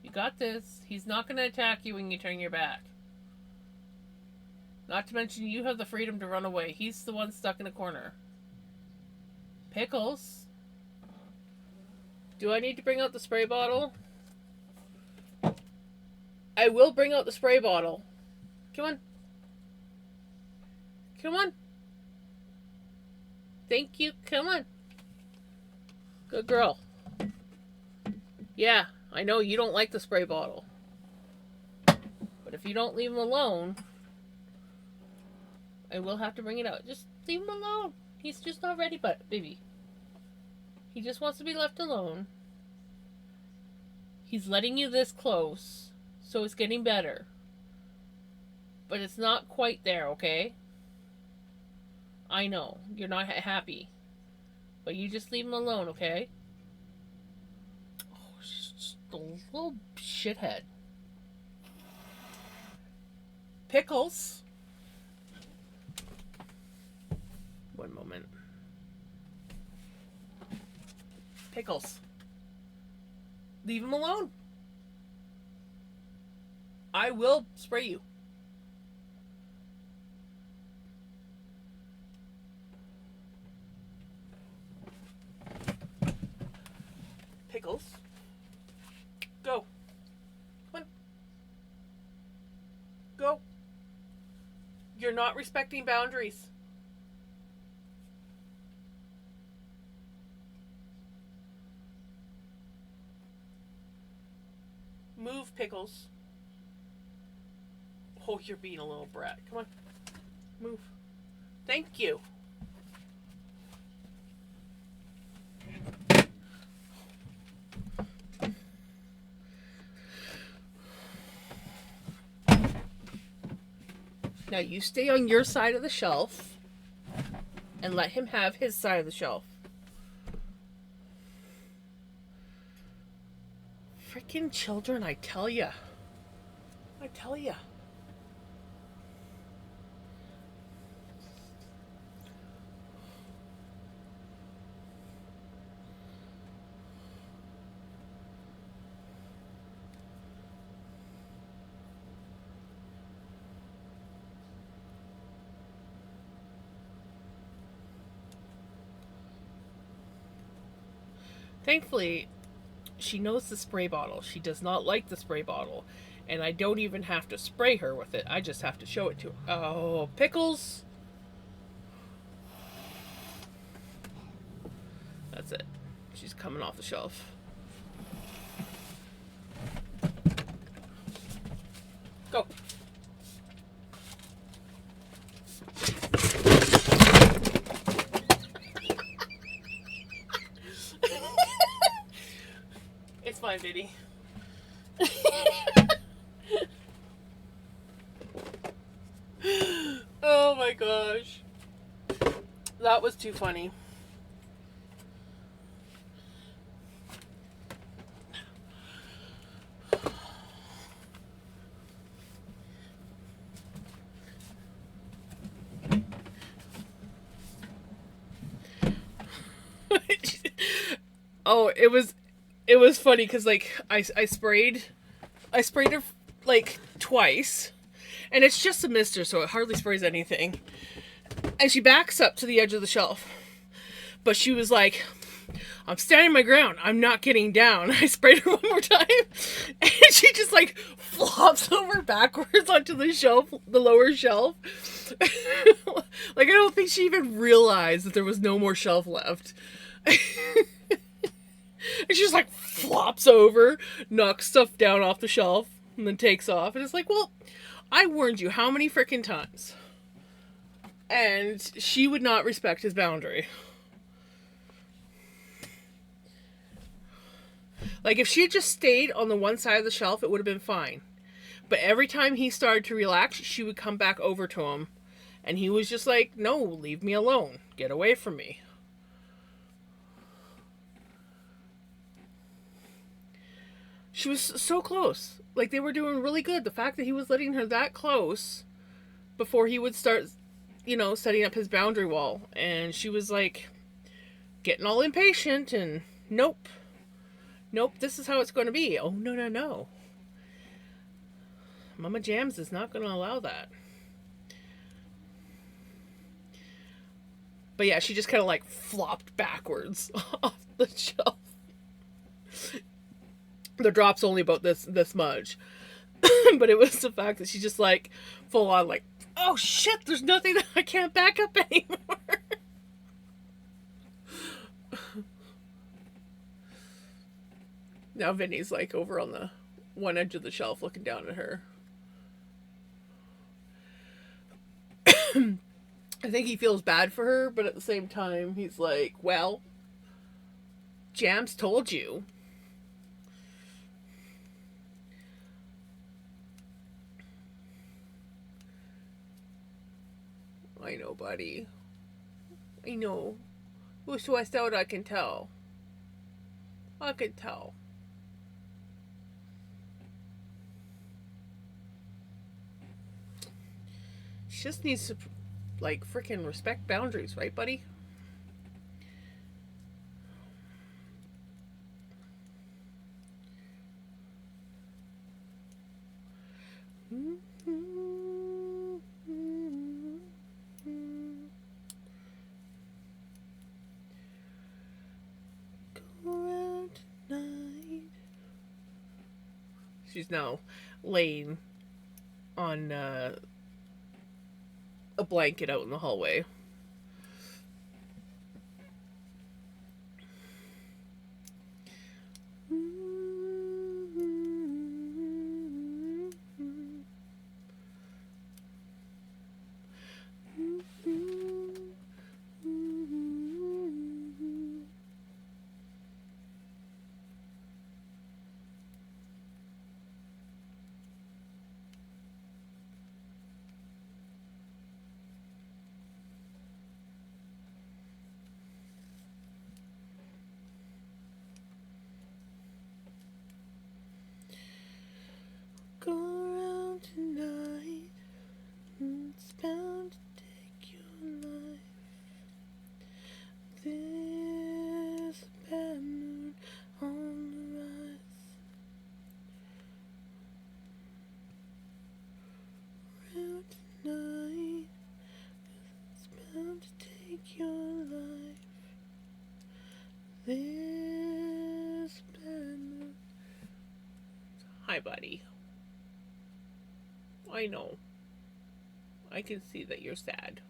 You got this. He's not going to attack you when you turn your back. Not to mention you have the freedom to run away. He's the one stuck in a corner. Pickles. Do I need to bring out the spray bottle? I will bring out the spray bottle. Come on. Come on. Thank you. Come on. Good girl. Yeah, I know you don't like the spray bottle. But if you don't leave him alone, I will have to bring it out. Just leave him alone. He's just not ready, but baby. He just wants to be left alone. He's letting you this close, so it's getting better. But it's not quite there, okay? I know, you're not happy. But you just leave him alone, okay? Oh, she's just a little shithead. Pickles. One moment. Pickles. Leave him alone. I will spray you. Pickles. Go. Come on. Go. You're not respecting boundaries. Move, Pickles. Oh, you're being a little brat. Come on. Move. Thank you. Now you stay on your side of the shelf and let him have his side of the shelf. Freaking children, I tell ya. I tell ya. Thankfully, she knows the spray bottle. She does not like the spray bottle. And I don't even have to spray her with it. I just have to show it to her. Oh, Pickles. That's it. She's coming off the shelf. Go. It's fine, Biddy. Oh my gosh. That was too funny. Oh, it was funny because like I sprayed her like twice, and it's just a mister, so it hardly sprays anything. And she backs up to the edge of the shelf, but she was like, "I'm standing my ground. I'm not getting down." I sprayed her one more time, and she just like flops over backwards onto the shelf, the lower shelf. Like I don't think she even realized that there was no more shelf left. And she just like flops over, knocks stuff down off the shelf, and then takes off. And it's like, well, I warned you how many freaking times? And she would not respect his boundary. Like if she had just stayed on the one side of the shelf, it would have been fine. But every time he started to relax, she would come back over to him. And he was just like, no, leave me alone. Get away from me. She was so close. Like, they were doing really good. The fact that he was letting her that close before he would start, you know, setting up his boundary wall. And she was, like, getting all impatient and, nope. Nope, this is how it's going to be. Oh, no, no, no. Mama Jams is not going to allow that. But yeah, she just kind of, like, flopped backwards off the shelf. The drop's only about this much. But it was the fact that she just like full on like Oh shit, there's nothing that I can't back up anymore. Now Vinny's like over on the one edge of the shelf looking down at her. I think he feels bad for her, but at the same time, he's like, well, Jams told you. I know, buddy. I know. Who's stressed out, I can tell. I can tell. She just needs to, like, freaking respect boundaries, right, buddy? She's now laying on a blanket out in the hallway. Go around tonight, it's bound to take your life. There's a bad moon on the rise. Around tonight, it's bound to take your life. There's a bad moon. Hi, buddy. I know. I can see that you're sad.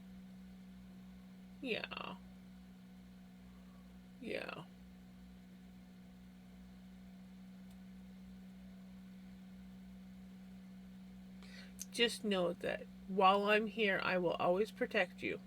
Yeah. Yeah. Just know that while I'm here, I will always protect you.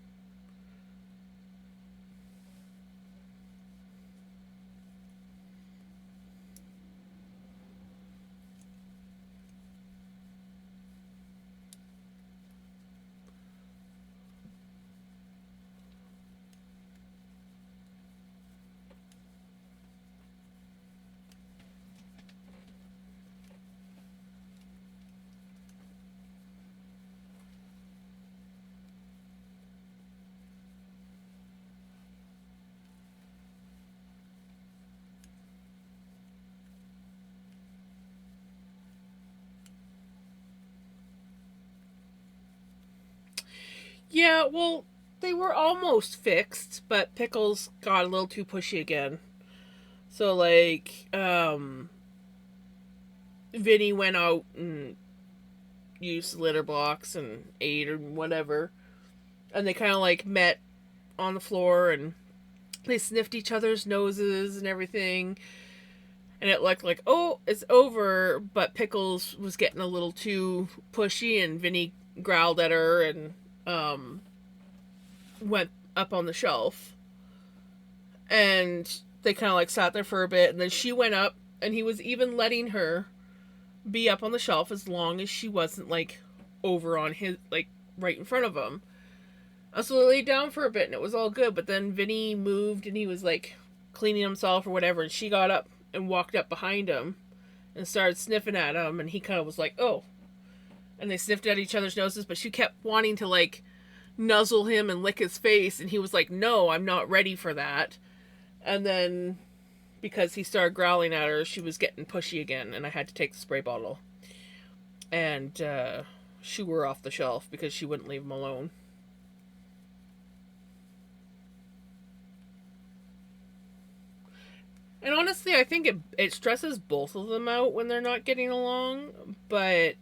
Yeah, well, they were almost fixed, but Pickles got a little too pushy again. So, like, Vinny went out and used litter blocks and ate or whatever. And they kind of, like, met on the floor and they sniffed each other's noses and everything. And it looked like, oh, it's over. But Pickles was getting a little too pushy, and Vinny growled at her and went up on the shelf. And they kind of like sat there for a bit, and then she went up, and he was even letting her be up on the shelf as long as she wasn't like over on his, like, right in front of him. So they laid down for a bit and it was all good, but then Vinny moved and he was like cleaning himself or whatever, and she got up and walked up behind him and started sniffing at him, and he kind of was like, oh. And they sniffed at each other's noses, but she kept wanting to like nuzzle him and lick his face, and he was like, no, I'm not ready for that. And then because he started growling at her, she was getting pushy again, and I had to take the spray bottle and shoo her off the shelf because she wouldn't leave him alone. And honestly, I think it stresses both of them out when they're not getting along, but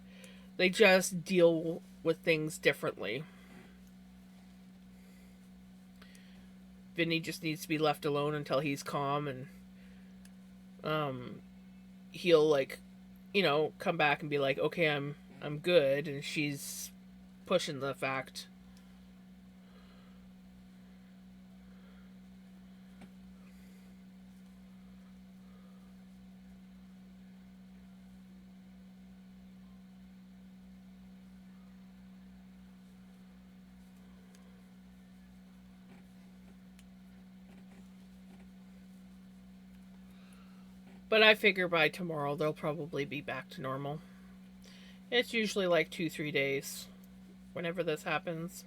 they just deal with things differently. Vinny just needs to be left alone until he's calm, and he'll like, come back and be like, okay, I'm good, and she's pushing the fact. But I figure by tomorrow they'll probably be back to normal. It's usually like 2-3 days whenever this happens.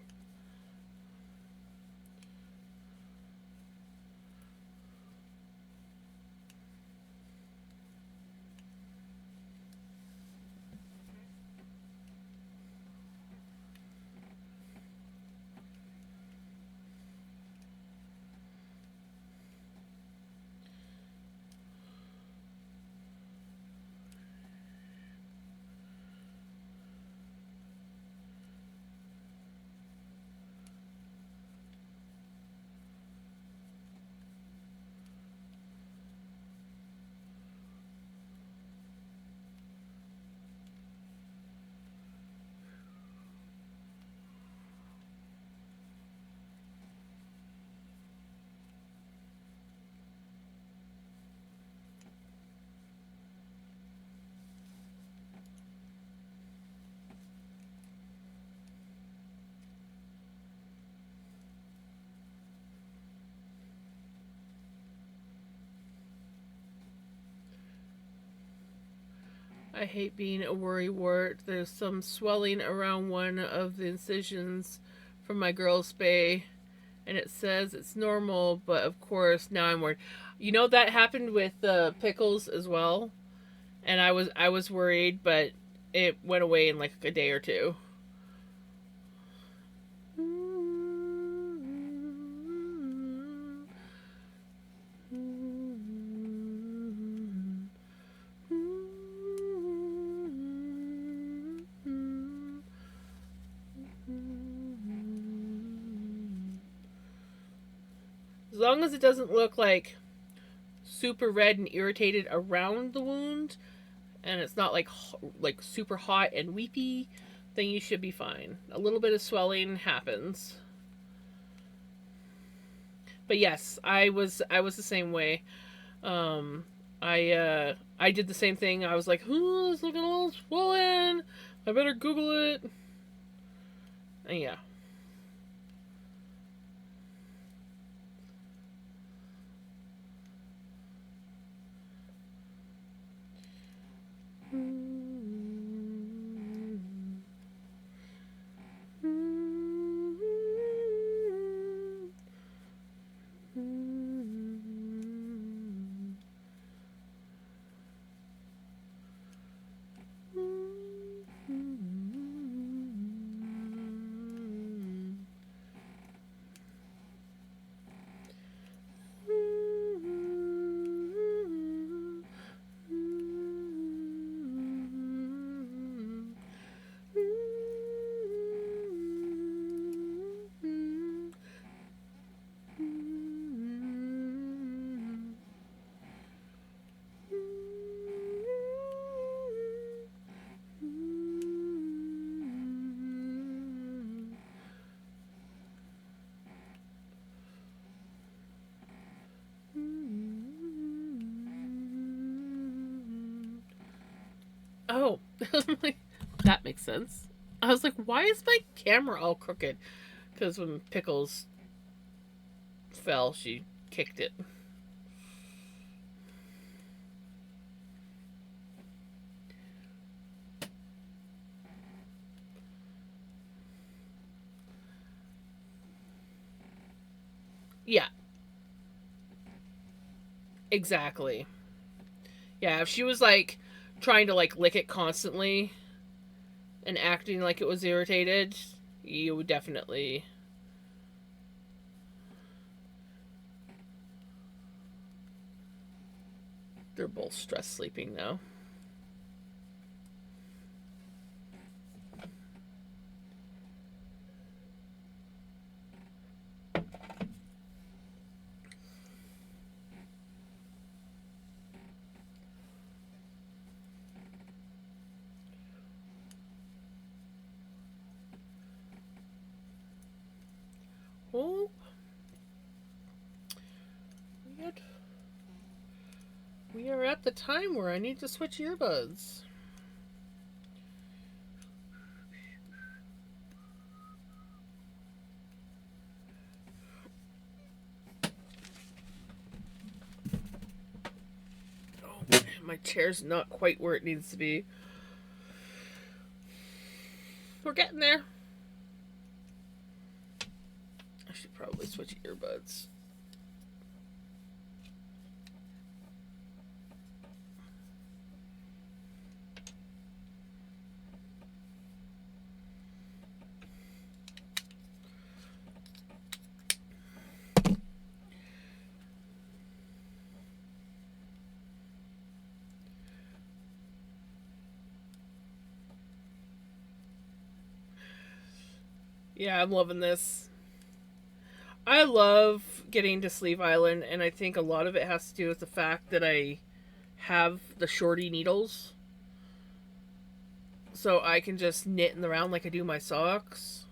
I hate being a worrywart. There's some swelling around one of the incisions from my girl's spay, and it says it's normal, but of course now I'm worried. That happened with Pickles as well, and I was worried, but it went away in like a day or two. As long as it doesn't look like super red and irritated around the wound, and it's not like super hot and weepy, then you should be fine. A little bit of swelling happens. But yes, I was the same way. I did the same thing. I was like, "Oh, it's looking all swollen. I better Google it." And yeah. Oh, that makes sense. I was like, why is my camera all crooked? Because when Pickles fell, she kicked it. Yeah, exactly. Yeah, if she was like trying to like lick it constantly and acting like it was irritated, you would definitely. They're both stress sleeping now. Oh. We are at the time where I need to switch earbuds. Oh, my chair's not quite where it needs to be. We're getting there. I should probably switch earbuds. Yeah, I'm loving this. I love getting to Sleeve Island, and I think a lot of it has to do with the fact that I have the shorty needles. So I can just knit in the round like I do my socks.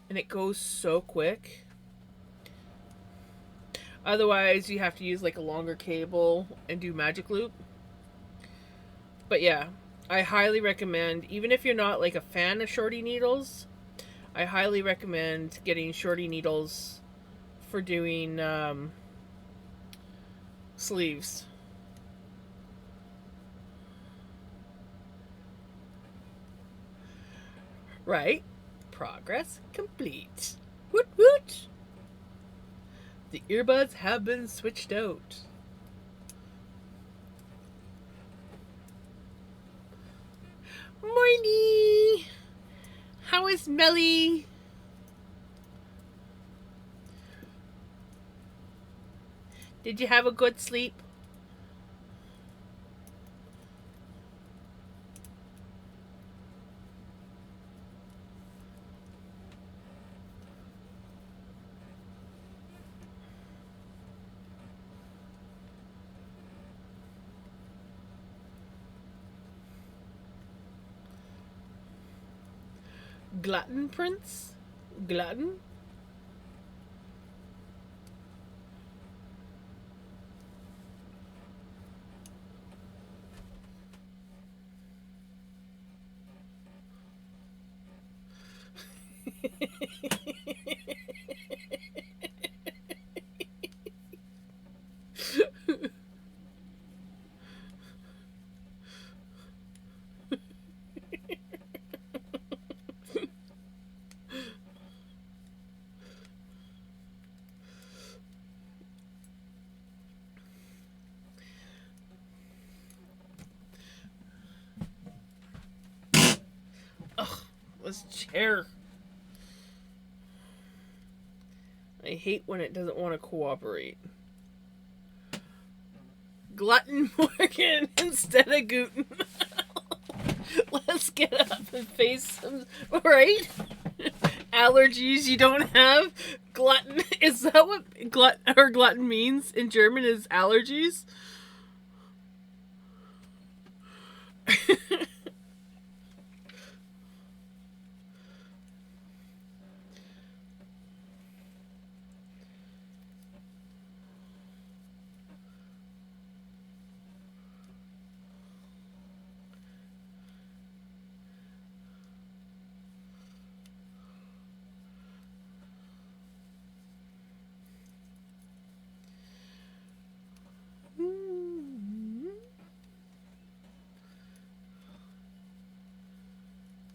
And it goes so quick. Otherwise, you have to use like a longer cable and do magic loop. But yeah, I highly recommend, even if you're not like a fan of shorty needles, I highly recommend getting shorty needles for doing sleeves. Right. Progress complete. Woot woot. The earbuds have been switched out. Morning. How is Melly? Did you have a good sleep? Glutton Prince? Glutton? Ugh, this chair. I hate when it doesn't want to cooperate. Glutton Morgan instead of Guten. Let's get up and face some. Right? Allergies you don't have. Glutton. Is that what glutton means in German? Is allergies?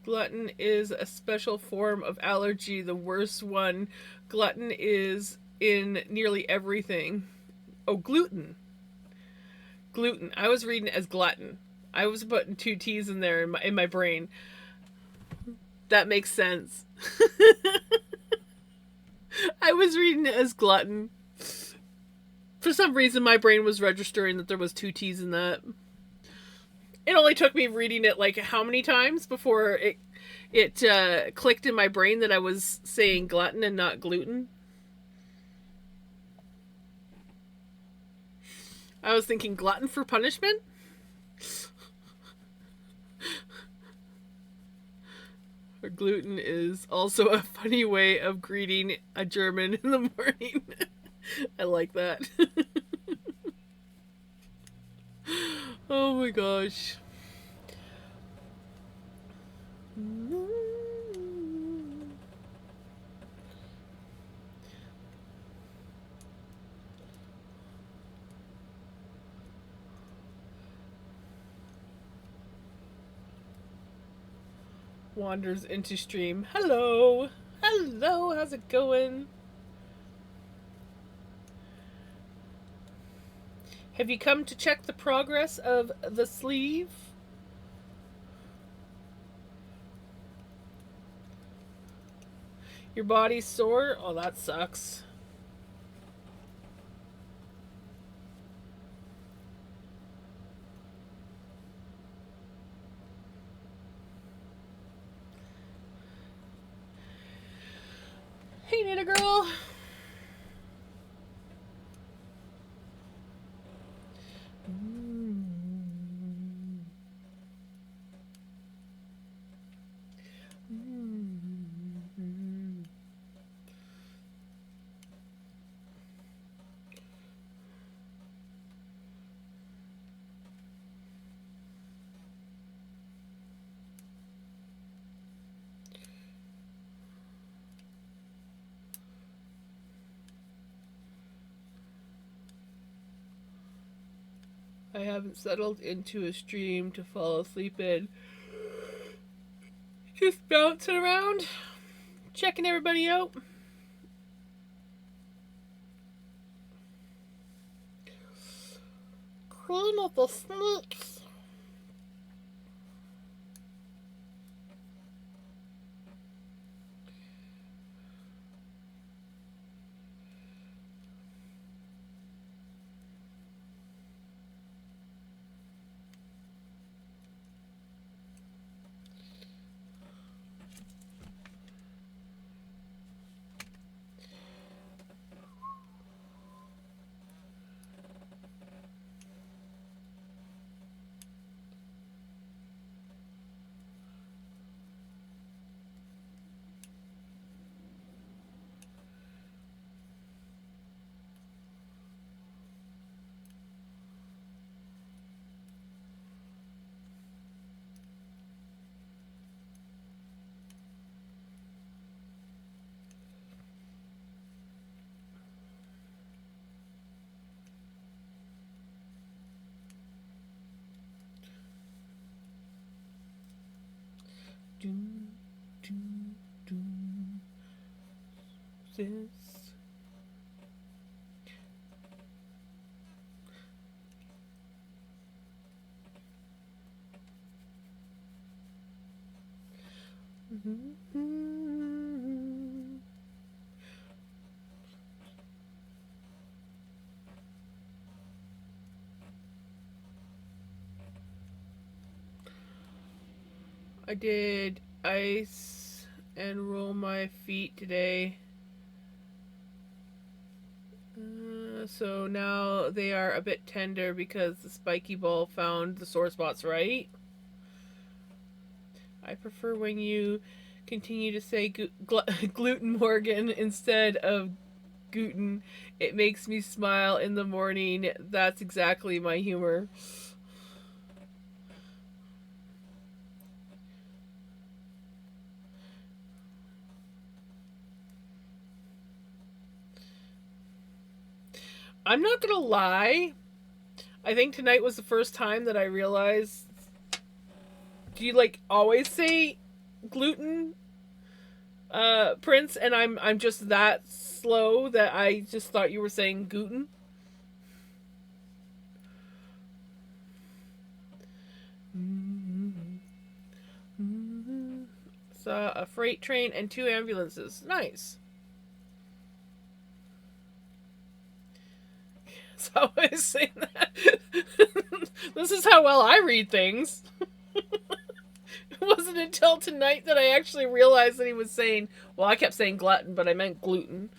Glutton is a special form of allergy, the worst one. Glutton is in nearly everything. Oh, gluten. Gluten. I was reading it as glutton. I was putting two T's in there in my brain. That makes sense. I was reading it as glutton. For some reason, my brain was registering that there was two T's in that. It only took me reading it like how many times before it clicked in my brain that I was saying glutton and not gluten. I was thinking glutton for punishment. Gluten is also a funny way of greeting a German in the morning. I like that. Oh my gosh. Wanders into stream. Hello. Hello, how's it going? Have you come to check the progress of the sleeve? Your body's sore? Oh, that sucks. Hey, Nita girl. I haven't settled into a stream to fall asleep in. Just bouncing around, checking everybody out. Queen of the Snakes. Doom, doom, doom. This. I did ice and roll my feet today. So now they are a bit tender because the spiky ball found the sore spots right. I prefer when you continue to say gluten Morgan instead of gluten. It makes me smile in the morning. That's exactly my humor. I'm not gonna lie. I think tonight was the first time that I realized. Do you like always say gluten, Prince? And I'm just that slow that I just thought you were saying gluten. Saw a freight train and 2 ambulances. Nice. So I always say that. This is how well I read things. It wasn't until tonight that I actually realized that he was saying, well, I kept saying glutton, but I meant gluten.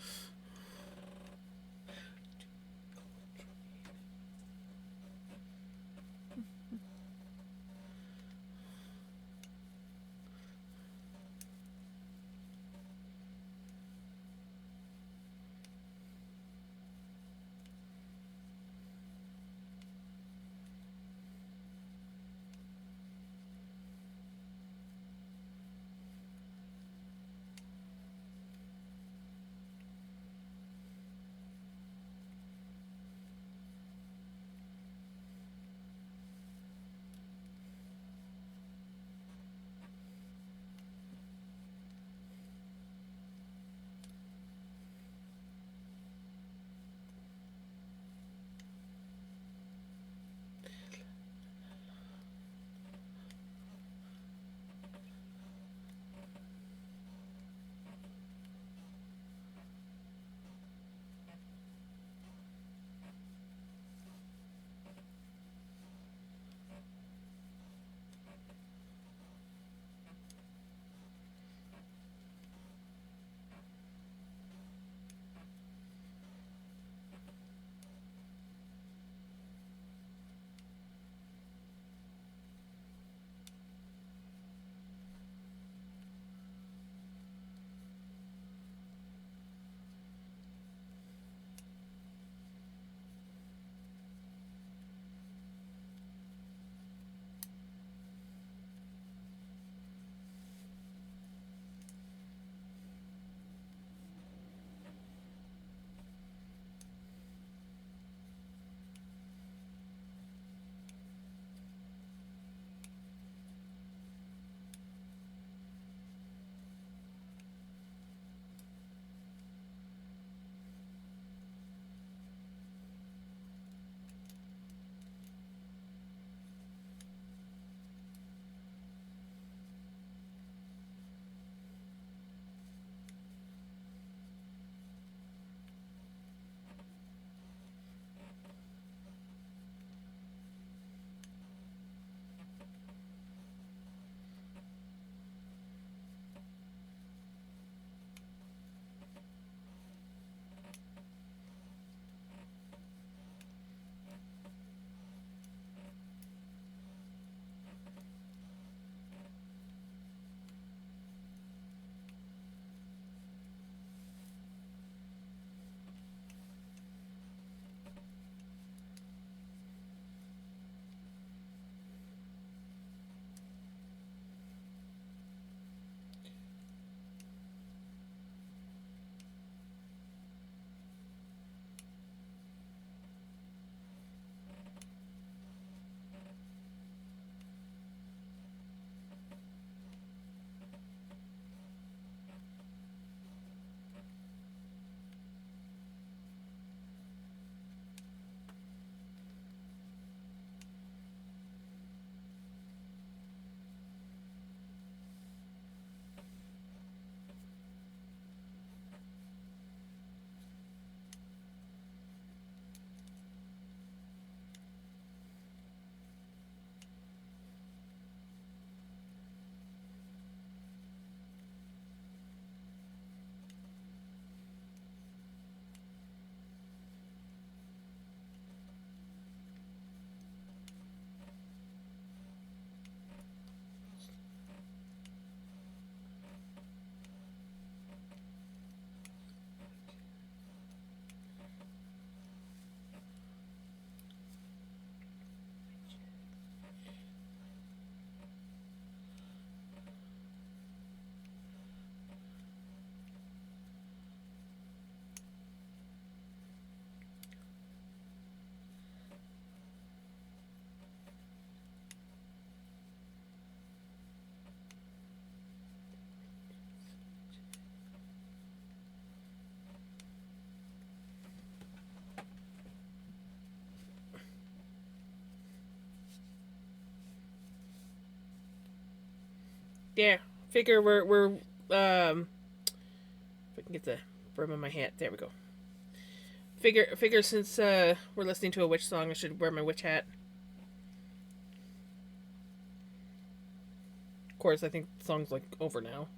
There. Figure if I can get the brim of my hat. There we go. Figure since we're listening to a witch song, I should wear my witch hat. Of course, I think the song's like over now.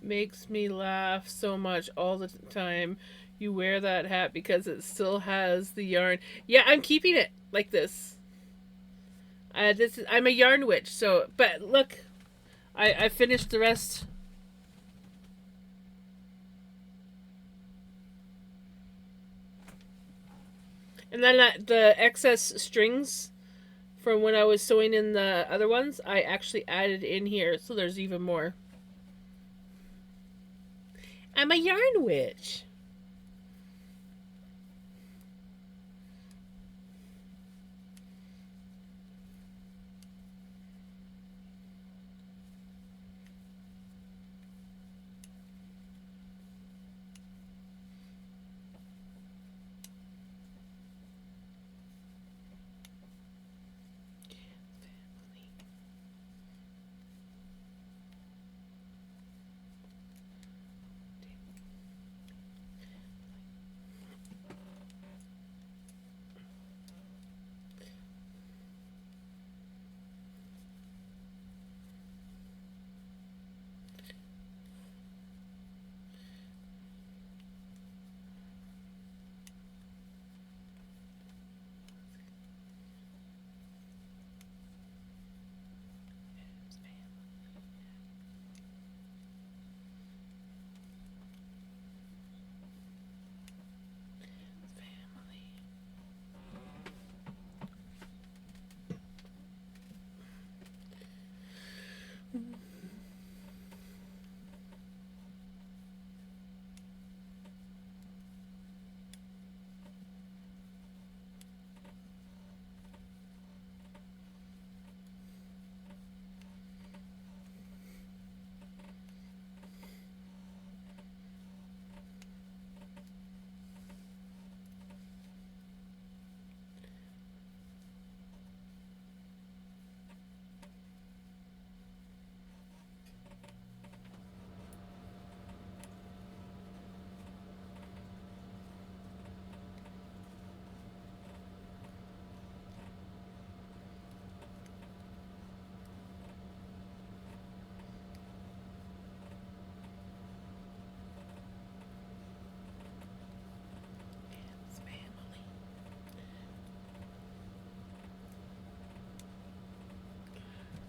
Makes me laugh so much all the time. You wear that hat because it still has the yarn. Yeah, I'm keeping it like this. I'm a yarn witch, so but look, I finished the rest. And then the excess strings from when I was sewing in the other ones, I actually added in here, so there's even more. I'm a yarn witch.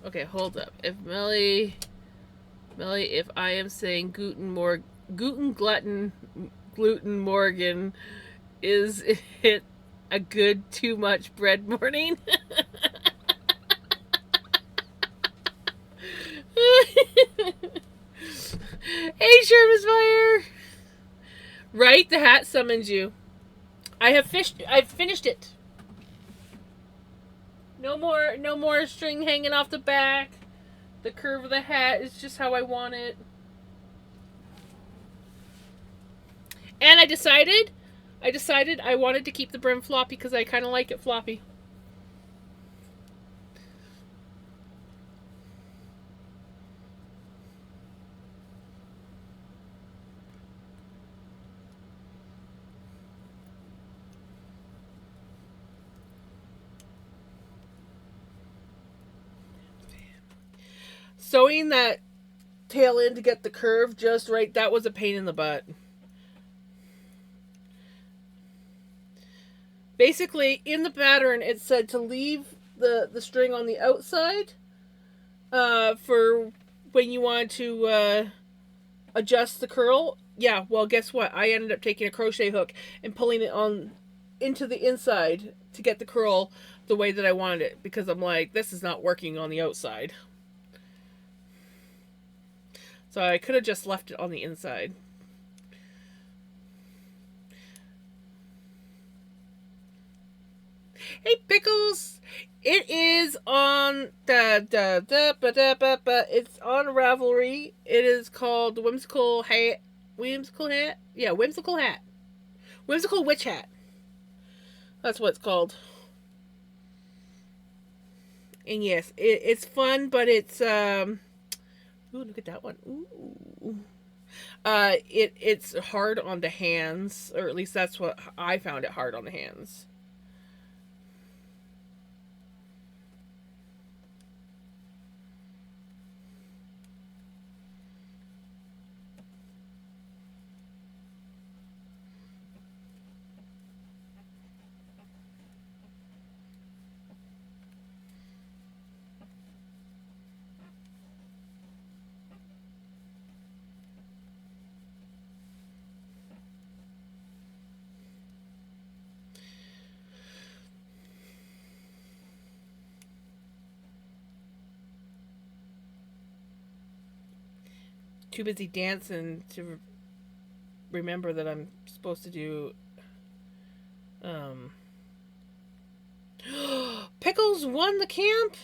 Okay, hold up. If Melly, if I am saying Guten Gluten Morgan, is it a good too much bread morning? Hey, Sherman's Right, the hat summons you. I've finished it. No more string hanging off the back. The curve of the hat is just how I want it. And I decided I wanted to keep the brim floppy because I kind of like it floppy. Sewing that tail end to get the curve just right. That was a pain in the butt. Basically, in the pattern, it said to leave the string on the outside for when you want to adjust the curl. Yeah, well, guess what? I ended up taking a crochet hook and pulling it on into the inside to get the curl the way that I wanted it, because I'm like, this is not working on the outside. So I could have just left it on the inside. Hey, Pickles! It is on it's on Ravelry. It is called Whimsical Hat. Whimsical Hat? Yeah, Whimsical Hat. Whimsical Witch Hat. That's what it's called. And yes, it's fun, but it's ooh, look at that one. Ooh. It's hard on the hands, or at least that's what I found it hard on the hands. Too busy dancing to remember that I'm supposed to do Pickles won the camp.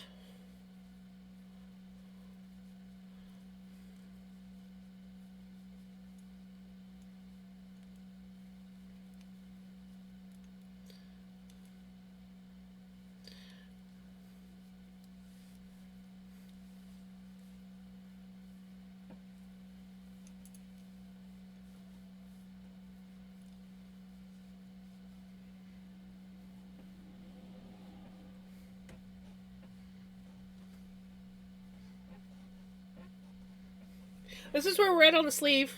This is where we're at on the sleeve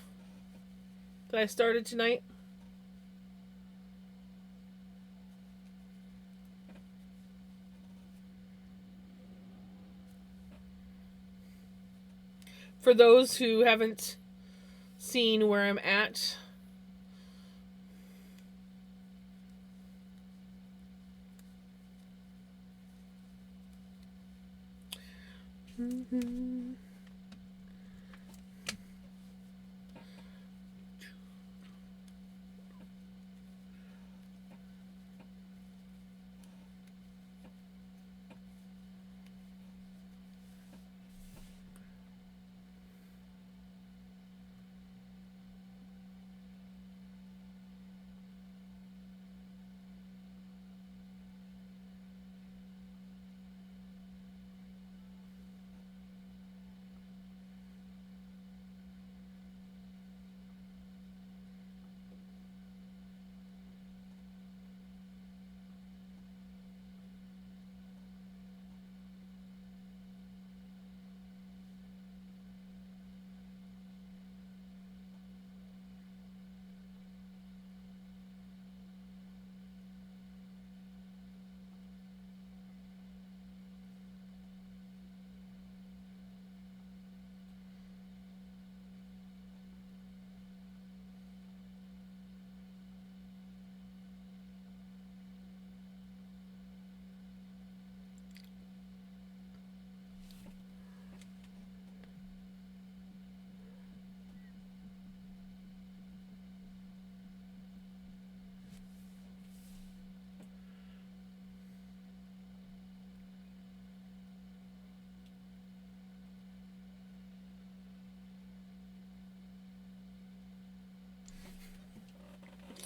that I started tonight. For those who haven't seen where I'm at,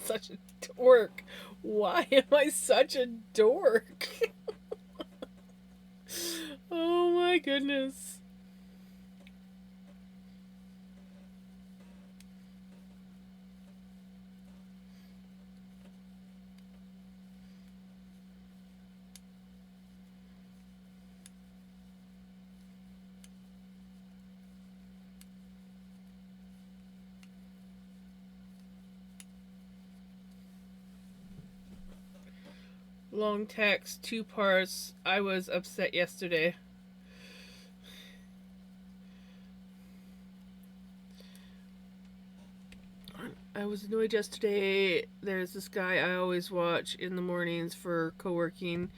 such a dork. Why am I such a dork? Oh my goodness. long text, 2 parts. I was upset yesterday. I was annoyed yesterday. There's this guy I always watch in the mornings for co-working.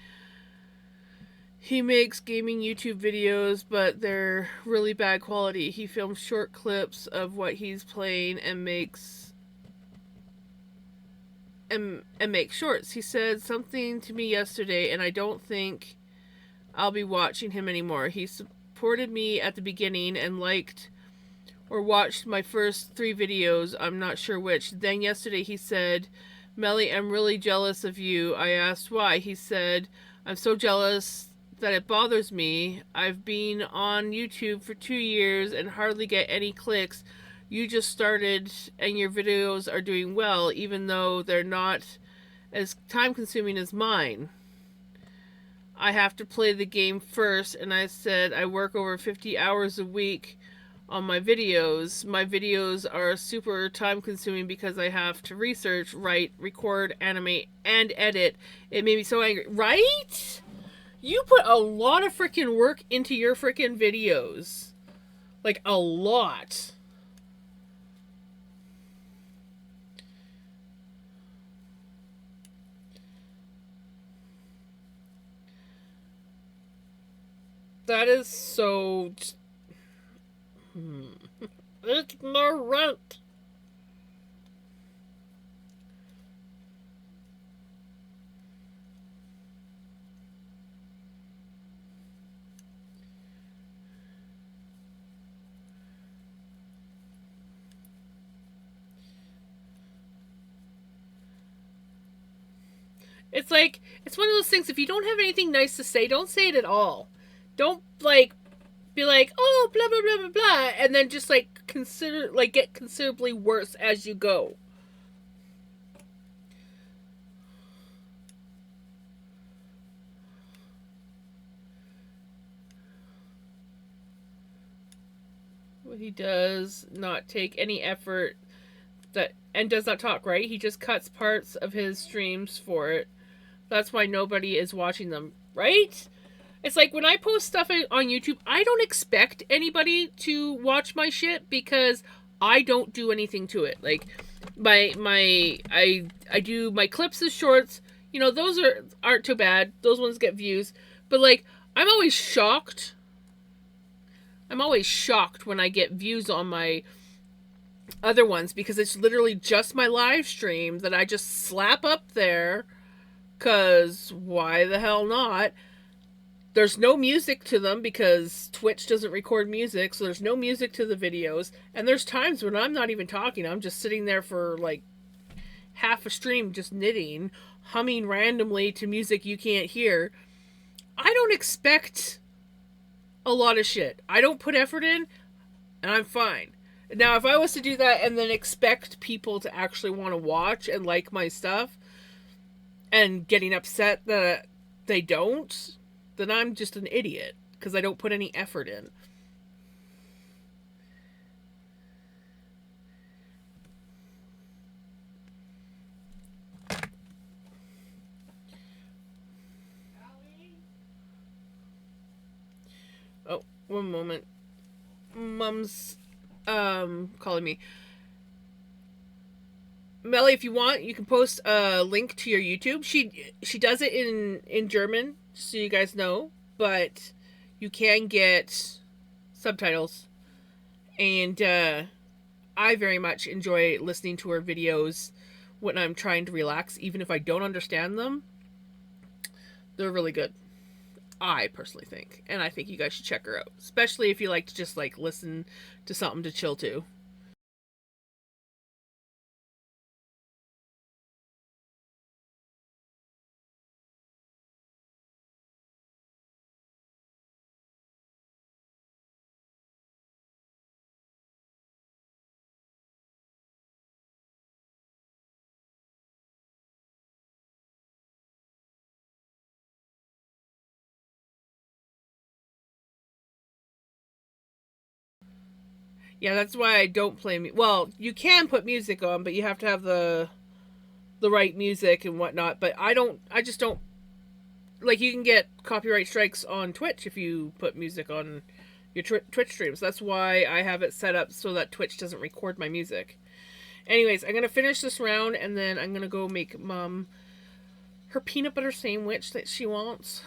He makes gaming YouTube videos, but they're really bad quality. He films short clips of what he's playing and makes shorts. He said something to me yesterday, and I don't think I'll be watching him anymore. He supported me at the beginning and liked or watched my first 3 videos. I'm not sure which. Then yesterday he said, Melly, I'm really jealous of you. I asked why. He said, I'm so jealous that it bothers me. I've been on YouTube for 2 years and hardly get any clicks. You just started and your videos are doing well, even though they're not as time consuming as mine. I have to play the game first, and I said I work over 50 hours a week on my videos. My videos are super time consuming because I have to research, write, record, animate, and edit. It made me so angry. Right? You put a lot of freaking work into your freaking videos. Like, a lot. That is so... ignorant. It's like, it's one of those things, if you don't have anything nice to say, don't say it at all. Don't, like, be like, oh, blah, blah, blah, blah, blah, and then just, like, get considerably worse as you go. Well, he does not take any effort and does not talk, right? He just cuts parts of his streams for it. That's why nobody is watching them, right? It's like when I post stuff on YouTube, I don't expect anybody to watch my shit because I don't do anything to it. Like I do my clips as shorts. You know, those aren't too bad. Those ones get views. But like I'm always shocked when I get views on my other ones because it's literally just my live stream that I just slap up there. Cause why the hell not? There's no music to them because Twitch doesn't record music, so there's no music to the videos. And there's times when I'm not even talking. I'm just sitting there for like half a stream just knitting, humming randomly to music you can't hear. I don't expect a lot of shit. I don't put effort in, and I'm fine. Now, if I was to do that and then expect people to actually want to watch and like my stuff, and getting upset that they don't, then I'm just an idiot because I don't put any effort in. Oh, one moment. Mom's calling me. Melly, if you want, you can post a link to your YouTube. She does it in German, just so you guys know, but you can get subtitles. And I very much enjoy listening to her videos when I'm trying to relax, even if I don't understand them. They're really good. I personally think. And I think you guys should check her out. Especially if you like to just like listen to something to chill to. Yeah, that's why I don't play well, you can put music on, but you have to have the right music and whatnot. But I just don't like you can get copyright strikes on Twitch if you put music on your Twitch streams. That's why I have it set up so that Twitch doesn't record my music. Anyways, I'm gonna finish this round and then I'm gonna go make Mom her peanut butter sandwich that she wants.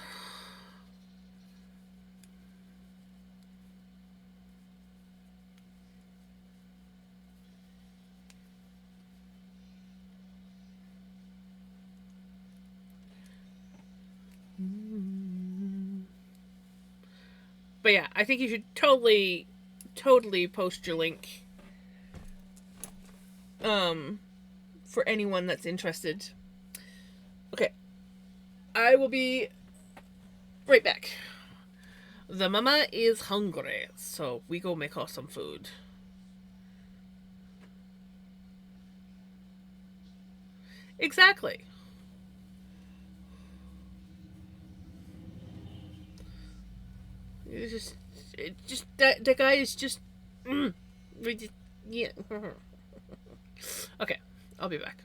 But yeah, I think you should totally post your link for anyone that's interested. Okay. I will be right back. The mama is hungry, so we go make her some food. Exactly. It's just that guy is just, we just, yeah. Okay, I'll be back.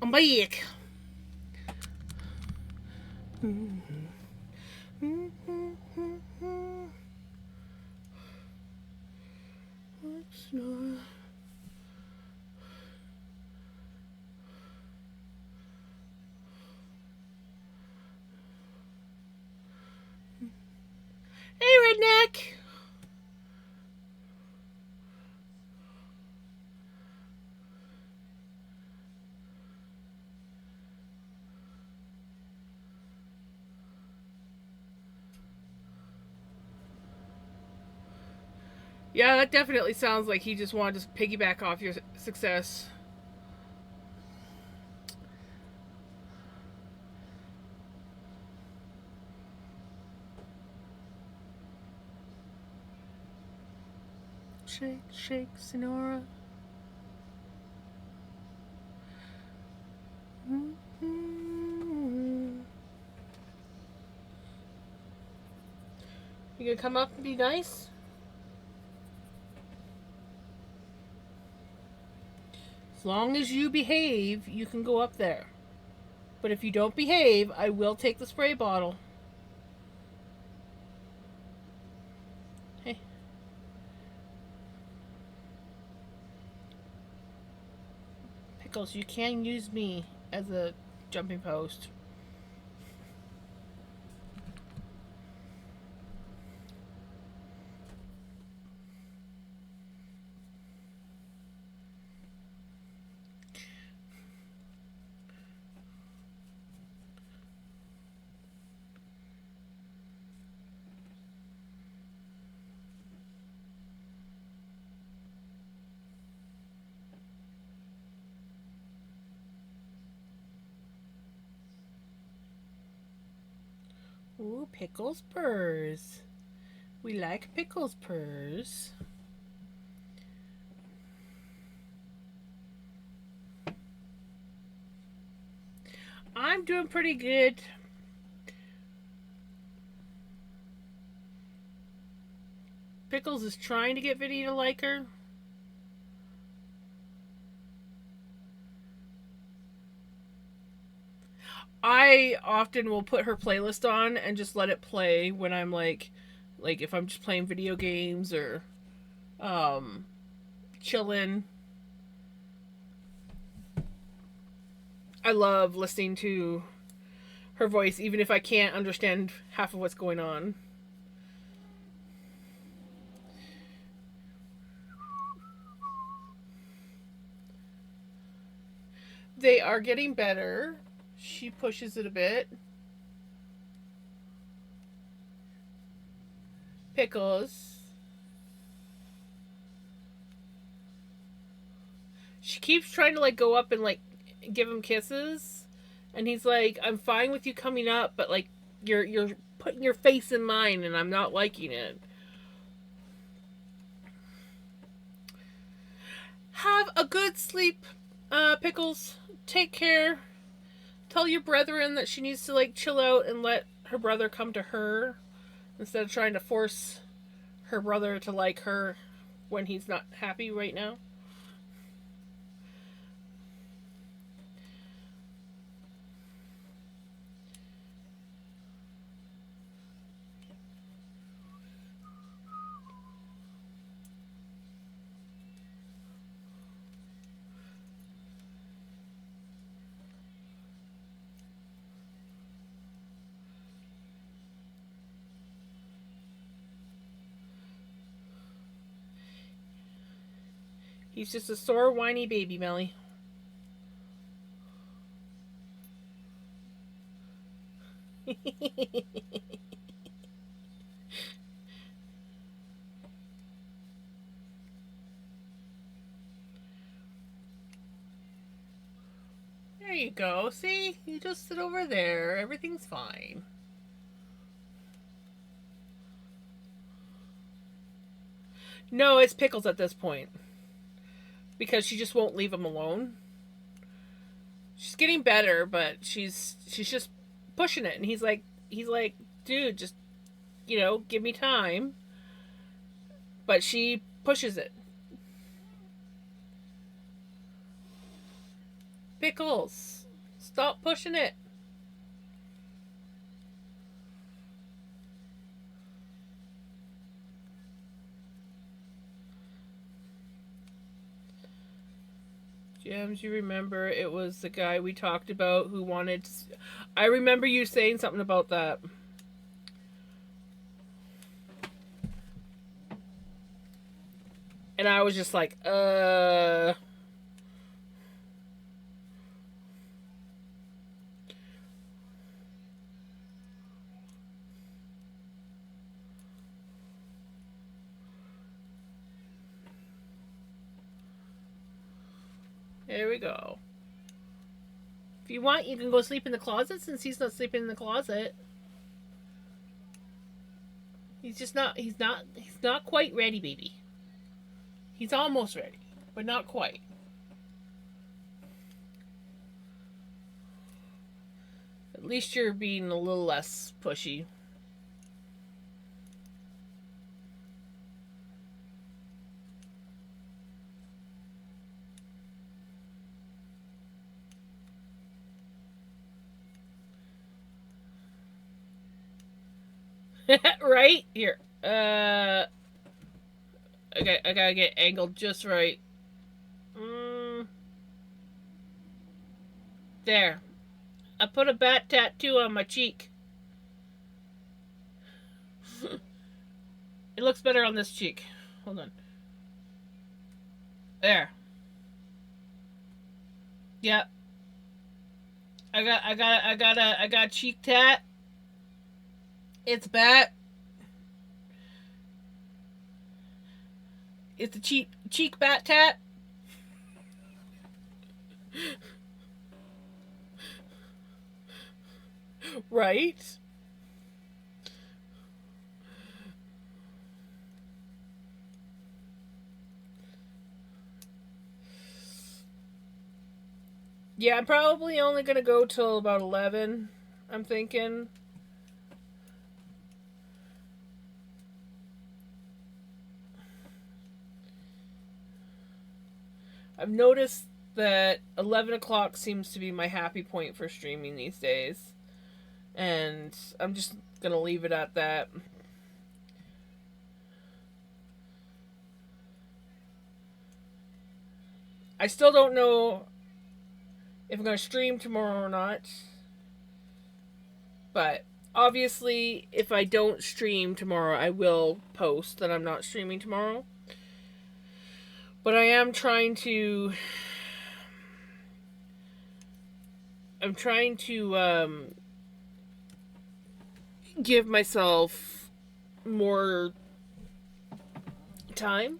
I'm back. Hey, redneck. Yeah, that definitely sounds like he just wanted to piggyback off your success. Shake, shake, Sonora. You gonna come up and be nice? As long as you behave, you can go up there. But if you don't behave, I will take the spray bottle. Hey. Pickles, you can use me as a jumping post. Ooh, Pickles purrs. We like Pickles purrs. I'm doing pretty good. Pickles is trying to get Vinny to like her. I often will put her playlist on and just let it play when I'm like if I'm just playing video games or um chilling. I love listening to her voice even if I can't understand half of what's going on. They are getting better. She pushes it a bit. Pickles. She keeps trying to like go up and like give him kisses, and he's like, "I'm fine with you coming up, but like you're putting your face in mine, and I'm not liking it." Have a good sleep, Pickles. Take care. Tell your brethren that she needs to like chill out and let her brother come to her instead of trying to force her brother to like her when he's not happy right now. He's just a sore, whiny baby, Melly. There you go. See? You just sit over there. Everything's fine. No, it's Pickles at this point. Because she just won't leave him alone. She's getting better, but she's just pushing it, and he's like, dude, just give me time. But she pushes it. Pickles. Stop pushing it. Jams, you remember it was the guy we talked about who wanted to... I remember you saying something about that. And I was just like, There we go. If you want, you can go sleep in the closet since he's not sleeping in the closet. He's not quite ready, baby. He's almost ready, but not quite. At least you're being a little less pushy. Right? Here. Okay, I gotta get angled just right. There. I put a bat tattoo on my cheek. It looks better on this cheek. Hold on. There. Yep. I got a cheek tat. It's a bat. It's a cheek bat tat. Right? Yeah, I'm probably only gonna go till about 11. I'm thinking. I've noticed that 11 o'clock seems to be my happy point for streaming these days. And I'm just gonna leave it at that. I still don't know if I'm gonna stream tomorrow or not. But obviously, if I don't stream tomorrow, I will post that I'm not streaming tomorrow. But I am trying to... I'm trying to give myself more time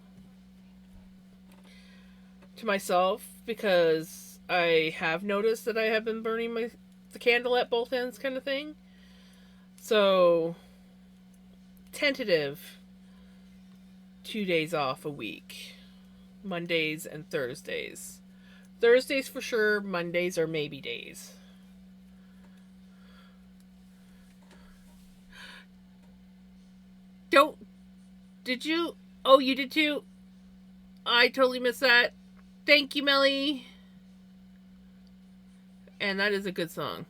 to myself because I have noticed that I have been burning the candle at both ends kind of thing. So, tentative 2 days off a week. Mondays and Thursdays. Thursdays for sure, Mondays are maybe days. Did you? Oh, you did too? I totally missed that. Thank you, Melly. And that is a good song.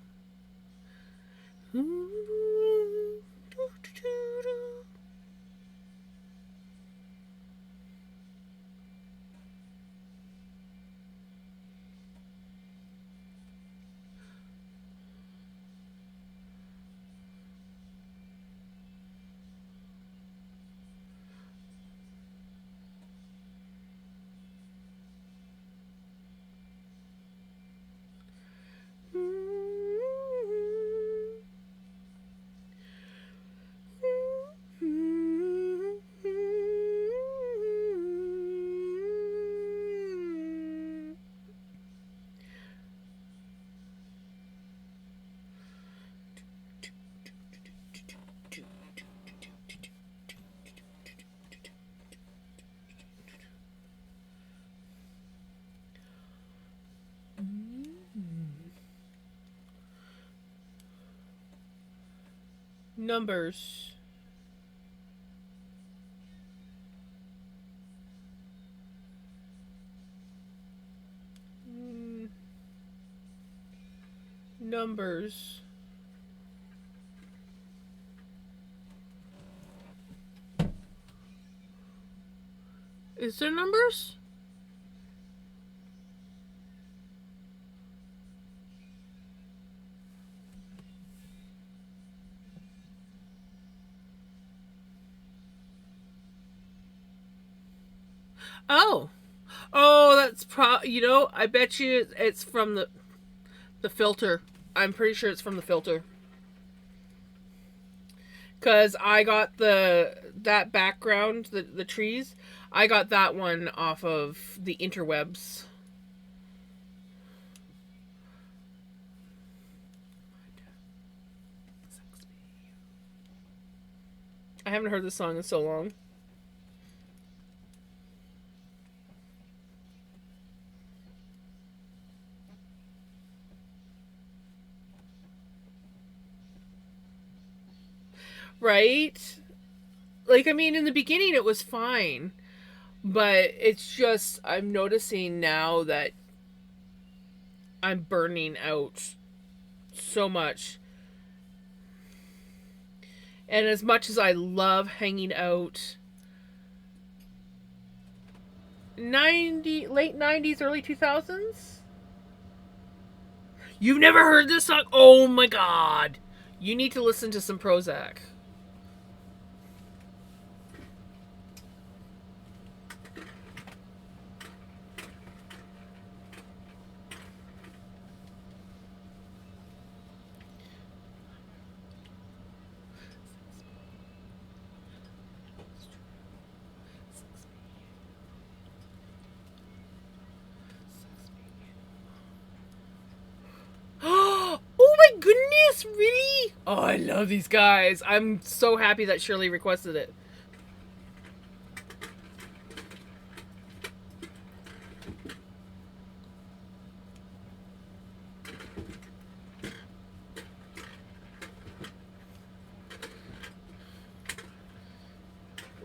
Numbers. Numbers. Is there numbers? Oh. Oh, that's you know, I bet you it's from the filter. I'm pretty sure it's from the filter. Cuz I got that background, the trees. I got that one off of the interwebs. I haven't heard this song in so long. Right? Like, I mean, in the beginning it was fine, but it's just, I'm noticing now that I'm burning out so much. And as much as I love hanging out, late 90s, early 2000s? You've never heard this song? Oh my god. You need to listen to some Prozac. Oh my goodness, really? Oh, I love these guys. I'm so happy that Shirley requested it.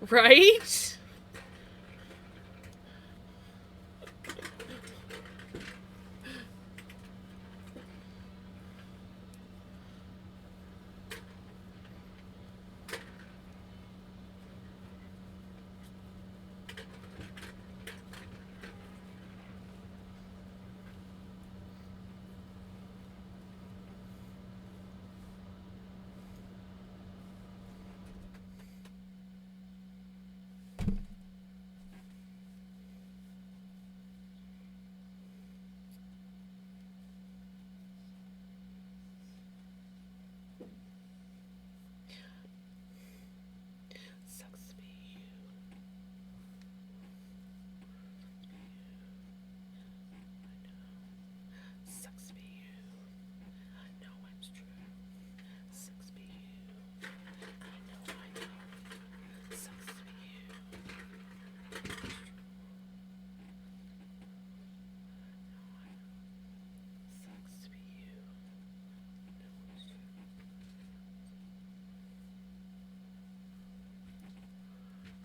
Right?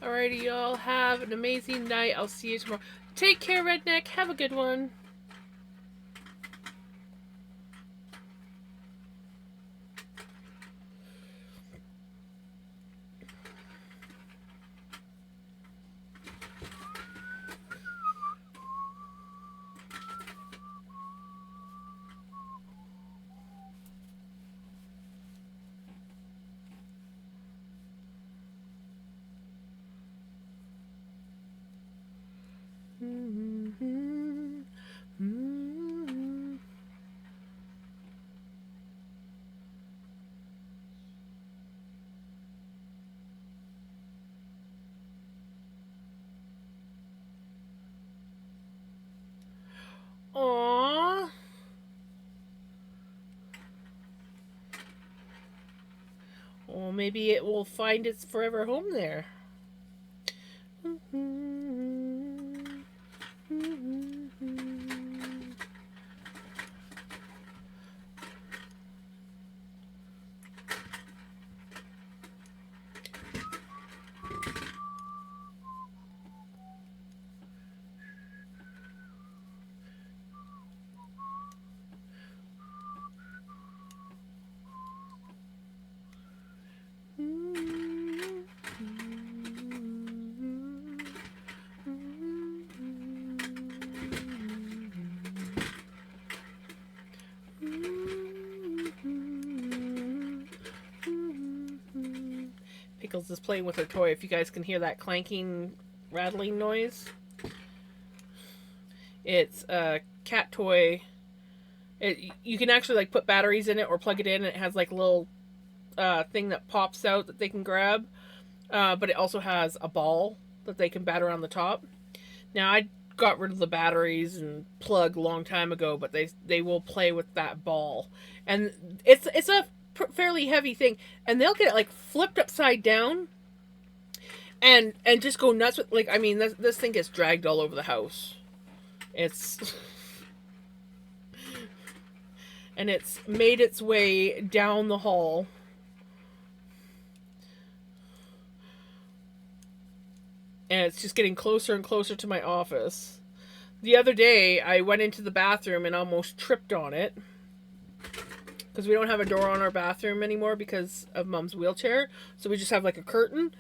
Alrighty, y'all. Have an amazing night. I'll see you tomorrow. Take care, Redneck. Have a good one. Aww. Well, maybe it will find its forever home there. Jules is playing with her toy. If you guys can hear that clanking, rattling noise. It's a cat toy. You can actually like put batteries in it or plug it in. And it has like a little thing that pops out that they can grab. But it also has a ball that they can batter on the top. Now I got rid of the batteries and plug a long time ago, but they will play with that ball, and it's a fairly heavy thing, and they'll get it like flipped upside down, and just go nuts with like, I mean, this thing gets dragged all over the house. It's and it's made its way down the hall. And it's just getting closer and closer to my office. The other day, I went into the bathroom and almost tripped on it. Because we don't have a door on our bathroom anymore because of Mom's wheelchair. So we just have like a curtain.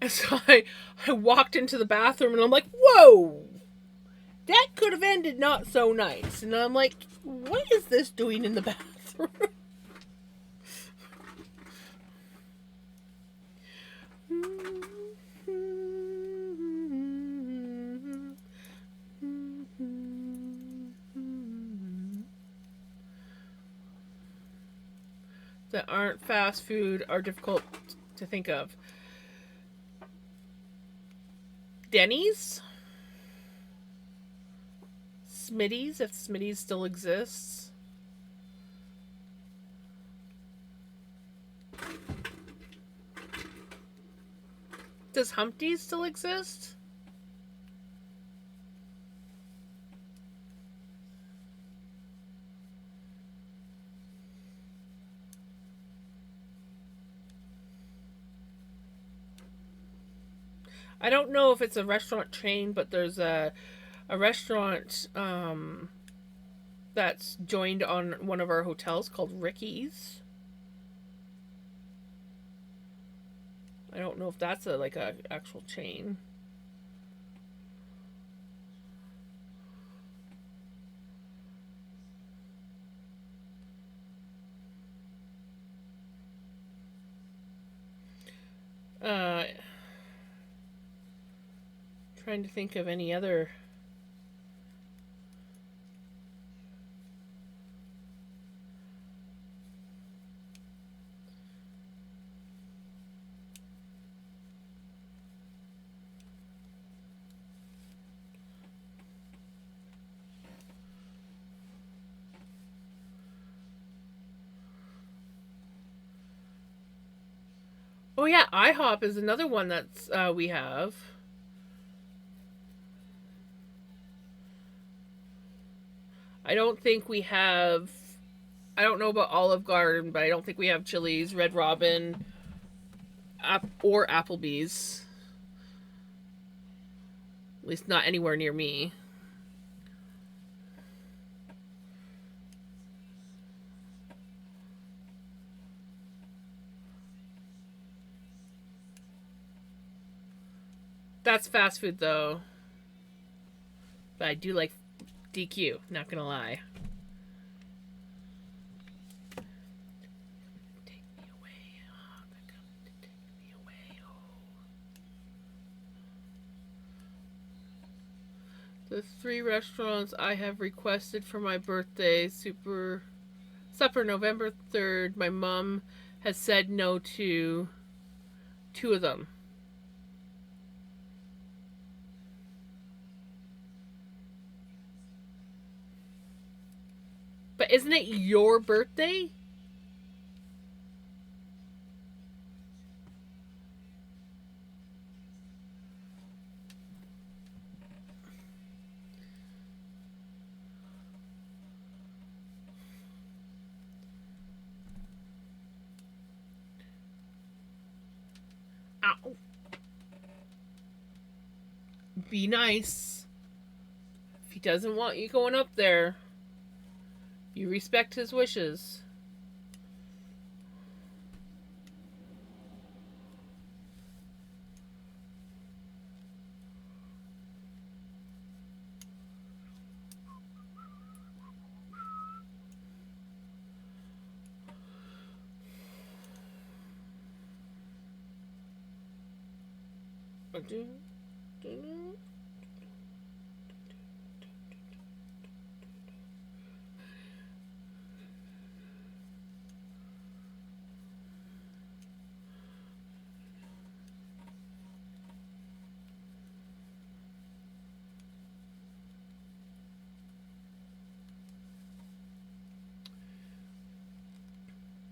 And so I walked into the bathroom and I'm like, whoa! That could have ended not so nice. And I'm like, what is this doing in the bathroom? That aren't fast food are difficult to think of. Denny's? Smitty's, if Smitty's still exists. Does Humpty's still exist? I don't know if it's a restaurant chain, but there's a restaurant that's joined on one of our hotels called Ricky's. I don't know if that's a actual chain. Trying to think of any other. Oh yeah, IHOP is another one that's we have. I don't think we have. I don't know about Olive Garden, but I don't think we have Chili's, Red Robin, or Applebee's. At least not anywhere near me. That's fast food though. But I do like DQ, not gonna lie. Take me away. Oh, take me away. Oh. The 3 restaurants I have requested for my birthday supper November 3rd. My mom has said no to 2 of them. But isn't it your birthday? Ow. Be nice. If he doesn't want you going up there, you respect his wishes.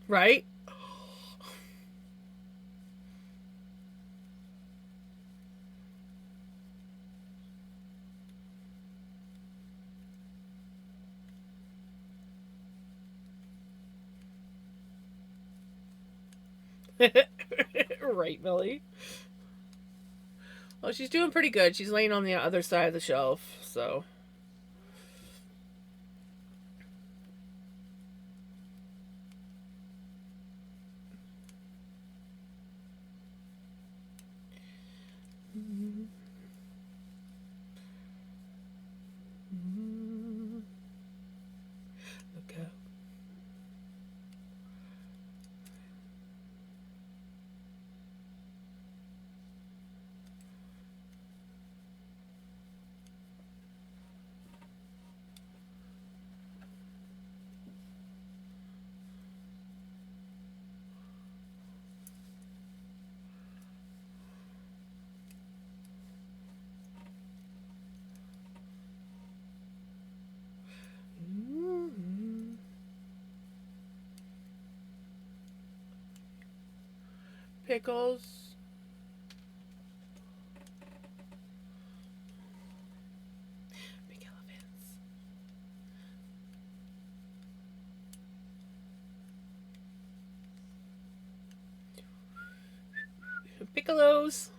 Right? Right, Millie. Well, she's doing pretty good. She's laying on the other side of the shelf, so. Look out. Pickles. Big elephants. Piccolos.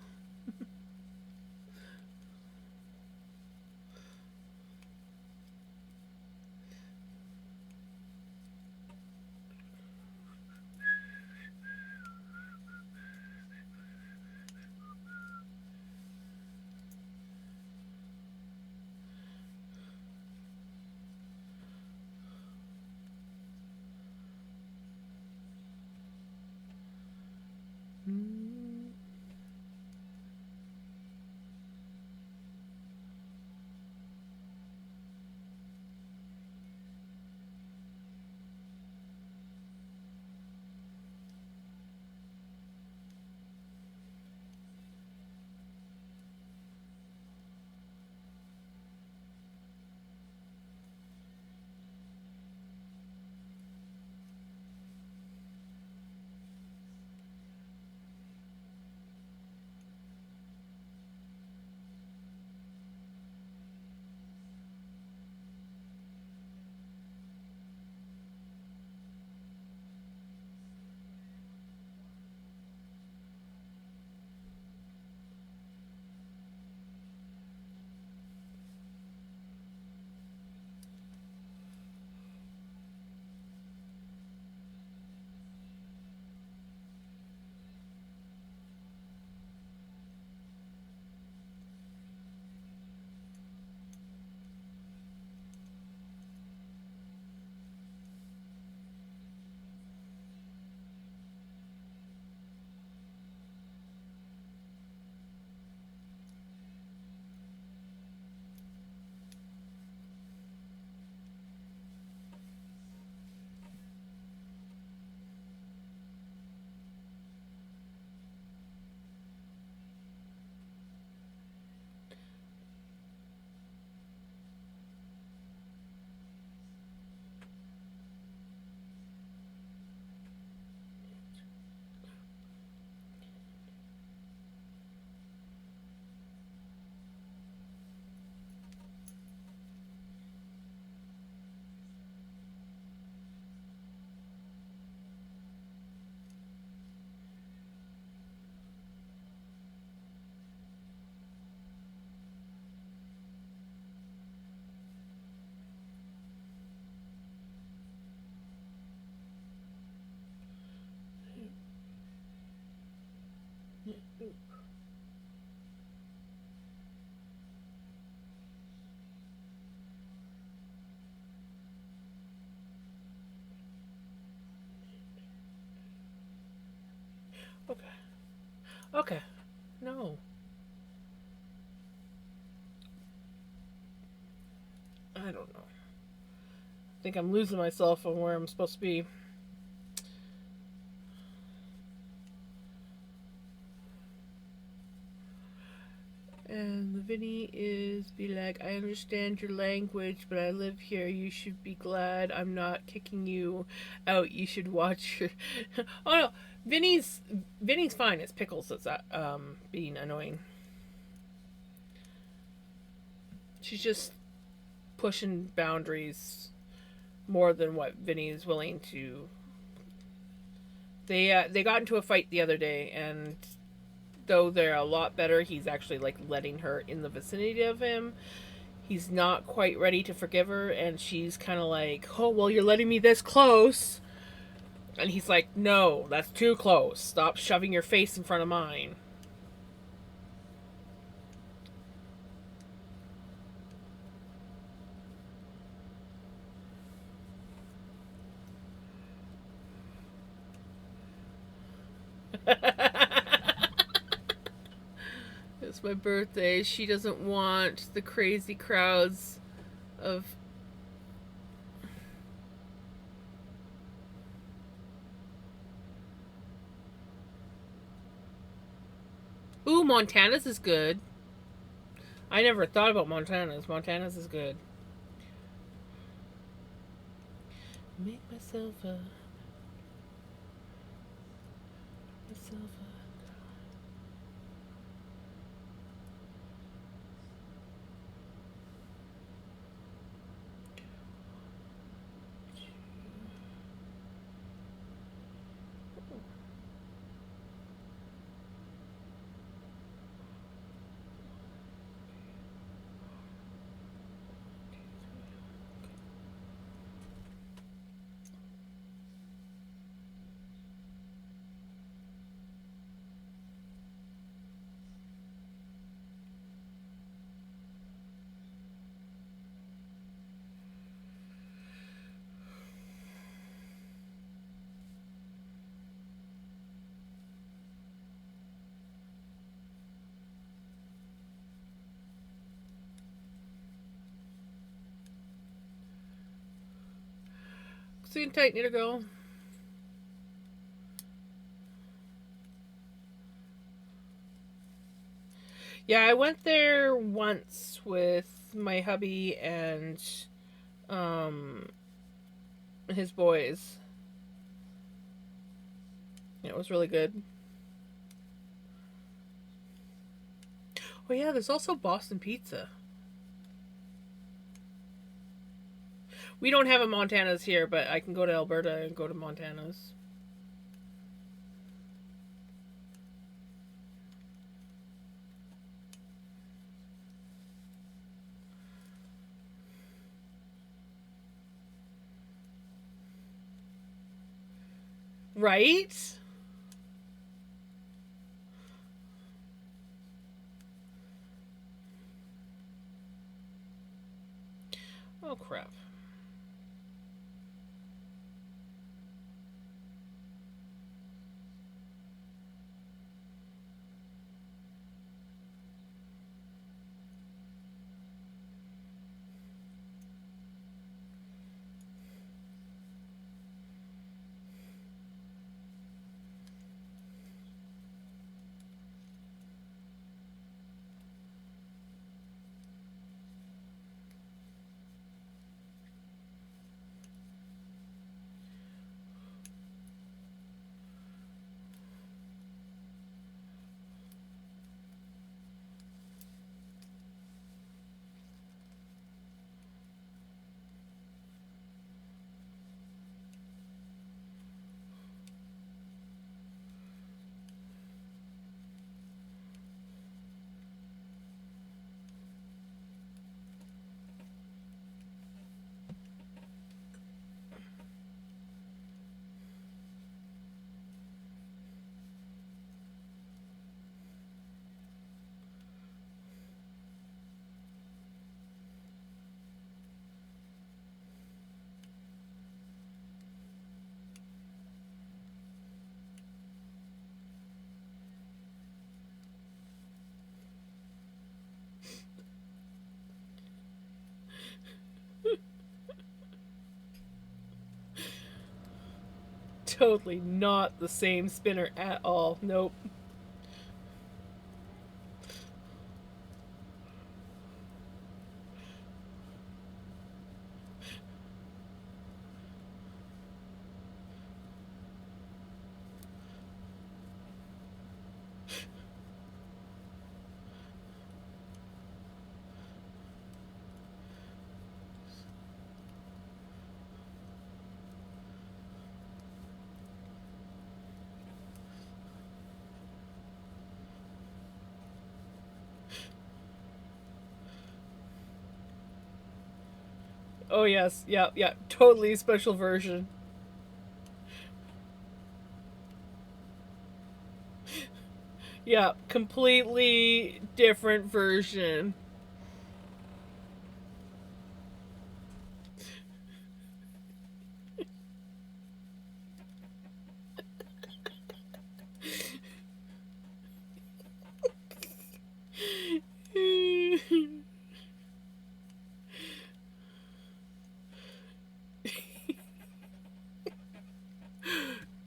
Okay. Okay. No. think I'm losing myself on where I'm supposed to be. And the Vinny is be like, I understand your language, but I live here. You should be glad I'm not kicking you out. You should watch your. Oh no, Vinny's fine. It's Pickles that's being annoying. She's just pushing boundaries more than what Vinny is willing to. They got into a fight the other day, and though they're a lot better, he's actually like letting her in the vicinity of him. He's not quite ready to forgive her, and she's kind of like, "Oh well, you're letting me this close," and he's like, "No, that's too close. Stop shoving your face in front of mine." It's my birthday. She doesn't want the crazy crowds of. Ooh, Montana's is good. I never thought about Montana's. Montana's is good. Make myself a. Myself a. Sitting tight, knitter girl. Yeah, I went there once with my hubby and um his boys. It was really good. Oh yeah, there's also Boston Pizza. We don't have a Montana's here, but I can go to Alberta and go to Montana's. Right? Oh crap. totally not the same spinner at all. Nope. Oh yes, yeah, yeah, totally special version. Yeah, completely different version.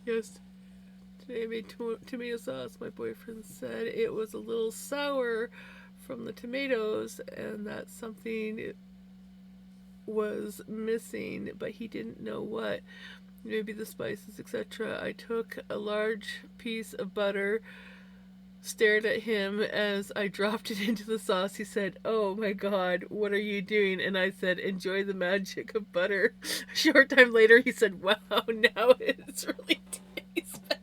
Yes, today I made tomato sauce. My boyfriend said it was a little sour from the tomatoes and that something was missing, but he didn't know what. Maybe the spices, etc. I took a large piece of butter, stared at him as I dropped it into the sauce. He said, "Oh my god, what are you doing?" And I said, "Enjoy the magic of butter." A short time later, he said, "Wow, now it's really tastes better."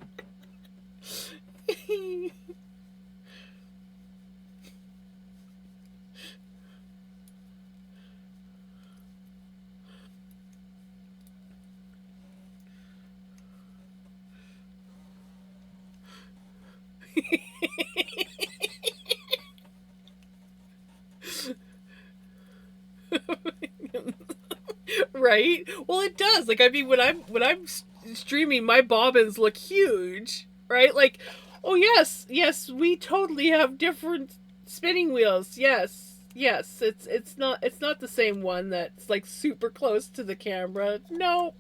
Right? Well, it does. Like, I mean, when I'm streaming, my bobbins look huge, right? Like, oh yes, yes, we totally have different spinning wheels. Yes, yes, it's not the same one that's like super close to the camera. No,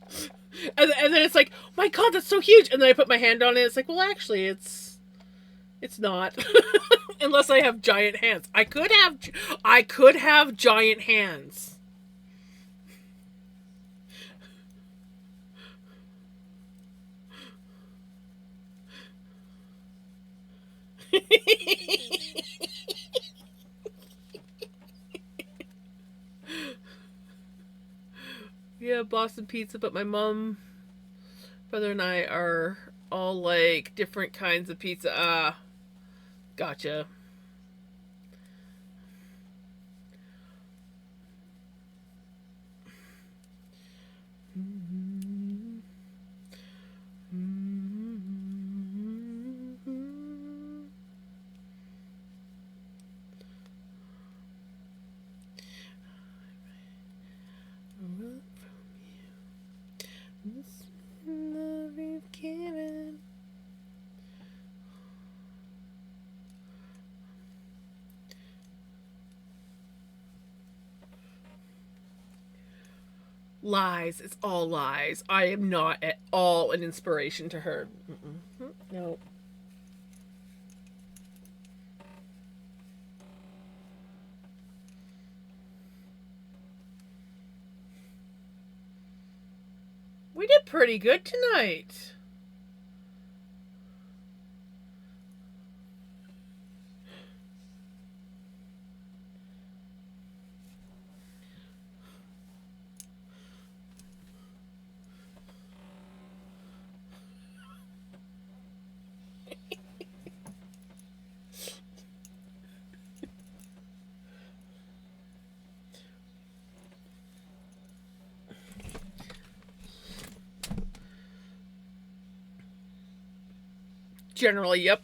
and then it's like, my God, that's so huge. And then I put my hand on it. It's like, well, actually, it's not. Unless I have giant hands. I could have giant hands. Yeah, Boston pizza, but my mom, brother, and I are all like different kinds of pizza. Ah, gotcha. Lies. It's all lies. I am not at all an inspiration to her. Mm-mm. No. We did pretty good tonight. Generally, yep.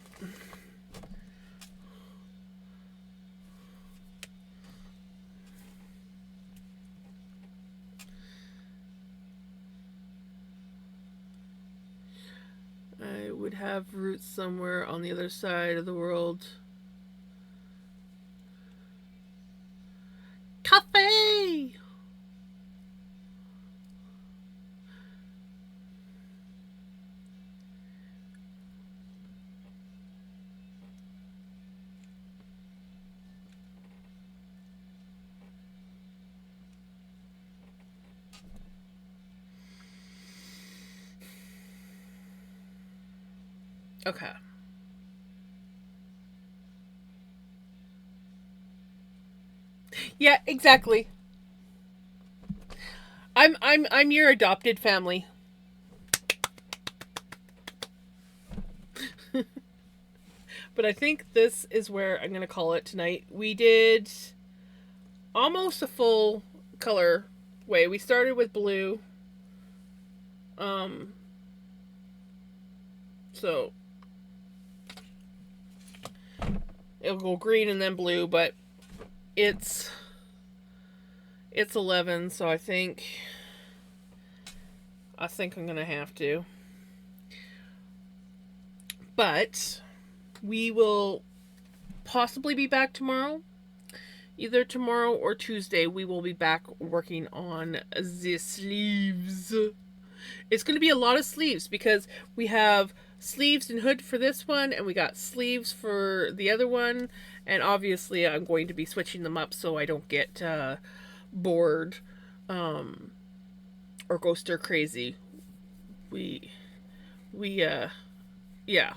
I would have roots somewhere on the other side of the world. Cafe! Okay. Yeah, exactly. I'm your adopted family. But I think this is where I'm gonna call it tonight. We did almost a full color way. We started with blue. Um so it'll go green and then blue, but it's it's 11, so I think I'm gonna have to. But we will possibly be back tomorrow. Either tomorrow or Tuesday, we will be back working on the sleeves. It's going to be a lot of sleeves because we have sleeves and hood for this one, and we got sleeves for the other one. And obviously, I'm going to be switching them up so I don't get bored or go stir crazy. We, yeah. Yeah.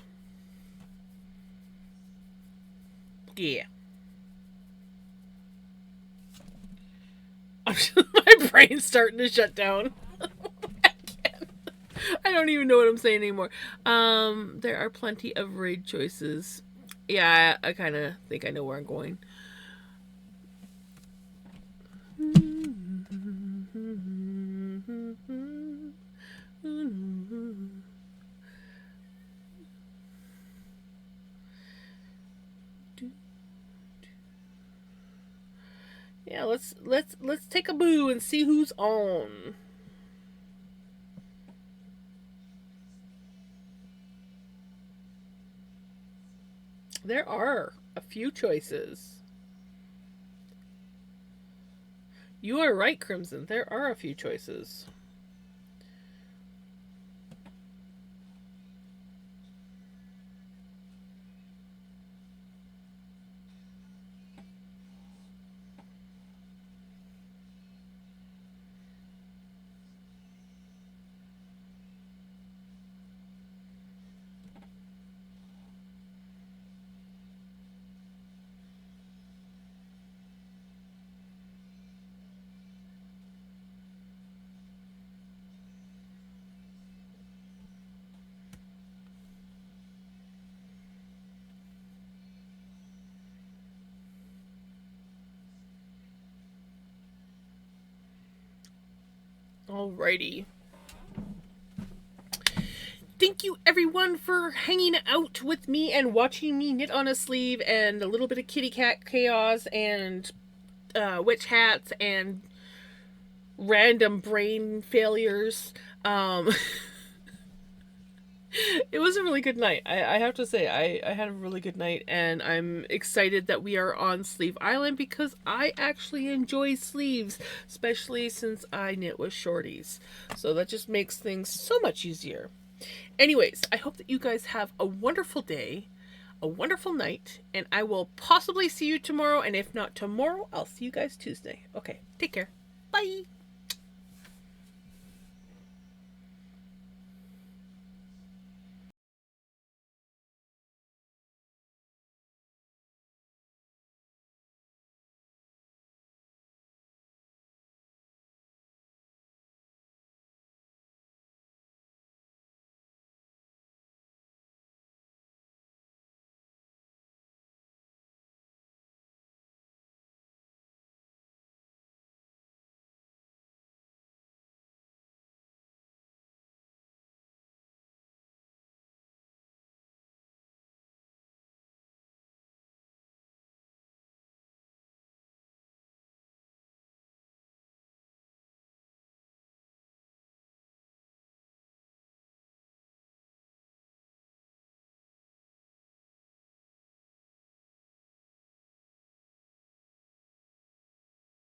My brain's starting to shut down. I don't even know what I'm saying anymore. There are plenty of raid choices. Yeah, I kind of think I know where I'm going. Yeah, let's take a boo and see who's on. There are a few choices. You are right, Crimson. There are a few choices. Alrighty. Thank you everyone for hanging out with me and watching me knit on a sleeve and a little bit of kitty cat chaos and witch hats and random brain failures. It was a really good night. I have to say, I had a really good night, and I'm excited that we are on Sleeve Island because I actually enjoy sleeves, especially since I knit with shorties. So that just makes things so much easier. Anyways, I hope that you guys have a wonderful day, a wonderful night, and I will possibly see you tomorrow, and if not tomorrow, I'll see you guys Tuesday. Okay, take care. Bye!